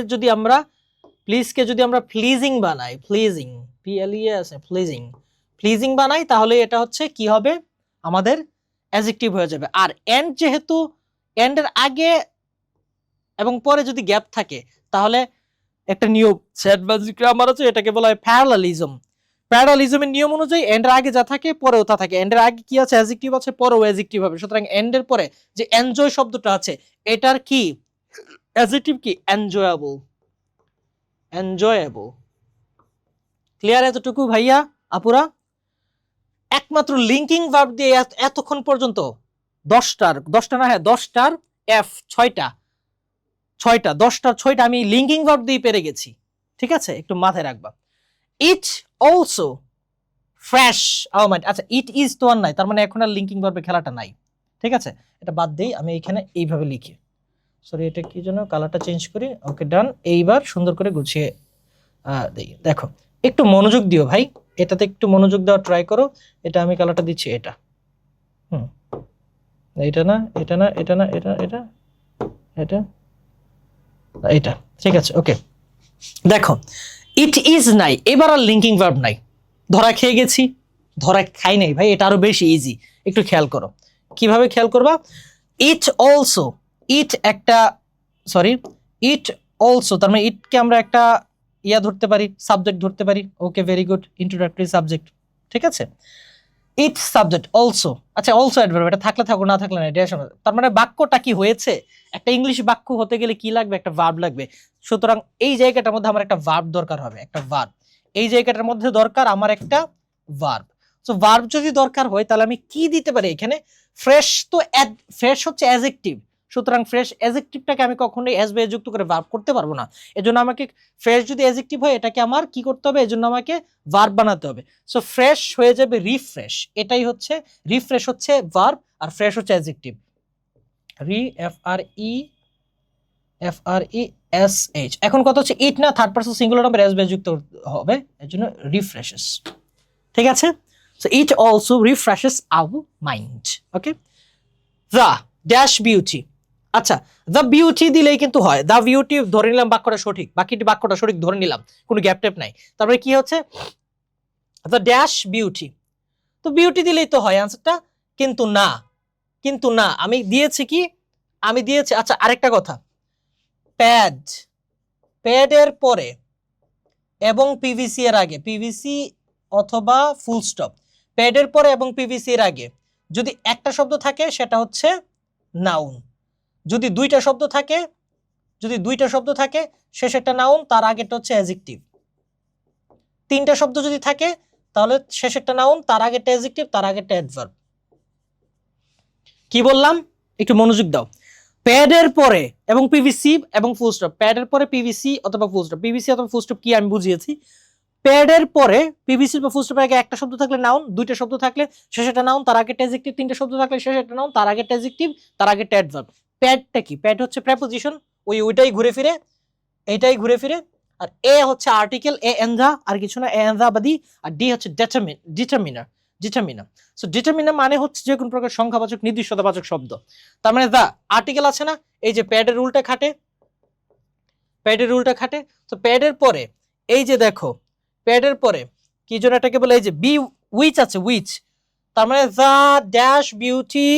S1: যদি আমরা প্লিজিং বানাই, প্লিজিং বানাই তাহলে এটা হচ্ছে কি হবে, আমাদের অ্যাডজেক্টিভ হয়ে যাবে। আর এন্ড, যেহেতু এন্ডের আগে এবং পরে যদি গ্যাপ থাকে তাহলে একটা নিয়ম অ্যাডভান্সড গ্রামার আছে, এটাকে বলা হয় প্যারালালিজমের নিয়ম অনুযায়ী এন্ডের আগে যা থাকে পরেও তা থাকে, এন্ডের আগে কি আছে অ্যাডজেক্টিভ আছে, পরেও অ্যাডজেক্টিভ হবে। সুতরাং এন্ডের পরে যে এনজয় শব্দটা আছে এটার কি অ্যাডজেক্টিভ, কি এনজয়েবল। ক্লিয়ার এতটুকু ভাইয়া আপুরা? একমাত্র লিঙ্কিং ভার্ব দিয়ে এতক্ষণ পর্যন্ত দশটা না, হ্যাঁ 10টার এফ 6টা, 10টার 6টা আমি লিঙ্কিং ভার্ব দিয়ে পেরে গেছি। ঠিক আছে, একটু মাথায় রাখবা। ইট অলসো ফ্রেশ, আচ্ছা ইট ইজ তো আর নাই, তার মানে এখন আর লিঙ্কিং ভার্বের খেলাটা নাই। ঠিক আছে, এটা বাদ দেই, আমি এখানে এইভাবে লিখি, সরি এটা কি জন্য কালারটা চেঞ্জ করি। ওকে ডান, এইবার সুন্দর করে গুছিয়ে দেই। দেখো একটু মনোযোগ দিও ভাই, এটাতে একটু মনোযোগ দেওয়ার ট্রাই করো। এটা আমি কালারটা দিচ্ছি, এটা এটা না, এটা না, এটা না, এটা এটা এটা এটা, ঠিক আছে ওকে। দেখো ইট ইজ নাই, এবার আর লিঙ্কিং ভার্ব নাই, ধরা খেয়ে গেছি। ধরা খাই নাই ভাই, এটা আরো বেশি ইজি। একটু খেয়াল করো, কিভাবে খেয়াল করবা। ইট অলসো, ইট একটা, সরি ইট অলসো, তার মানে ইটকে আমরা একটা ইয়া ধরতে পারি, সাবজেক্ট ধরতে পারি। ওকে ভেরি গুড, ইন্ট্রোডাক্টরি সাবজেক্ট। ঠিক আছে, ইট সাবজেক্ট, অলসো, আচ্ছা অলসো অ্যাডভার্ব, এটা থাকলে থাকো না থাকলে না, এটা তার মানে বাক্যটা কি হয়েছে, একটা ইংলিশ বাক্য হতে গেলে কি লাগবে, একটা ভার্ব লাগবে। সুতরাং এই জায়গাটার মধ্যে আমার একটা ভার্ব দরকার হবে, একটা ভার্ব। এই জায়গাটার মধ্যে দরকার আমার একটা ভার্ব। সো ভার্ব যদি দরকার হয় তাহলে আমি কি দিতে পারি এখানে, ফ্রেশ তো, ফ্রেশ হচ্ছে অ্যাডজেক্টিভ, সুতরাং ফ্রেশ অ্যাডজেক্টিভটাকে আমি কখনোই এস বাই যুক্ত করে ভার্ব করতে পারবো না। এজন্য আমাকে ফ্রেশ যদি অ্যাডজেক্টিভ হয় এটাকে আমার কি করতে হবে, এজন্য আমাকে ভার্ব বানাতে হবে। সো ফ্রেশ হয়ে যাবে রিফ্রেশ, এটাই হচ্ছে রিফ্রেশ হচ্ছে ভার্ব আর ফ্রেশ হচ্ছে অ্যাডজেক্টিভ। FRESH। এখন কথা হচ্ছে ইট না, third person singular number S বাই যুক্ত হবে, এজন্য রিফ্রেশেস। ঠিক আছে, so it also refreshes our mind. Okay, the dash beauty, আচ্ছা দ্য বিউটি দিলেই কিন্তু হয়, দ্য বিউটি ধরে নিলাম বাক্যটা সঠিক, বাকিটি বাক্যটা সঠিক ধরে নিলাম, কোনো গ্যাপ ট্যাপ নাই। তারপরে কি হচ্ছে, দ্য ড্যাশ বিউটি, তো বিউটি দিলেই তো হয় আনসারটা, কিন্তু না, কিন্তু না, আমি দিয়েছি কি, আমি দিয়েছি, আচ্ছা আরেকটা কথা, প্যাড, প্যাডের পরে এবং পিভিসি এর আগে, পিভিসি অথবা ফুল স্টপ, প্যাডের পরে এবং পিভিসি এর আগে যদি একটা শব্দ থাকে সেটা হচ্ছে নাউন, যদি দুইটা শব্দ থাকে, যদি দুইটা শব্দ থাকে শেষে একটা নাউন, তার আগেটা হচ্ছে অ্যাডজেক্টিভ। তিনটা শব্দ যদি থাকে তাহলে শেষে একটা নাউন, তার আগেটা অ্যাডজেক্টিভ, তার আগেটা অ্যাডভার্ব। কি বললাম একটু মনোযোগ দাও। প্যাডের পরে এবং পিভিসি এবং ফুল স্টপ, প্যাডের পরে পিভিসি অথবা ফুল স্টপ, পিভিসি অথবা ফুল স্টপ কি আমি বুঝিয়েছি। প্যাডের পরে পিভিসি বা ফুল স্টপের আগে একটা শব্দ থাকলে নাউন, দুইটা শব্দ থাকলে শেষে একটা নাউন, তার আগে অ্যাডজেক্টিভ, তিনটা শব্দ থাকলে শেষে একটা নাউন, তার আগে অ্যাডজেক্টিভ, তার আগে অ্যাডভার্ব। প্যাডটা কি, প্যাড হচ্ছে প্রেপোজিশন, ওইটাই ঘুরে ফিরে, এইটাই ঘুরে ফিরে। আর এ হচ্ছে আর্টিকেল, এ এন্ডা, আর কিছু না, এ এন্ডা বাদি। আর ডি হচ্ছে ডিটারমিনার, ডিটারমিনার। সো ডিটারমিনার মানে হচ্ছে যে কোন প্রকার সংখ্যাবাচক নির্দিষ্টতাবাচক শব্দ। তার মানে দা আর্টিকেল আছে না, এই যে প্যাডের রুলটা খাটে, প্যাডের রুলটা খাটে। তো প্যাডের পরে এই যে দেখো, প্যাডের পরে কি জন্য এটাকে বলে, এই যে বি উইচ আছে, উইচ, তার মানে দা ড্যাশ বিউটি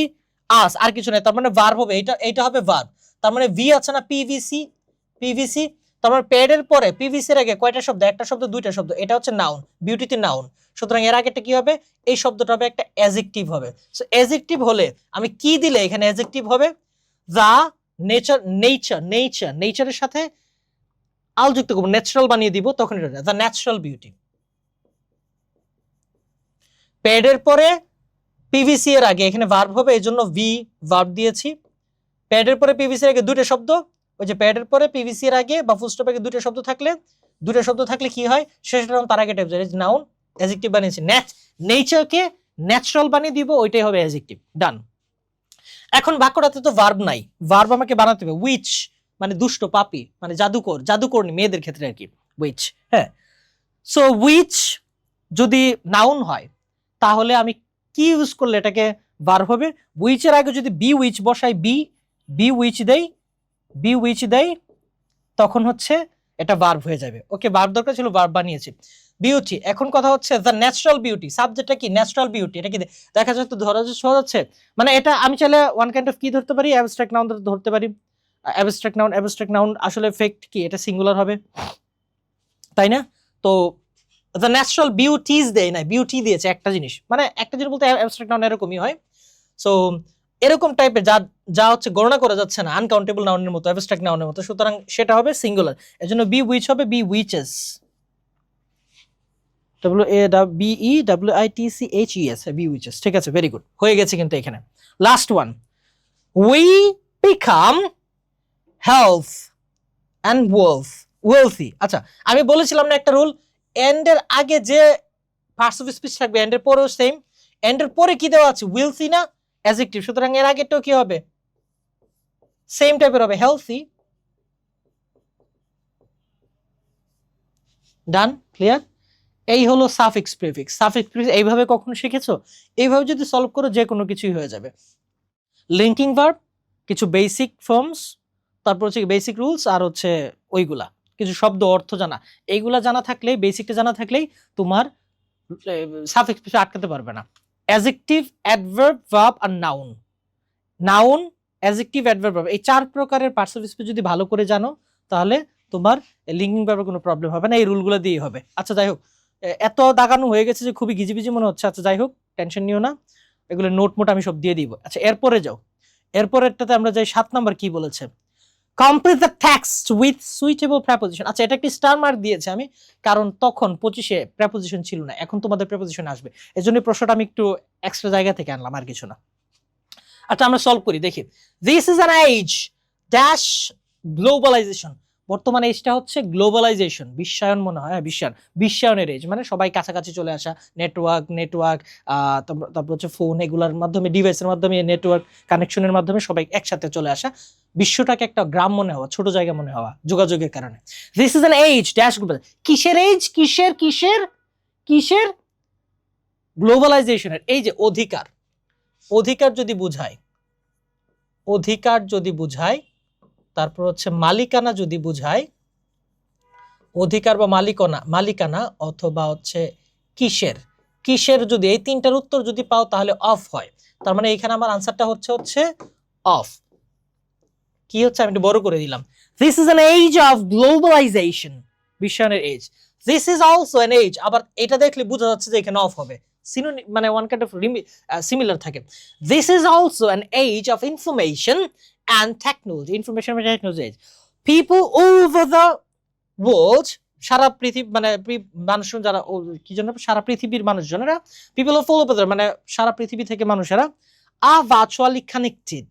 S1: আস, আর কিছু নাই, তার মানে ভার্ব হবে, এইটা হবে ভার্ব। তার মানে ভি আছে না, পিভিসি, পিভিসি, তার মানে প্যাডের পরে পিভিসির আগে কয়টা শব্দ, একটা শব্দ, দুইটা শব্দ, এটা হচ্ছে নাউন, বিউটিতে নাউন। সুতরাং এর আগেটা কি হবে, এই শব্দটা হবে একটা অ্যাডজেক্টিভ হবে। সো অ্যাডজেক্টিভ হলে আমি কি দিলে এখানে অ্যাডজেক্টিভ হবে, দা নেচার, নেচারের সাথে আল যুক্ত করবো, ন্যাচারাল বানিয়ে দিব, তখন এটা দ্য ন্যাচারাল বিউটি। প্যাডের পরে পিভিসি এর আগে এখানে ভার্ব হবে, এই জন্য ভি ভার্ব দিয়েছি। প্যাডের পরে পিভিসি এর আগে দুটো শব্দ, ওই যে প্যাডের পরে পিভিসি এর আগে বা ফুল স্টপের আগে দুটো শব্দ থাকলে কি হয়, শেষের নাউন, তার আগে নাউন, অ্যাডজেক্টিভ বানিয়েছি। নেচারকে ন্যাচারাল বানিয়ে দিব, ওইটাই হবে অ্যাডজেক্টিভ। ডান। এখন বাক্যটাতে তো ভার্ব নাই, ভার্ব আমাকে বানাতে হবে, উইচ মানে দুষ্ট, পাপী মানে জাদুকর, জাদুকরনি মেয়েদের ক্ষেত্রে আর কি, উইচ। হ্যাঁ, সো উইচ যদি নাউন হয় তাহলে আমি কি ইউজ করলে এটাকে ভার্ব হবে, উইচের আগে যদি বি উইচ বসাই, বি উইচ দেই, তখন হচ্ছে এটা ভার্ব হয়ে যাবে। ওকে, ভার্ব দরকার ছিল, ভার্ব বানিয়েছি। বিউটি, এখন কথা হচ্ছে দ্য ন্যাচারাল বিউটি, সাবজেক্টটা কি, ন্যাচারাল বিউটি, এটা কি দেখা যাচ্ছে, ধরা যাচ্ছে, মানে এটা আমি চাইলে ওয়ান কাইন্ড অফ কি ধরতে পারি, অ্যাবস্ট্রাক্ট নাউন ধরতে পারি। অ্যাবস্ট্রাক্ট নাউন আসলে ফেক্ট কি, এটা সিঙ্গুলার হবে, তাই না? তো দ্য ন্যাচারাল বিউটিজ দেয় না, বিউটি দিয়েছে একটা জিনিস, মানে একটা জিনিস বলতে অ্যাবস্ট্রাক্ট নাউন এরকমই হয়। সো এরকম টাইপের যা হচ্ছে গণনা করা যাচ্ছে না, আনকাউন্টেবল নাউনের মতো, অ্যাবস্ট্রাক্ট নাউনের মতো, সুতরাং সেটা হবে সিঙ্গুলার, এজন্য বি উইচ হবে বি উইচেস। WABEWITCHES, বিউইচেস। ঠিক আছে, ভেরি গুড, হয়ে গেছে কিন্তু এখানে। Last one, we become health and wealthy. আচ্ছা, আমি বলেছিলাম না একটা রুল, এন্ডের আগে যে পার্টস অফ স্পিচ থাকবে এন্ডের পরেও সেম, এন্ডের পরে কি দেওয়া আছে, উইলথি না অ্যাডজেক্টিভ, সুতরাং এর আগেরটাও কি হবে, সেম টাইপের হবে, হেলথি। ডান, ক্লিয়ার? এই হলো সাফিক্স প্রিফিক্স। সাফিক্স প্রিফিক্স এইভাবে কখনো শিখেছো? এইভাবে যদি সলভ করো যে কোনো কিছুই হয়ে যাবে। লিঙ্কিং ভার্ব, কিছু বেসিক ফর্মস, তারপর হচ্ছে বেসিক রুলস, আর হচ্ছে ওইগুলা কিছু শব্দ অর্থ জানা, এইগুলা জানা থাকলেই, বেসিকটা জানা থাকলেই তোমার সাফিক্স প্রিফিক্স আটকাতে পারবে না। অ্যাডজেক্টিভ, অ্যাডভার্ব, ভার্ব আর noun. Noun, adjective, adverb, verb, এই 4 প্রকারের পার্টস অফ স্পিচ যদি ভালো করে জানো তাহলে তোমার লিঙ্কিং ভার্বের কোনো প্রবলেম হবে না, এই রুলগুলো দিয়েই হবে। আচ্ছা যাই হোক, এত দাগানো হয়ে গেছে যে খুবই গিজিবিজি মনে হচ্ছে। আচ্ছা যাই হোক, টেনশন নিও না, এগুলো নোট মোট আমি সব দিয়ে দিব। আচ্ছা এরপরে যাও, এরপরেরটাতে আমরা যাই 7 নাম্বার কি বলেছে, complete the text with suitable preposition. আচ্ছা এটা একটি স্টার মার্ক দিয়েছে আমি, কারণ তখন 25-এ প্রেপোজিশন ছিল না, এখন তোমাদের প্রেপোজিশন আসবে, এজন্য প্রশ্নটা আমি একটু এক্সট্রা জায়গা থেকে আনলাম, আর কিছু না। আচ্ছা আমরা সলভ করি, দেখি। This is an age dash globalization. বর্তমানে এজটা হচ্ছে গ্লোবালাইজেশন, বিশ্বায়ন মনে হয়, বিশ্বায়নের এজ, মানে সবাই কাছাকাছি চলে আসা, নেটওয়ার্ক তারপর হচ্ছে ফোন, এগুলোর মাধ্যমে, ডিভাইসের মাধ্যমে, নেটওয়ার্ক কানেকশনের মাধ্যমে সবাই একসাথে চলে আসা, বিশ্বটাকে একটা গ্রাম মনে হওয়া, ছোট জায়গা মনে হওয়া যোগাযোগের কারণে। This is an age dash global, কিসের এজ, কিসের গ্লোবালাইজেশনের। এই যে অধিকার, অধিকার যদি বুঝায়, তারপর হচ্ছে মালিকানা যদি বুঝায়, অধিকার বা মালিকানা অথবা হচ্ছে কিসের যদি, এই তিনটার উত্তর যদি পাও তাহলে অফ হয়। তার মানে এখানে আমার আনসারটা হচ্ছে অফ। কি হচ্ছে আমি একটু বড় করে দিলাম, this is an age of globalisation, বিশ্বায়নের age. This is also an age, আবার এটা দেখলে বোঝা যাচ্ছে যে এখানে অফ হবে, সিনোনিম মানে ওয়ান কাইন্ড অফ সিমিলার থাকে। This is also an age of information and technology, information and technology age. People over the world, সারা পৃথিবী মানে মানুষজন যারা, কি জন্য, সারা পৃথিবীর মানুষজনেরা, পিপল অফ অল ওভার মানে সারা পৃথিবী থেকে মানুষেরা, আর ভার্চুয়ালি কানেক্টেড,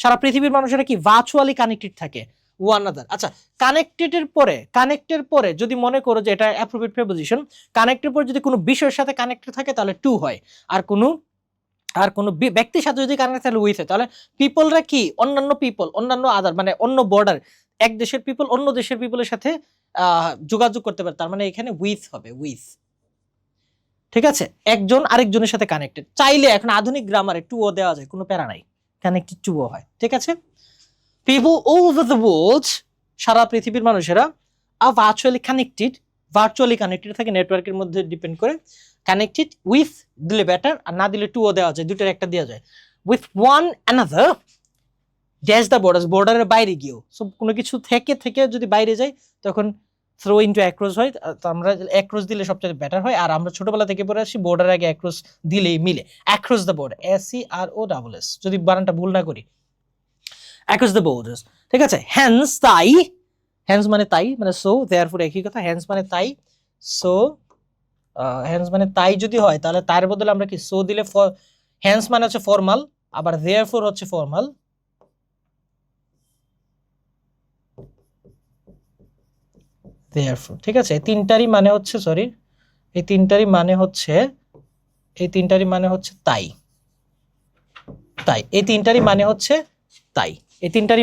S1: সারা পৃথিবীর মানুষেরা কি ভার্চুয়ালি কানেক্টেড থাকে ওয়ান আদার। আচ্ছা কানেক্টের পরে যদি মনে করো যে এটা অ্যাপ্রোপ্রিয়েট প্রিপোজিশন, কানেক্টের পরে যদি কোনো বিষয়ের সাথে কানেক্টেড থাকে তাহলে টু হয়, আর কোনো ব্যক্তির সাথে যদি কানেক্ট তাহলে উইথ হয়। তাহলে পিপলরা কি অন্যান্য আদার মানে অন্য বর্ডার, এক দেশের পিপল অন্য দেশের পিপলের সাথে যোগাযোগ করতে পারে, তার মানে এখানে উইথ হবে, উইথ। ঠিক আছে, একজন আরেকজনের সাথে কানেক্টেড, চাইলে এখন আধুনিক গ্রামারে টু ও দেওয়া যায়, কোনো প্যারা নাই, কানেক্টেড টু ও হয়। ঠিক আছে, পিপল ওভার দ্য ওয়ার্ল্ড, সারা পৃথিবীর মানুষেরা, আর ভার্চুয়ালি কানেক্টেড থাকে, নেটওয়ার্কের মধ্যে ডিপেন্ড করে, কানেক্টেড উইথ দিলে বেটার, আর না দিলে টু ও দেওয়া যায়, দুইটার একটা দেওয়া যায়, with one another dash the বর্ডারের বাইরে গিয়েও, সব কোনো কিছু থেকে যদি বাইরে যায় তখন থ্রো ইনটু অ্যাক্রস হয়, তো আমরা অ্যাক্রস দিলে সবচেয়ে বেটার হয়, আর আমরা ছোটবেলা থেকে পড়ে আসি বর্ডারের আগে অ্যাক্রস দিলেই মিলে, অ্যাক্রস দ্য বর্ডার, SCROSS, যদি বানানটা ভুল না করি, অ্যাক্রস দ্য বর্ডার্স। ঠিক আছে, হ্যান্স মানে তাই, মানে সো, দেয়ারফর একই কথা, হ্যান্স মানে তাই, সো হ্যান্স মানে তাই যদি হয় তাহলে তার বদলে আমরা কি সো দিলে, হ্যান্স মানে হচ্ছে ফর্মাল, আবার দেয়ারফর হচ্ছে ফর্মাল, therefore, ঠিক আছে, এই তিনটারই মানে হচ্ছে তাই, এই তিনটারই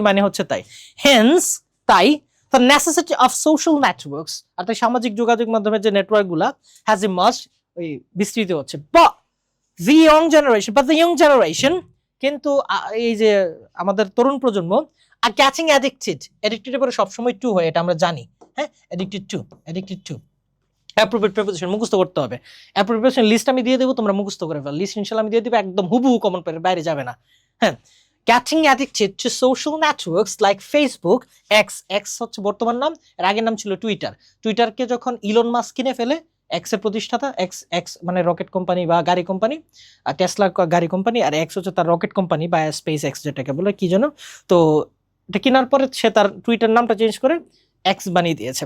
S1: মানে হচ্ছে তাই, হেন্স তাই, the necessity of social networks, অর্থাৎ সামাজিক যোগাযোগ মাধ্যমের যে নেটওয়ার্ক গুলা has emerged, ওই বিস্তৃত হচ্ছে, but the young generation কিন্তু এই যে আমাদের তরুণ প্রজন্ম are getting addicted এর পরে সবসময় টু হয়, এটা আমরা জানি। হ্যাঁ, addicted to অ্যাপ্রোপ্রিয়েট প্রিপোজিশন মুখস্থ করতে হবে। অ্যাপ্রোপ্রিয়েট প্রিপোজিশন লিস্ট আমি দিয়ে দেবো, তোমরা মুখস্থ করে ফেলো, লিস্ট ইনশাআল্লাহ আমি দিয়ে দেবো, একদম হুবহু কমন পেয়ে বাইরে যাবে না। হ্যাঁ, getting addicted to social networks like Facebook, X হচ্ছে বর্তমান নাম, এর আগের নাম ছিল টুইটারকে যখন ইলন মাস্ক কিনে ফেলে, এক্স এর প্রতিষ্ঠাতা, এক্স মানে রকেট কোম্পানি বা গাড়ি কোম্পানি, টেসলা গাড়ি কোম্পানি, আর এক্স হচ্ছে তার রকেট কোম্পানি বা স্পেস এক্স যেটাকে বলে কি যেন, তো এটা কেনার পরে সে তার টুইটার নামটা চেঞ্জ করে এক্স বানিয়ে দিয়েছে।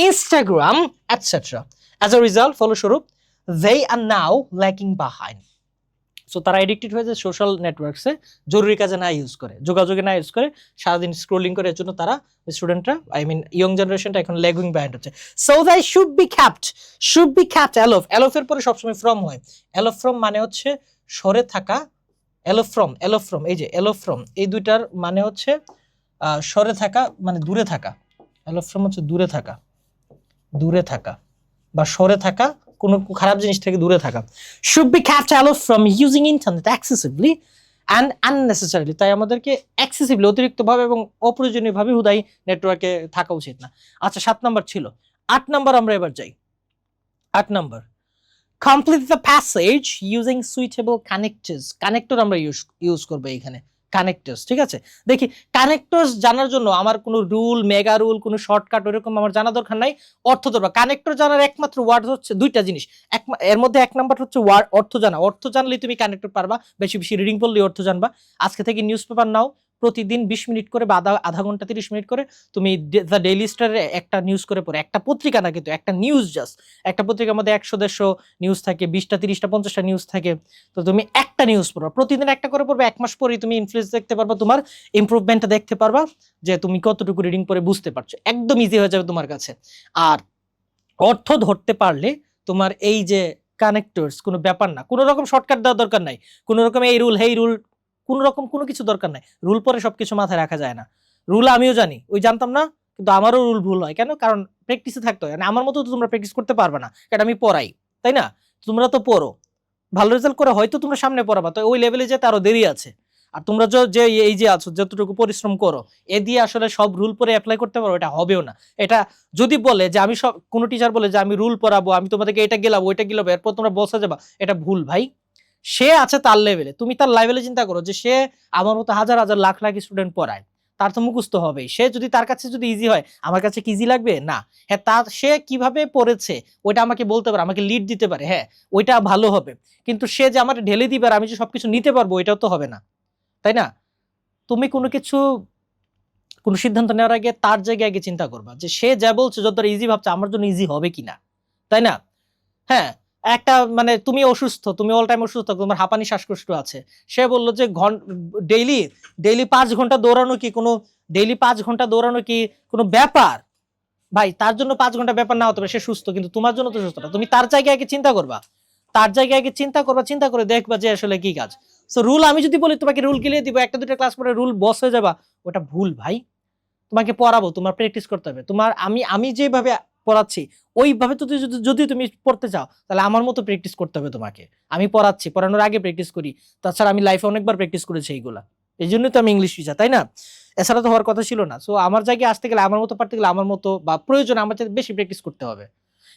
S1: Instagram etcetera, as a result, ফলস্বরূপ, they are now lagging behind. So তারা এডিক্টেড হয়ে যায় সোশ্যাল নেটওয়ার্কসে, জরুরি কাজে না ইউজ করে, যোগাযোগে না ইউজ করে, সারাদিন স্ক্রোলিং করে। এর জন্য তারা স্টুডেন্টরা, আই মিন ইয়ং জেনারেশনটা এখন ল্যাগিং বিহাইন্ড হচ্ছে। So they should be kept aloof এর পরে সবসময় ফ্রম হয়। অ্যালোফ ফ্রম মানে হচ্ছে সরে থাকা, অ্যালোফ ফ্রম এই যে অ্যালোফ ফ্রম, এই দুইটার মানে হচ্ছে সরে থাকা, মানে দূরে থাকা। অ্যালোফ ফ্রম হচ্ছে দূরে থাকা বা সরে থাকা, কোনো খারাপ জিনিস থেকে দূরে থাকা। Should be kept aloof from using internet excessively and unnecessarily. তাই আমাদেরকে এক্সেসিভলি, অতিরিক্তভাবে এবং অপ্রয়োজনীয়ভাবে হুদাই নেটওয়ার্কে থাকা উচিত না। আচ্ছা, 7 নাম্বার ছিল। 8 নাম্বার আমরা এবার যাই। 8 number, complete the passage using suitable connectors. Connector আমরা ইউজ করবো এখানে, কানেক্টরস। ঠিক আছে, দেখি কানেক্টরস জানার জন্য আমার কোনো রুল, মেগা রুল, কোনো শর্টকাট ওরকম আমার জানা দরকার নাই। অর্থ ধরবা, কানেক্টর জানার একমাত্র ওয়ার্ড হচ্ছে দুইটা জিনিস। এর মধ্যে 1 নাম্বার হচ্ছে ওয়ার্ড, অর্থ জানা। অর্থ জানলেই তুমি কানেক্টর পারবা, বেশি বেশি রিডিং পড়লেই অর্থ জানবা। আজকে থেকে নিউজ পেপার নাও, প্রতিদিন 20 মিনিট করে বা আধা ঘন্টা 30 মিনিট করে তুমি দ্য ডেইলি স্টারে একটা নিউজ করে পড়ো। একটা পত্রিকা না কিন্তু, একটা নিউজ জাস্ট। একটা পত্রিকার মধ্যে 100-150 নিউজ থাকে, 20টা 30টা 50টা নিউজ থাকে। তো তুমি একটা নিউজ পড়ো, প্রতিদিন একটা করে পড়বে। 1 মাস পরেই তুমি ইনফ্লুয়েন্স দেখতে পারবা, তোমার ইমপ্রুভমেন্টটা দেখতে পারবা যে তুমি কতটুকু রিডিং পড়ে বুঝতে পারছো। একদম ইজি হয়ে যাবে তোমার কাছে। আর অর্থ ধরতে পারলে তোমার এই যে কানেক্টরস কোনো ব্যাপার না, কোনো রকম শর্টকাট দেওয়ার দরকার নাই, কোনো রকম এই রুল হেই রুল, কোন রকম কোনো কিছু দরকার নাই। রুল পরে সবকিছু মাথায় রাখা যায় না। রুল আমিও জানি, ওই জানতাম না, কিন্তু আমারও রুল ভুল হয়। কেন? কারণ প্র্যাকটিসে থাকতে হয়। আমার মতো তো তোমরা প্র্যাকটিস করতে পারবে না, কারণ আমি পড়াই, তাই না? তোমরা তো পড়ো, ভালো রেজাল্ট করে হয়তো তোমরা সামনে পড়াবা, তো ওই লেভেলে যেতে আরো দেরি আছে। আর তোমরা যে এই যে আছো, যতটুকু পরিশ্রম করো, এ দিয়ে আসলে সব রুল পরে অ্যাপ্লাই করতে পারো, এটা হবেও না। এটা যদি বলে যে আমি সব, কোনো টিচার বলে যে আমি রুল পড়াবো, আমি তোমাদেরকে এটা গেলাবো ওইটা গেলাবো, এরপর তোমরা বসে যাবা, এটা ভুল ভাই। সে আছে তার লেভেলে, তুমি তার লেভেলে চিন্তা করো যে সে আমার মতো হাজার হাজার লাখ লাখ স্টুডেন্ট পড়ায়, তার তো মুখস্থ হবেই। সে যদি, তার কাছে যদি ইজি হয়, আমার কাছে কি ইজি লাগবে? না। হ্যাঁ, তার সে কিভাবে পড়েছে ওইটা আমাকে বলতে পারে, আমাকে লিড দিতে পারে, হ্যাঁ ওইটা ভালো হবে। কিন্তু সে যে আমার ঢেলে দিবে আর আমি যে সবকিছু নিতে পারবো, এটাও তো হবে না, তাই না? তুমি কোনো সিদ্ধান্ত নেওয়ার আগে তার জায়গায় আগে চিন্তা করবা যে সে যা বলছে, যতটা ইজি ভাবছে, আমার জন্য ইজি হবে কিনা, তাই না? হ্যাঁ, একটা মানে তুমি অসুস্থ, তুমি অল টাইম অসুস্থ, তোমার হাঁপানি শ্বাসকষ্ট আছে। সে বললো যে ডেইলি 5 ঘন্টা দৌড়ানো কি কোনো, ডেইলি 5 ঘন্টা দৌড়ানো কি কোনো ব্যাপার? ভাই, তার জন্য 5 ঘন্টা ব্যাপার না হতে পারে, সে সুস্থ, কিন্তু তোমার জন্য তো সুস্থ না। তুমি তার জায়গায় আগে চিন্তা করবা, তার জায়গায় আগে চিন্তা করবা, চিন্তা করে দেখবা যে আসলে কি কাজ। সো রুল আমি যদি বলি তোমাকে রুল গিলিয়ে দিব, 1-2 ক্লাস পরে রুল বস হয়ে যাবা, ওটা ভুল ভাই। তোমাকে পড়াবো, তোমার প্র্যাকটিস করতে হবে। তোমার আমি যেভাবে পড়াচ্ছি ওইভাবে তো যদি তুমি পড়তে চাও, তাহলে আমার মতো প্র্যাকটিস করতে হবে তোমাকে। আমি পড়াচ্ছি, পড়ানোর আগে প্র্যাকটিস করি। তাছাড়া আমি লাইফে অনেকবার প্র্যাকটিস করেছি এইগুলা, এই জন্যই তো আমি ইংলিশ টিচার, তাই না? এছাড়া তো হওয়ার কথা ছিল না। সো আমার জায়গায় আসতে গেলে, আমার মতো পারতে গেলে, আমার মতো বা প্রয়োজন আমার চাইতে বেশি প্র্যাকটিস করতে হবে।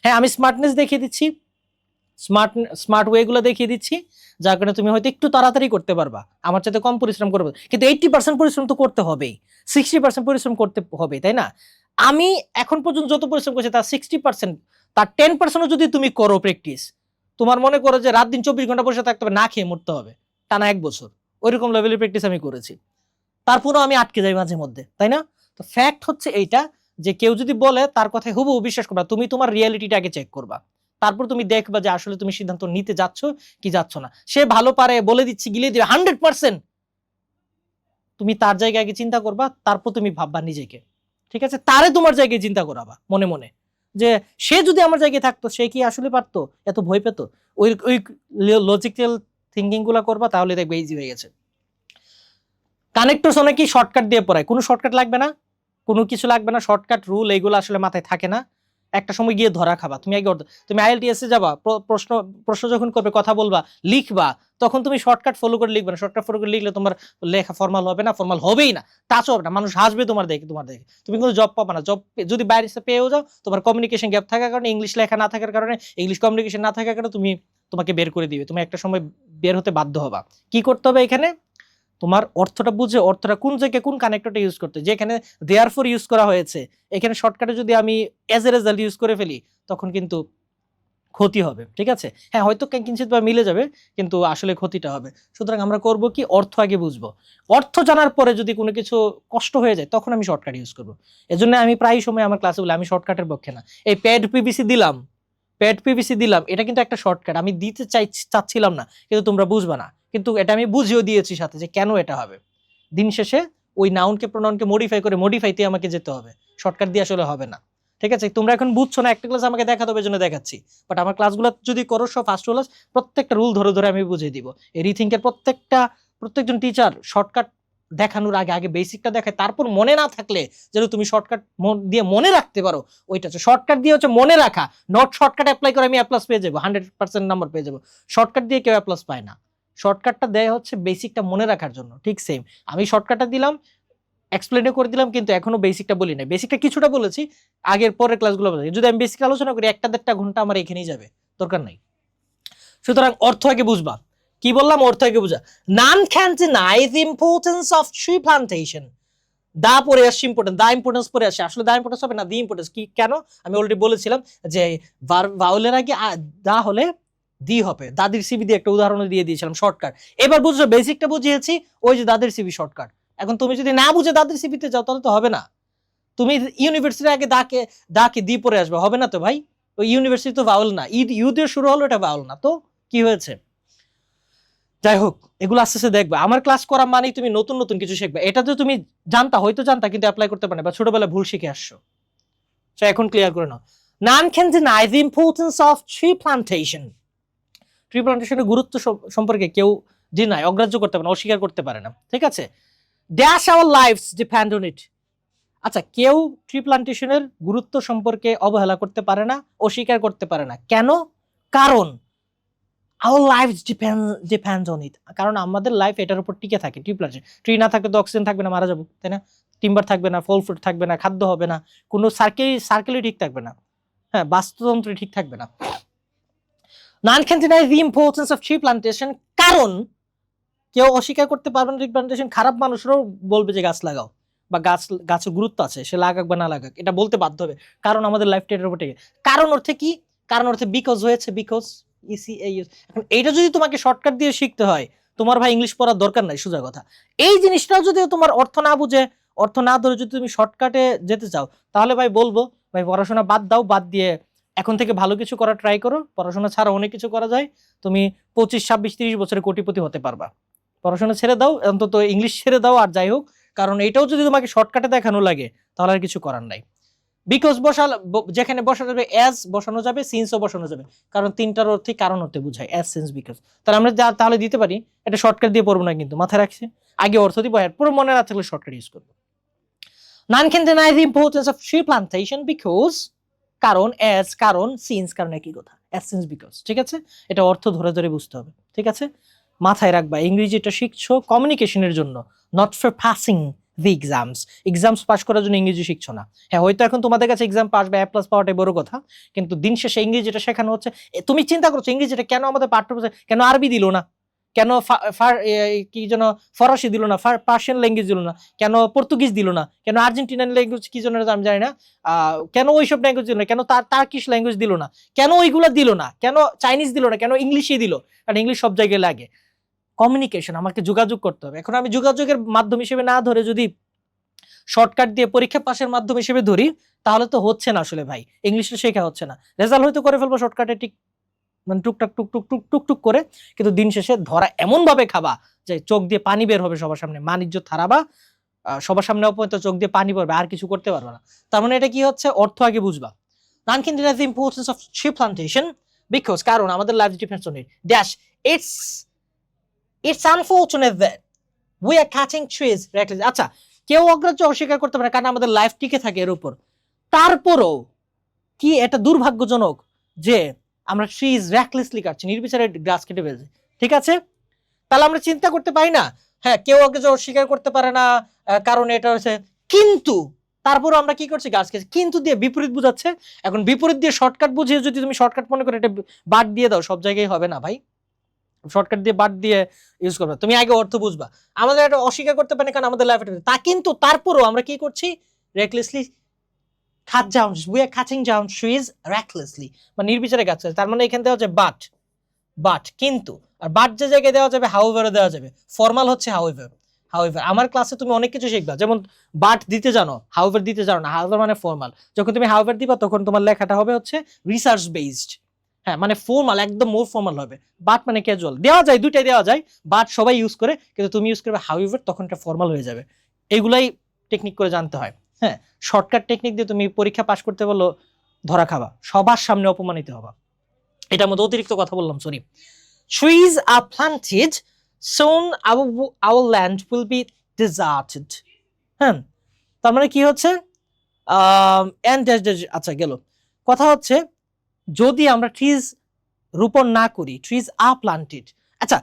S1: হ্যাঁ, আমি স্মার্টনেস দেখিয়ে দিচ্ছি, স্মার্ট ওয়েগুলো দেখিয়ে দিচ্ছি, যার কারণে তুমি হয়তো একটু তাড়াতাড়ি করতে পারবা, আমার চাইতে কম পরিশ্রম করবে। কিন্তু 80% পরিশ্রম তো করতে হবেই, 60% পরিশ্রম করতে হবে, তাই না? আমি এখন পর্যন্ত যত পরিশ্রম করছি তার 60%, তার 10%ও যদি তুমি করো প্র্যাকটিস, তোমার মনে করো যে রাত দিন 24 ঘন্টা বসে থাকতে হবে, না খেয়ে মরতে হবে টানা 1 বছর, ওইরকম লেভেলের প্র্যাকটিস আমি করেছি। তারপরেও আমি আটকে যাই মাঝে মধ্যে, তাই না? তো ফ্যাক্ট হচ্ছে এইটা, যে কেউ যদি বলে তার কথায় হুবহু বিশ্বাস করবা, তুমি তোমার রিয়ালিটিটা আগে চেক করবা, তারপর তুমি দেখবা যে আসলে তুমি সিদ্ধান্ত নিতে যাচ্ছ কি যাচ্ছ না। সে ভালো পারে বলে দিচ্ছি, গিলিয়ে দিবে 100%, তুমি তার জায়গায় আগে চিন্তা করবা, তারপর তুমি ভাববা নিজেকে, ঠিক আছে? তারে তোমার জায়গায় চিন্তা করাবা মনে মনে, যে সে যদি আমার জায়গায় থাকতো, সে কি আসলে পারতো, এত ভয় পেতো? ওই ওই লজিক্যাল থিঙ্কিং গুলা করবা, তাহলে দেখবে ইজি হয়ে গেছে। কানেক্টরস অনেকেই শর্টকাট দিয়ে পড়ায়, কোনো শর্টকাট লাগবে না, কোনো কিছু লাগবে না। শর্টকাট রুল এইগুলো আসলে মাথায় থাকে না, একটা সময় গিয়ে ধরা খাবা। তুমি আগে তুমি IELTS এ যাবা, প্রশ্ন যখন করবে, কথা বলবা, লিখবা, তখন তুমি শর্টকাট ফলো করে লিখবে না। শর্টকাট ফলো করে লিখলে তোমার লেখা ফর্মাল হবে না, ফর্মাল হবেই না, টাচও হবে না, মানুষ হাসবে তোমার দেখে। তুমি কিন্তু জব পাবা না। জব যদি বাইরে পেয়েও যাও, তোমার কমিউনিকেশন গ্যাপ থাকার কারণে, ইংলিশ লেখা না থাকার কারণে, ইংলিশ কমিউনিকেশন না থাকার কারণে তোমাকে বের করে দিবে। তুমি একটা সময় বের হতে বাধ্য হবা। কি করতে হবে এখানে? তোমার অর্থটা বুঝে, অর্থটা কোন জায়গায় কোন কানেক্টরটা ইউজ করতে, যেখানে দেয়ারফর ইউজ করা হয়েছে, এখানে শর্টকাটে যদি আমি এজ এ রেজাল্ট ইউজ করে ফেলি, তখন কিন্তু ক্ষতি হবে, ঠিক আছে? হ্যাঁ, হয়তো কিঞ্চিত বা মিলে যাবে, কিন্তু আসলে ক্ষতিটা হবে। সুতরাং আমরা করব কি, অর্থ আগে বুঝবো। অর্থ জানার পরে যদি কোনো কিছু কষ্ট হয়ে যায়, তখন আমি শর্টকাট ইউজ করবো। এজন্য আমি প্রায় সময় আমার ক্লাসে বলি, আমি শর্টকাটের পক্ষে না। এই প্যাড PVC দিলাম, পেট পিভিসি দিলাম, এটা কিন্তু একটা শর্টকাট, আমি দিতে চাচ্ছিলাম না, কিন্তু তোমরা বুঝবা না, কিন্তু এটা আমি বুঝিয়ে দিয়েছি সাথে যে কেন এটা হবে। দিন শেষে ওই নাউনকে প্রোনাউনকে মডিফাই করে মডিফাইতে আমাকে যেতে হবে, শর্টকাট দিয়ে আসলে হবে না। ঠিক আছে, তোমরা এখন বুঝছো না, একটা ক্লাস আমাকে দেখাতে হবে, জন্য দেখাচ্ছি। বাট আমার ক্লাসগুলো যদি করো সব ফার্স্ট রুল, প্রত্যেকটা রুল ধরে ধরে আমি বুঝিয়ে দিব। এই রিথিঙ্কের প্রত্যেকজন টিচার শর্টকাট দেখানোর আগে আগে বেসিকটা দেখায়, তারপর মনে না থাকলে যেন তুমি শর্টকাট দিয়ে মনে রাখতে পারো, ওইটা হচ্ছে শর্টকাট দিয়ে হচ্ছে মনে রাখা, নট শর্টকাট অ্যাপ্লাই করে আমি A+ পেয়ে যাবো, 100% নাম্বার পেয়ে যাবো। শর্টকাট দিয়ে কেউ A+ পায় না, শর্টকাটটা দেয় হচ্ছে বেসিকটা মনে রাখার জন্য। ঠিক সেম, আমি শর্টকাটটা দিলাম, এক্সপ্লেনও করে দিলাম, কিন্তু এখনো বেসিকটা বলি নাই। বেসিকটা কিছুটা বলেছি, আগের পরের ক্লাসগুলো বলেছি। যদি আমি বেসিক আলোচনা করি 1-1.5 ঘন্টা আমার এখানেই যাবে, দরকার নাই। সুতরাং অর্থ আগে বুঝবা, কি বললাম, অর্থ আগে বুঝা। None can deny the importance of tree plantation. দা পরে আসছে ইম্পর্টেন্ট, দা ইম্পর্টেন্স পরে আসে, আসলে দা ইম্পর্টেন্স হবে না, দি ইম্পর্টেন্স। কি কেন, আমি অলরেডি বলেছিলাম যে ভাউলের আগে দা হলে দি হবে। দাদির সিবি দিয়ে একটা উদাহরণ দিয়ে দিয়েছিলাম, শর্টকাট। এবার বুঝছো, বেসিকটা বুঝিয়েছি, ওই যে দাদির সিবি শর্টকাট। এখন তুমি যদি না বুঝে দাদির সিবিতে যাও তাহলে তো হবে না। তুমি ইউনিভার্সিটির আগে দাকে দি পরে আসবে, হবে না তো ভাই। ওই ইউনিভার্সিটি তো ভাউল না, ইউ দিয়ে শুরু হলো, এটা ভাউল না, তো কি হয়েছে। যাই হোক, এগুলো আস্তে আস্তে দেখবে। আমার ক্লাস করা মানেই তুমি নতুন নতুন কিছু শিখবে। এটা তো তুমি হয়তো জানতা কিন্তু অ্যাপ্লাই করতে পারবে না, বা ছোটবেলায় ভুল শিখে আসছো। তো এখন ক্লিয়ার করে নাও। None can deny the importance of tree plantation. Tree প্লান্টেশনের গুরুত্ব সম্পর্কে কেউ অগ্রাহ্য করতে পারে না, অস্বীকার করতে পারে না। ঠিক আছে, dash our lives depend on it. আচ্ছা, কেউ ট্রি প্লান্টেশনের গুরুত্ব সম্পর্কে অবহেলা করতে পারে না, অস্বীকার করতে পারে না। কেন? কারণ our lives depends on it, কারণ আমাদের লাইফ এটার উপর টিকে থাকে। ট্রি প্লান্টেশন, ট্রি না থাকলে তো অক্সিজেন থাকবে না, মারা যাবো, তাই না? টিম্বার থাকবে না, ফল ফ্রুট থাকবে না, খাদ্য হবে না, কোনো সার্কেলই ঠিক থাকবে না, হ্যাঁ, বাস্তুতন্ত্র ঠিক থাকবে না। None can deny the importance of tree plantation, কারণ কেউ অস্বীকার করতে পারবে না ট্রি প্লান্টেশন। খারাপ মানুষরাও বলবে যে গাছ লাগাও, বা গাছের গুরুত্ব আছে, সে লাগাক বা না লাগাক, এটা বলতে বাধ্য হবে, কারণ আমাদের লাইফটা এটার উপর টিকে। কারণ অর্থে কি? কারণ অর্থে বিকজ হয়েছে, বিকজ এখন এইটা যদি তোমাকে শর্টকাট দিয়ে শিখতে হয়, তোমার ভাই ইংলিশ পড়ার দরকার নাই, সোজা কথা। এই জিনিসটাও যদি তোমার অর্থ না বুঝে, অর্থ না ধরে যদি তুমি শর্টকাটে যেতে চাও, তাহলে ভাই বলবো, ভাই পড়াশোনা বাদ দাও, বাদ দিয়ে এখন থেকে ভালো কিছু করা ট্রাই করো। পড়াশোনা ছাড়া অনেক কিছু করা যায়, তুমি 25, 26, 30 বছরে কোটিপতি হতে পারবা। পড়াশোনা ছেড়ে দাও, অন্তত ইংলিশ ছেড়ে দাও, আর যাই হোক, কারণ এইটাও যদি তোমাকে শর্টকাটে দেখানো লাগে তাহলে আর কিছু করার নাই। বিকজ যেখানে বসানো যাবে অ্যাজ বসানো যাবে, সিন্সও বসানো যাবে, কারণ তিনটার অর্থে কারণ অর্থে বোঝায়, অ্যাজ, সিন্স, বিকজ। তাহলে আমরা তাহলে দিতে পারি, এটা শর্টকাট দিয়ে পড়বো না, কিন্তু মাথায় রাখছি, আগে অর্থ দিব, পুরো মনে না থাকলে শর্টকাট ইউজ করবো। None can deny the importance of tree plantation because, কারণ, অ্যাজ কারণ, সিন্স কারণ, একই কথা, অ্যাজ, সিন্স, বিকজ। ঠিক আছে, এটা অর্থ ধরে ধরে বুঝতে হবে। ঠিক আছে, মাথায় রাখবা, ইংরেজিটা শিখছো কমিউনিকেশনের জন্য, not for passing the exams pass করার জন্য ইংরেজি শিখছো না। হ্যাঁ, হয়তো এখন তোমাদের কাছে এক্সাম পাস বা A+ পাওয়াটাই বড় কথা, কিন্তু দিন শেষে ইংরেজিটা শেখানো হচ্ছে। তুমি চিন্তা করছো ইংরেজিটা কেন আমাদের পাঠ্যপুস্তকে, কেন আরবি দিল না, কেন কি যেন ফরাসি দিল না, পার্সিয়ান ল্যাঙ্গুয়েজ দিল না, কেন পর্তুগিজ দিল না, কেন আর্জেন্টিনান ল্যাঙ্গুয়েজ কি জন্য আমি জানি না, কেন ওইসব ল্যাঙ্গুয়েজ দিল না, কেন টার্কিশ ল্যাঙ্গুয়েজ দিল না, কেন ওইগুলা দিল না, কেন চাইনিজ দিল না, কেন ইংলিশই দিল? কারণ ইংলিশ সব জায়গায় লাগে। কমিউনিকেশন, আমাকে যোগাযোগ করতে হবে। এখন আমি যোগাযোগের মাধ্যম হিসেবে না ধরে যদি শর্টকাট দিয়ে পরীক্ষা পাসের মাধ্যম হিসেবে ধরি, তাহলে তো হচ্ছে না আসলে ভাই, ইংলিশটা শেখা হচ্ছে না। রেজাল্ট হয়তো করে ফেলবো শর্টকাটে, ঠিক মানে টুকটাক টুক করে, কিন্তু দিন শেষে ধরা এমন ভাবে খাবা যে চোখ দিয়ে পানি বের হবে সবার সামনে, বাণিজ্য থারাবা, সবার সামনে অপমানিত, চোখ দিয়ে পানি পড়বে, আর কিছু করতে পারবে না। তার মানে এটা কি হচ্ছে, অর্থ আগে বুঝবা। None can deny the importance of tree plantation because, কারণ আমাদের life depends on it, dash it's unfortunate that we are cutting trees recklessly. আচ্ছা, কেউ অগ্রাহ্য অস্বীকার করতে পারে, কারণ আমাদের লাইফ টিকে থাকে এর উপর। তারপরও কি এটা দুর্ভাগ্যজনক যে আমরা ট্রিজ র্যাকলেসলি কাটছি, নির্বিচারে গাছ কেটে ফেলছি। ঠিক আছে, তাহলে আমরা চিন্তা করতে পারি না, হ্যাঁ, কেউ অগ্রাহ্য অস্বীকার করতে পারে না, কারণ এটা হচ্ছে, কিন্তু তারপর আমরা কি করছি, গাছ কেটে, কিন্তু দিয়ে বিপরীত বুঝাচ্ছে। এখন বিপরীত দিয়ে শর্টকাট বুঝিয়ে যদি তুমি শর্টকাট মনে করে এটা বাদ দিয়ে দাও, সব জায়গায় হবে না ভাই। শর্টকাট দিয়ে বাদ দিয়ে ইউজ করবে, তুমি আগে অর্থ বুঝবা। আমাদের এটা অস্বীকার করতে পারে, কারণ আমাদের লাইফে তা, কিন্তু তারপরও আমরা কি করছি, recklessly we are cutting down trees recklessly, মানে নির্বিচারে গাছ। তার মানে এখানে দেওয়া যায় বাট কিন্তু, আর বাট যে জায়গায় দেওয়া যাবে হাউএভারও দেওয়া যাবে, ফর্মাল হচ্ছে হাউএভার। আমার ক্লাসে তুমি অনেক কিছু শিখবা, যেমন বাট দিতে জানো, হাউএভার দিতে জানো না, হাউএভার মানে ফর্মাল। যখন তুমি হাউএভার দিবা তখন তোমার লেখাটা হবে হচ্ছে রিসার্চ বেসড, হ্যাঁ মানে ফর্মাল, একদম মোর ফর্মাল হবে। বাট মানে ক্যাজুয়াল, দেওয়া যায়, দুইটাই দেওয়া যায়, বাট সবাই ইউজ করে, কিন্তু তুমি ইউজ করবে হাউএভার, তখন এটা ফর্মাল হয়ে যাবে। এইগুলাই টেকনিক করে জানতে হয়। হ্যাঁ, শর্টকাট টেকনিক দিয়ে তুমি পরীক্ষা পাশ করতে বললো ধরা খাবা, সবার সামনে অপমানিত হবা। এটার মধ্যে অতিরিক্ত কথা বললাম, sorry. Trees are planted, soon our land will be deserted। হ্যাঁ, তার মানে কি হচ্ছে, আচ্ছা গেল। কথা হচ্ছে যদি আমরা ট্রিজ রোপণ না করি, ট্রিজ আর প্লান্টেড, আচ্ছা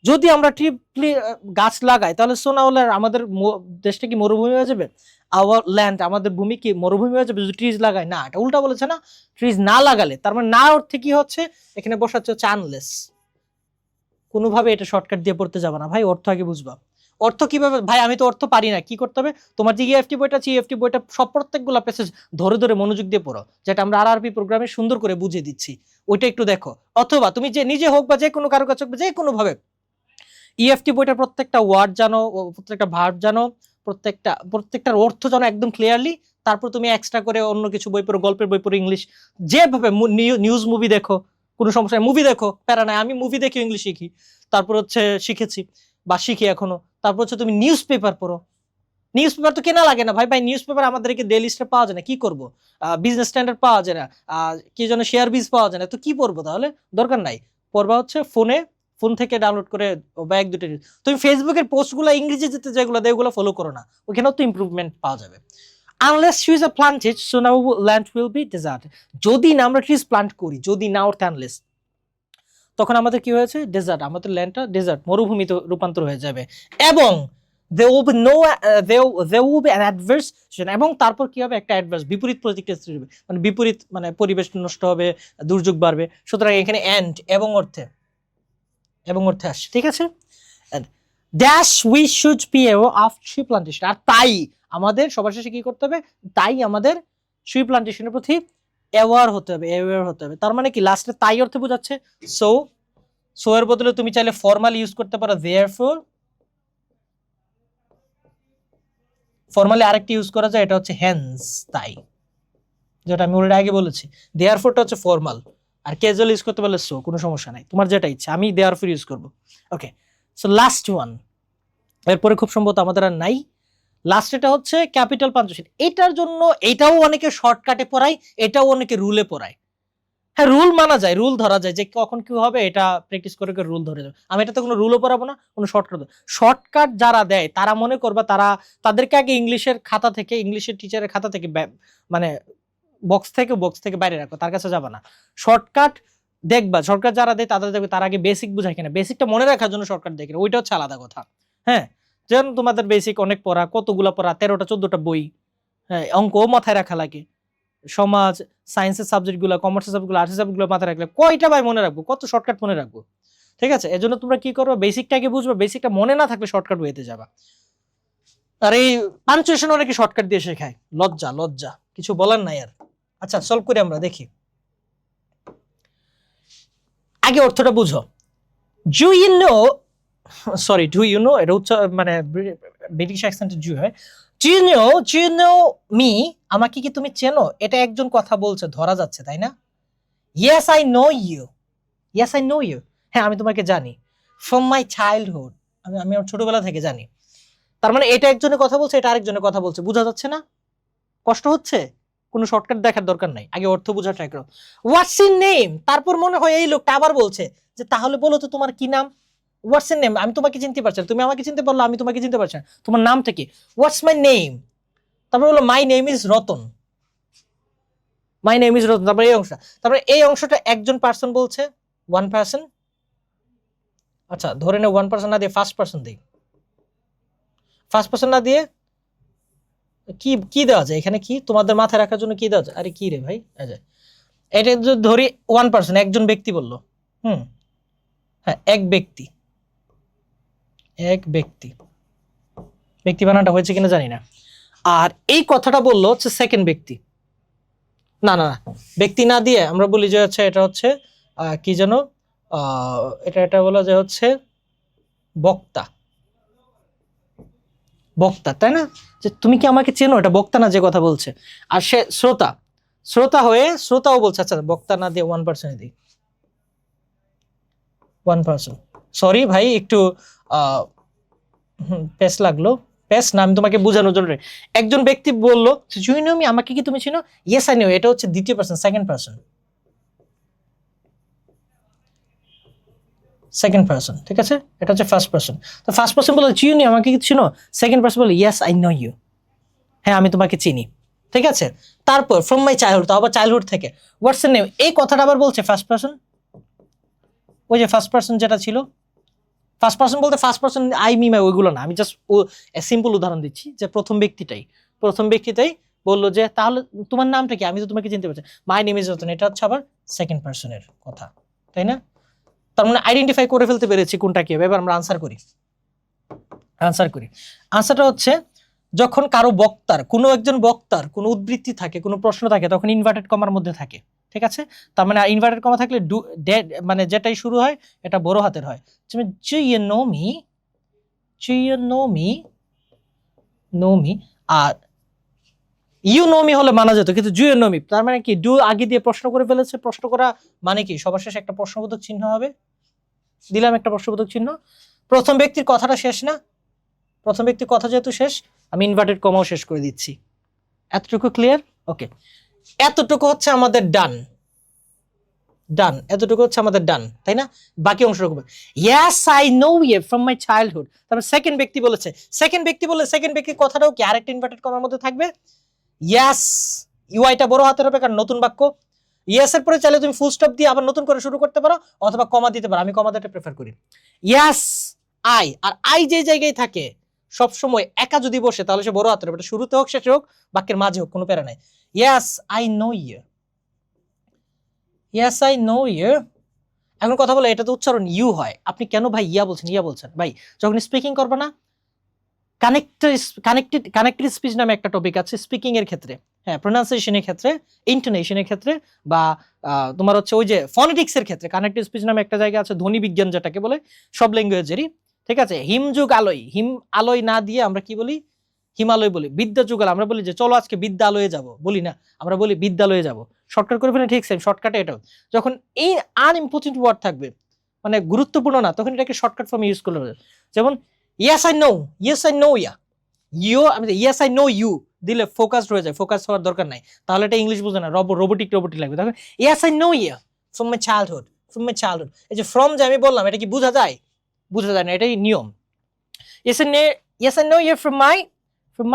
S1: যদি আমরা গাছ লাগাই তাহলে সোনাওয়ালার আমাদের দেশটা কি মরুভূমি হয়ে যাবে? আওয়ার ল্যান্ড, আমাদের ভূমি কি মরুভূমি হয়ে যাবে যদি ট্রিজ লাগাই? না, এটা উল্টা বলেছে না, ট্রিজ না লাগালে। তার মানে না অর্থে কি হচ্ছে, এখানে বসাচ্ছে হচ্ছে আনলেস। কোনোভাবে এটা শর্টকাট দিয়ে পড়তে যাবে না ভাই, অর্থ আগে বুঝবা। অর্থ কিভাবে ভাই, আমি তো অর্থ পারি না, কি করতে হবে? তোমার যে ইএফটি বইটা আছে, ইএফটি বইটা সব প্রত্যেকগুলো প্যাসেজ ধরে ধরে মনোযোগ দিয়ে পড়ো, যেটা আমরা আরআরবি প্রোগ্রামে সুন্দর করে বুঝিয়ে দিচ্ছি, ওইটা একটু দেখো। অথবা তুমি যে নিজে হোক বা যে কোনো কারো কাছে হোক, যে কোনো ভাবে ইএফটি বইটার প্রত্যেকটা ওয়ার্ড জানো, প্রত্যেকটা ভার্ব জানো, প্রত্যেকটার অর্থ জানো একদম ক্লিয়ারলি। তারপর তুমি এক্সট্রা করে অন্য কিছু বই পড়ো, গল্পের বই পড়ো, ইংলিশ যেভাবে, নিউজ মুভি দেখো, কোনো সমস্যা নেই, মুভি দেখো, প্যারা নাই, আমি মুভি দেখে ইংলিশ শিখি, তারপর হচ্ছে শিখেছি বা শিখি এখনো। তারপর হচ্ছে তুমি নিউজ পেপার পড়ো। নিউজ পেপার তো কেনা লাগে না ভাই, নিউজ পেপার আমাদেরকে ডেইলি স্টার পাওয়া যায় না, কি করবো? বিজনেস স্ট্যান্ডার্ড পাওয়া যায় না, কি যেন শেয়ার বিজ পাওয়া যায় না, তো কি পড়বো তাহলে? দরকার নাই, পড়বা হচ্ছে ফোন থেকে ডাউনলোড করে বা এক দুটো। তুমি ফেসবুকের পোস্টগুলো ইংরেজি যেগুলো দেয় ওগুলো ফলো করো না, ওখানেও তো ইমপ্রুভমেন্ট পাওয়া যাবে। Unless trees are planted, so now land will be deserted. যদি না আমরা ট্রিজ প্লান্ট করি, যদি না অর্থে আনলেস, তখন আমাদের কি হয়েছে, ডেজার্ট, আমাদের ল্যান্ডটা ডেজার্ট, মরুভূমিতে রূপান্তর হয়ে যাবে। এবং there will be no there will be an adverse, এবং তারপর কি হবে, একটা অ্যাডভার্স, বিপরীত প্রতিক্রিয়া সৃষ্টি হবে, মানে বিপরীত, মানে পরিবেশ নষ্ট হবে, দুর্যোগ বাড়বে। সুতরাং এখানে এন্ড এবং অর্থে আসছে, ঠিক আছে। Dash we should be aware of tree plantation, আর তাই আমাদের সবার শেষে কি করতে হবে, তাই আমাদের ট্রি প্লান্টেশনের প্রতি অ্যাওয়ার হতে হবে। তার মানে কি, লাস্টে তাই অর্থে বোঝাচ্ছে। সো এর বদলে তুমি চাইলে ফর্মাল ইউজ করতে পারো, দেয়ারফর। ফর্মালি আরেকটি ইউজ করা যায়, এটা হচ্ছে হেন্স, তাই, যেটা আমি অলরেডি আগে বলেছি। দেয়ারফরটা হচ্ছে ফর্মাল, আর ক্যাজুয়াল ইউজ করতে পারলে সো, কোনো সমস্যা নাই, তোমার যেটা ইচ্ছা। আমি দেয়ারফর ইউজ করব। ওকে, সো লাস্ট ওয়ান, এরপরে খুব সম্ভবত আমাদের আর নাই। লাস্ট এটা হচ্ছে ক্যাপিটাল পাঞ্চুয়েশন। এটার জন্য এটাও অনেকে শর্টকাটে পড়ায়, এটাও অনেকে রুলে পড়ায়। হ্যাঁ, রুল মানা যায়, রুল ধরা যায়, যে কখন কি হবে এটা প্র্যাকটিস করে রুল ধরে যাবে। আমি এটাতে কোনো রুলও পড়াবো না, কোনো শর্টকাট যারা দেয় তারা মনে করবা তাদেরকে আগে ইংলিশের খাতা থেকে, ইংলিশের টিচারের খাতা থেকে, মানে বক্স থেকে বাইরে রাখো, তার কাছে যাবা না। শর্টকাট দেখবা, শর্টকাট যারা দেয় তাদের দেখবে তার আগে বেসিক বুঝায় কিনা, বেসিকটা মনে রাখার জন্য শর্টকাট দেখে, ওইটা হচ্ছে আলাদা কথা। হ্যাঁ, যেমন তোমাদের বেসিক অনেক পড়া, কতগুলা পড়া, 13টা 14টা বই, হ্যাঁ, অঙ্কও মাথায় রাখা লাগে, সমাজ, সায়েন্সের সাবজেক্টগুলো, কমার্সের সাবজেক্টগুলো, আর্টসের সাবজেক্টগুলো মাথায় রাখলে কয়টা ভাই মনে রাখবো, কত শর্টকাট মনে রাখবো? ঠিক আছে, এজন্য তোমরা কি করবে, বেসিকটাকে বুঝবে, বেসিকটা মনে না থাকলে শর্টকাট হইতে যাবা। আর এই পাঞ্চুয়েশন অনেকে শর্টকাট দিয়ে শেখায়, লজ্জা, কিছু বলার নাই আর। আচ্ছা, সলভ করি আমরা, দেখি। আগে অর্থটা বুঝো। ডু ইউ নো, এটা হচ্ছে মানে ব্রিটিশ অ্যাকসেন্টে জু হয়। ডু ইউ নো মি, আমাকে কি তুমি চেনো? এটা একজন কথা বলছে, ধরা যাচ্ছে, তাই না? ইয়েস আই নো ইউ, হ্যাঁ আমি তোমাকে জানি। ফ্রম মাই চাইল্ডহুড, আমি আমার ছোটবেলা থেকে জানি। তার মানে এটা একজনের কথা বলছে, এটা আরেকজনের কথা বলছে, বোঝা যাচ্ছে না? কষ্ট হচ্ছে? কোনো শর্টকাট দেখার দরকার নাই, আগে অর্থ বোঝা ট্রাই করো। হোয়াটস ইন নেম, তারপর মনে হয় এই লোকটা আবার বলছে যে তাহলে বলো তো তোমার কি নাম। হোয়াটস ইন নেম, আমি তোমাকে চিনতে পারছি না, তুমি আমাকে চিনতে পারলো, আমি তোমাকে চিনতে পারছি না, তোমার নামটা কি? হোয়াটস মাই নেম, তারপর বলো মাই নেম ইজ রতন, তারপরে এই অংশটা একজন পার্সন বলছে, ওয়ান পার্সন। আচ্ছা ধরে নে ওয়ান পার্সন না দিয়ে ফার্স্ট পার্সন দিই, ফার্স্ট পার্সন না দিয়ে কি দেওয়া যায় এখানে, কি তোমাদের মাথায় রাখার জন্য কি দেওয়া যায়? আরে কি রে ভাই, এটা যদি ধরি ওয়ান পার্সন, একজন ব্যক্তি বললো, হ্যাঁ এক ব্যক্তি বানানটা হয়েছে কিনা জানি না। আর এই কথাটা বললো হচ্ছে সেকেন্ড ব্যক্তি, না ব্যক্তি না দিয়ে আমরা বলি যে হচ্ছে এটা হচ্ছে কি যেন, এটা বলা যায় হচ্ছে বক্তা, তাই না? যে তুমি কি আমাকে চেনো, এটা বক্তা না যে কথা বলছে। আর সে শ্রোতাও বলছে, আচ্ছা বক্তা না দিয়ে ওয়ান পার্সন দিই, 1%। সরি ভাই, একটু পেস লাগলো। পেস না, আমি তোমাকে বোঝানোর জন্য। একজন ব্যক্তি বললো ইউ নো মি, আমাকে কি তুমি চিনো? ইয়েস আই নো, এটা হচ্ছে দ্বিতীয় person, second person. Second person, ঠিক আছে? এটা হচ্ছে ফার্স্ট পার্সন। তো ফার্স্ট পার্সন বলে ইউ নো, আমাকে কি চিনো? সেকেন্ড পার্সন বলে ইয়েস আই নো ইউ, হ্যাঁ আমি তোমাকে চিনি, ঠিক আছে? তারপর ফ্রম মাই চাইল্ডহুড, তো আবার চাইল্ডহুড থেকে। হোয়াটস এর নেম, এই কথাটা আবার বলছে ফার্স্ট পার্সন। ওই যে ফার্স্ট পার্সন যেটা ছিল, ফার্স্ট পার্সন বলতে first person I me my ওইগুলো না, আমি জাস্ট সিম্পল উদাহরণ দিচ্ছি যে প্রথম ব্যক্তিটাই বললো যে তাহলে তোমার নামটা কি, আমি তো তোমাকে চিনতে পারছি, মাই নেম ইজ রতন, এটা হচ্ছে আবার সেকেন্ড পার্সনের কথা, তাই না? তার মানে আইডেন্টিফাই করে ফেলতে পেরেছি কোনটা কি হবে। এবার আমরা আনসার করি। আনসারটা হচ্ছে যখন কারো বক্তার, কোনো একজন বক্তার কোনো উদ্ধৃতি থাকে, কোনো প্রশ্ন থাকে, তখন ইনভার্টেড কমার মধ্যে থাকে, ঠিক আছে? তার মানে ইনভার্টেড কমা থাকলে মানে যেটাই শুরু হয় এটা বড় হাতের হয়। Do you know me, do you know me, know me. আর ইউ নো মি হলে মানা যেত, কিন্তু ডু ইউ নো মি তার মানে কি, ডু আগে দিয়ে প্রশ্ন করে ফেলেছে। প্রশ্ন করা মানে কি, সবার শেষে একটা প্রশ্নবোধক চিহ্ন হবে, দিলাম একটা প্রশ্নবোধক চিহ্ন। প্রথম ব্যক্তির কথাটা শেষ না, প্রথম ব্যক্তির কথা যেহেতু শেষ, আমি ইনভার্টেড কমাও শেষ করে দিচ্ছি। এতটুকু ক্লিয়ার? ওকে, এতটুকু হচ্ছে আমাদের ডান, এতটুকু হচ্ছে আমাদের ডান, তাই না? বাকি অংশটুকু yes I know you from my childhood. তারপর সেকেন্ড ব্যক্তি বলেছে, সেকেন্ড ব্যক্তির কথাটাও কি আরেকটা ইনভার্টেড কমার মধ্যে থাকবে? ইয়েস, ইউআইটা বড় হাতের হবে কারণ নতুন বাক্য। ইয়েস এর পরে চাইলে তুমি ফুল স্টপ দিয়ে আবার নতুন করে শুরু করতে পারো, অথবা কমা দিতে পারো, আমি কমা দিতে প্রেফার করি। ইয়েস আই, আর আই যে জায়গায় থাকে সব সময় একা যদি বসে তাহলে সে বড় হাতের হবে, এটা শুরুতে হোক শেষে হোক বাক্যের মাঝে হোক, কোনো প্যারা নাই। Yes I know you, yes I know you. এখন কথা বলে এটা তো উচ্চারণ ইউ হয়, আপনি কেন ভাই ইয়া বলছেন ভাই? যখন স্পিকিং করবে না, কানেক্টেড স্পিচ নামে একটা টপিক আছে স্পিকিং এর ক্ষেত্রে, হ্যাঁ, প্রোনাউন্সিয়েশনের ক্ষেত্রে, ইন্টোনেশনের ক্ষেত্রে, বা তোমার হচ্ছে ওই যে ফনেটিক্স এর ক্ষেত্রে কানেক্টেড স্পিচ নামে একটা জায়গা আছে, ধ্বনি বিজ্ঞান যেটাকে বলে সব ল্যাঙ্গুয়েজেরই, ঠিক আছে? হিমযুগ আলোয়, হিম আলোয় না দিয়ে আমরা কি বলি? হিমালয় বলি। বিদ্যা যুগাল আমরা বলি যে চলো আজকে বিদ্যালয়ে যাব, বলি না, আমরা বলি বিদ্যালয়ে যাব। শর্টকাট করে ফেলে, ঠিক সেম শর্টকাটে এটাও। যখন এই আনইম্পর্টেন্ট ওয়ার্ড থাকবে, মানে গুরুত্বপূর্ণ না, তখন এটাকে শর্টকাট ফর্মে ইউজ করলে হবে। যেমন ইয়েস আই নো, ইউ, আমি ইয়েস আই নো ইউ দিলে ফোকাসড হয়ে যায়, ফোকাস হওয়ার দরকার নাই, তাহলে এটা ইংলিশ বুঝে না, রোবোটিক লাগবে। তখন yes I know you from my childhood, এই যে ফ্রম যে আমি বললাম, এটা কি বোঝা যায়? বোঝা যায় না, এটাই নিয়ম। Yes I know you from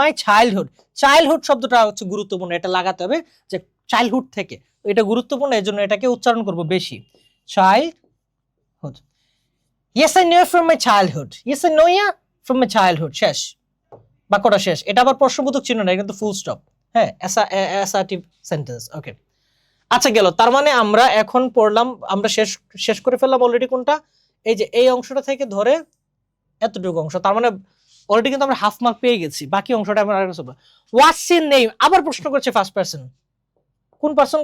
S1: my childhood শব্দটা হচ্ছে গুরুত্বপূর্ণ, এটা লাগাতে হবে যে চাইল্ডহুড থেকে, এটা গুরুত্বপূর্ণ, এর জন্য এটাকে উচ্চারণ করব বেশি, childhood. Yes I know you from my childhood, শেষ, বাক্যটা শেষ। এটা আবার প্রশ্নবোধক চিহ্ন না, কিন্তু ফুল স্টপ, হ্যাঁ, অ্যাসার্টিভ সেন্টেন্স। ওকে, আচ্ছা গেল। তার মানে আমরা এখন পড়লাম, আমরা শেষ করে ফেললাম অলরেডি কোনটা, এই যে এই অংশটা থেকে ধরে এতটুকু অংশ। তার মানে অলরেডি কিন্তু আমরা হাফ মার্ক পেয়ে গেছি, বাকি অংশটা আমরা আরেকটা করব। হোয়াটস ইওর নেম, আবার প্রশ্ন করছে ফার্স্ট পারসন। কোন পারসন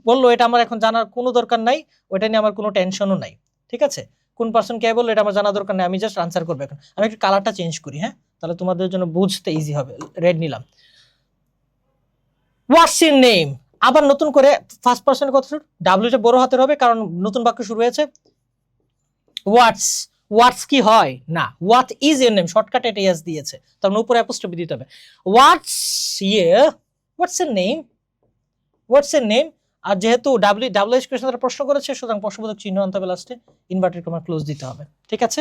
S1: বললো এটা আমার এখন জানার কোনো দরকার নাই, ওইটা নিয়ে আমার কোনো টেনশনও নাই, ঠিক আছে? কোন পারসন কে বললো এটা আমার জানা দরকার নাই, আমি জাস্ট আনসার করবো। এখন আমি একটু কালারটা চেঞ্জ করি, হ্যাঁ, তাহলে তোমাদের জন্য বুঝতে ইজি হবে। রেড নিলাম। হোয়াটস ইওর নেম, আবার নতুন করে ফার্স্ট পারসনের কথা, ডাব্লিউটা বড় হাতের হবে কারণ নতুন বাক্য শুরু হয়েছে। হোয়াটস কি হয় না, what is your name, shortcut এটা ইয়েস দিয়েছে, তার মানে উপরে অ্যাপোস্ট্রফি দিতে হবে। What's your name. আর যেহেতু ডাব্লিউএইচ কোশ্চেন প্রশ্ন করেছে, সুতরাং প্রশ্নবোধক চিহ্ন আনতে হবে লাস্টে, ইনভার্টেড কমা ক্লোজ দিতে হবে, ঠিক আছে?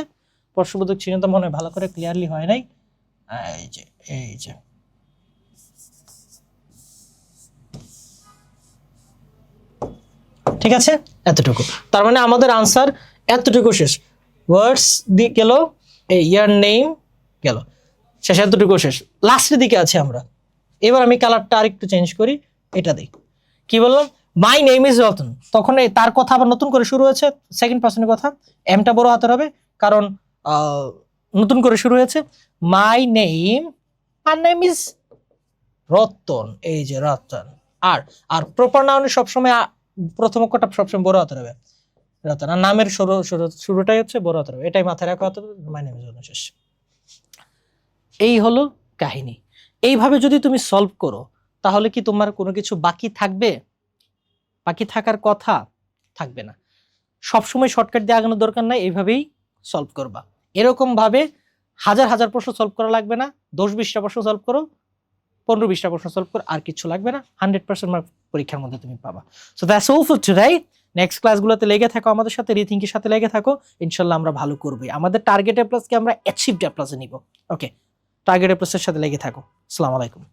S1: প্রশ্নবোধক চিহ্নটা মনে হয় ভালো করে ক্লিয়ারলি হয় নাই, এই যে ঠিক আছে, এতটুকু। তার মানে আমাদের আনসার এতটুকু শেষ। ওয়ার্ডস দি গেল, এই ইয়ার নেম গেল, শেষ, এতটুকু শেষ। লাস্টের দিকে আছে আমরা। এবার আমি কালারটা আরেকটু চেঞ্জ করি, এটা দিই। কি বললাম? মাই নেম ইজ রতন, তখন তার কথা আবার নতুন করে শুরু হয়েছে, সেকেন্ড পার্সনের কথা, এমটা বড় হাতের হবে কারণ নতুন করে শুরু হয়েছে। মাই নেম ইজ রতন, এই যে রতন। আর প্রপার নাউনে সবসময় প্রথম অক্ষরটা সবসময় বড় হাতের হবে, রতন। আর নামের শুরুটাই হচ্ছে বড় হাতের হবে, এটাই মাথায় রাখা হতে হবে। মাই নেম ইজ রতন, শেষ। এই হলো কাহিনী। এইভাবে যদি তুমি সলভ করো তাহলে কি তোমার কোনো কিছু বাকি থাকবে? বাকি থাকার কথা থাকবে না। সবসময় শর্টকাট দিয়ে আগানোর দরকার নাই, এইভাবেই সলভ করবা। এরকমভাবে হাজার হাজার প্রশ্ন সলভ করা লাগবে না, 10-20টা প্রশ্ন সলভ করো, 15-20টা প্রশ্ন সলভ করো, আর কিছু লাগবে না, 100% মার্ক পরীক্ষার মধ্যে তুমি পাবা। So that's all for today. Next ক্লাসগুলোতে লেগে থাকো আমাদের সাথে, রিথিঙ্কের সাথে লেগে থাকো, ইনশাল্লাহ আমরা ভালো করবোই। আমাদের টার্গেট এ প্লাসকে আমরা অ্যাচিভড এ প্লাসে নিব। ওকে, টার্গেট এ প্লাসের সাথে লেগে থাকো। আসসালামু আলাইকুম।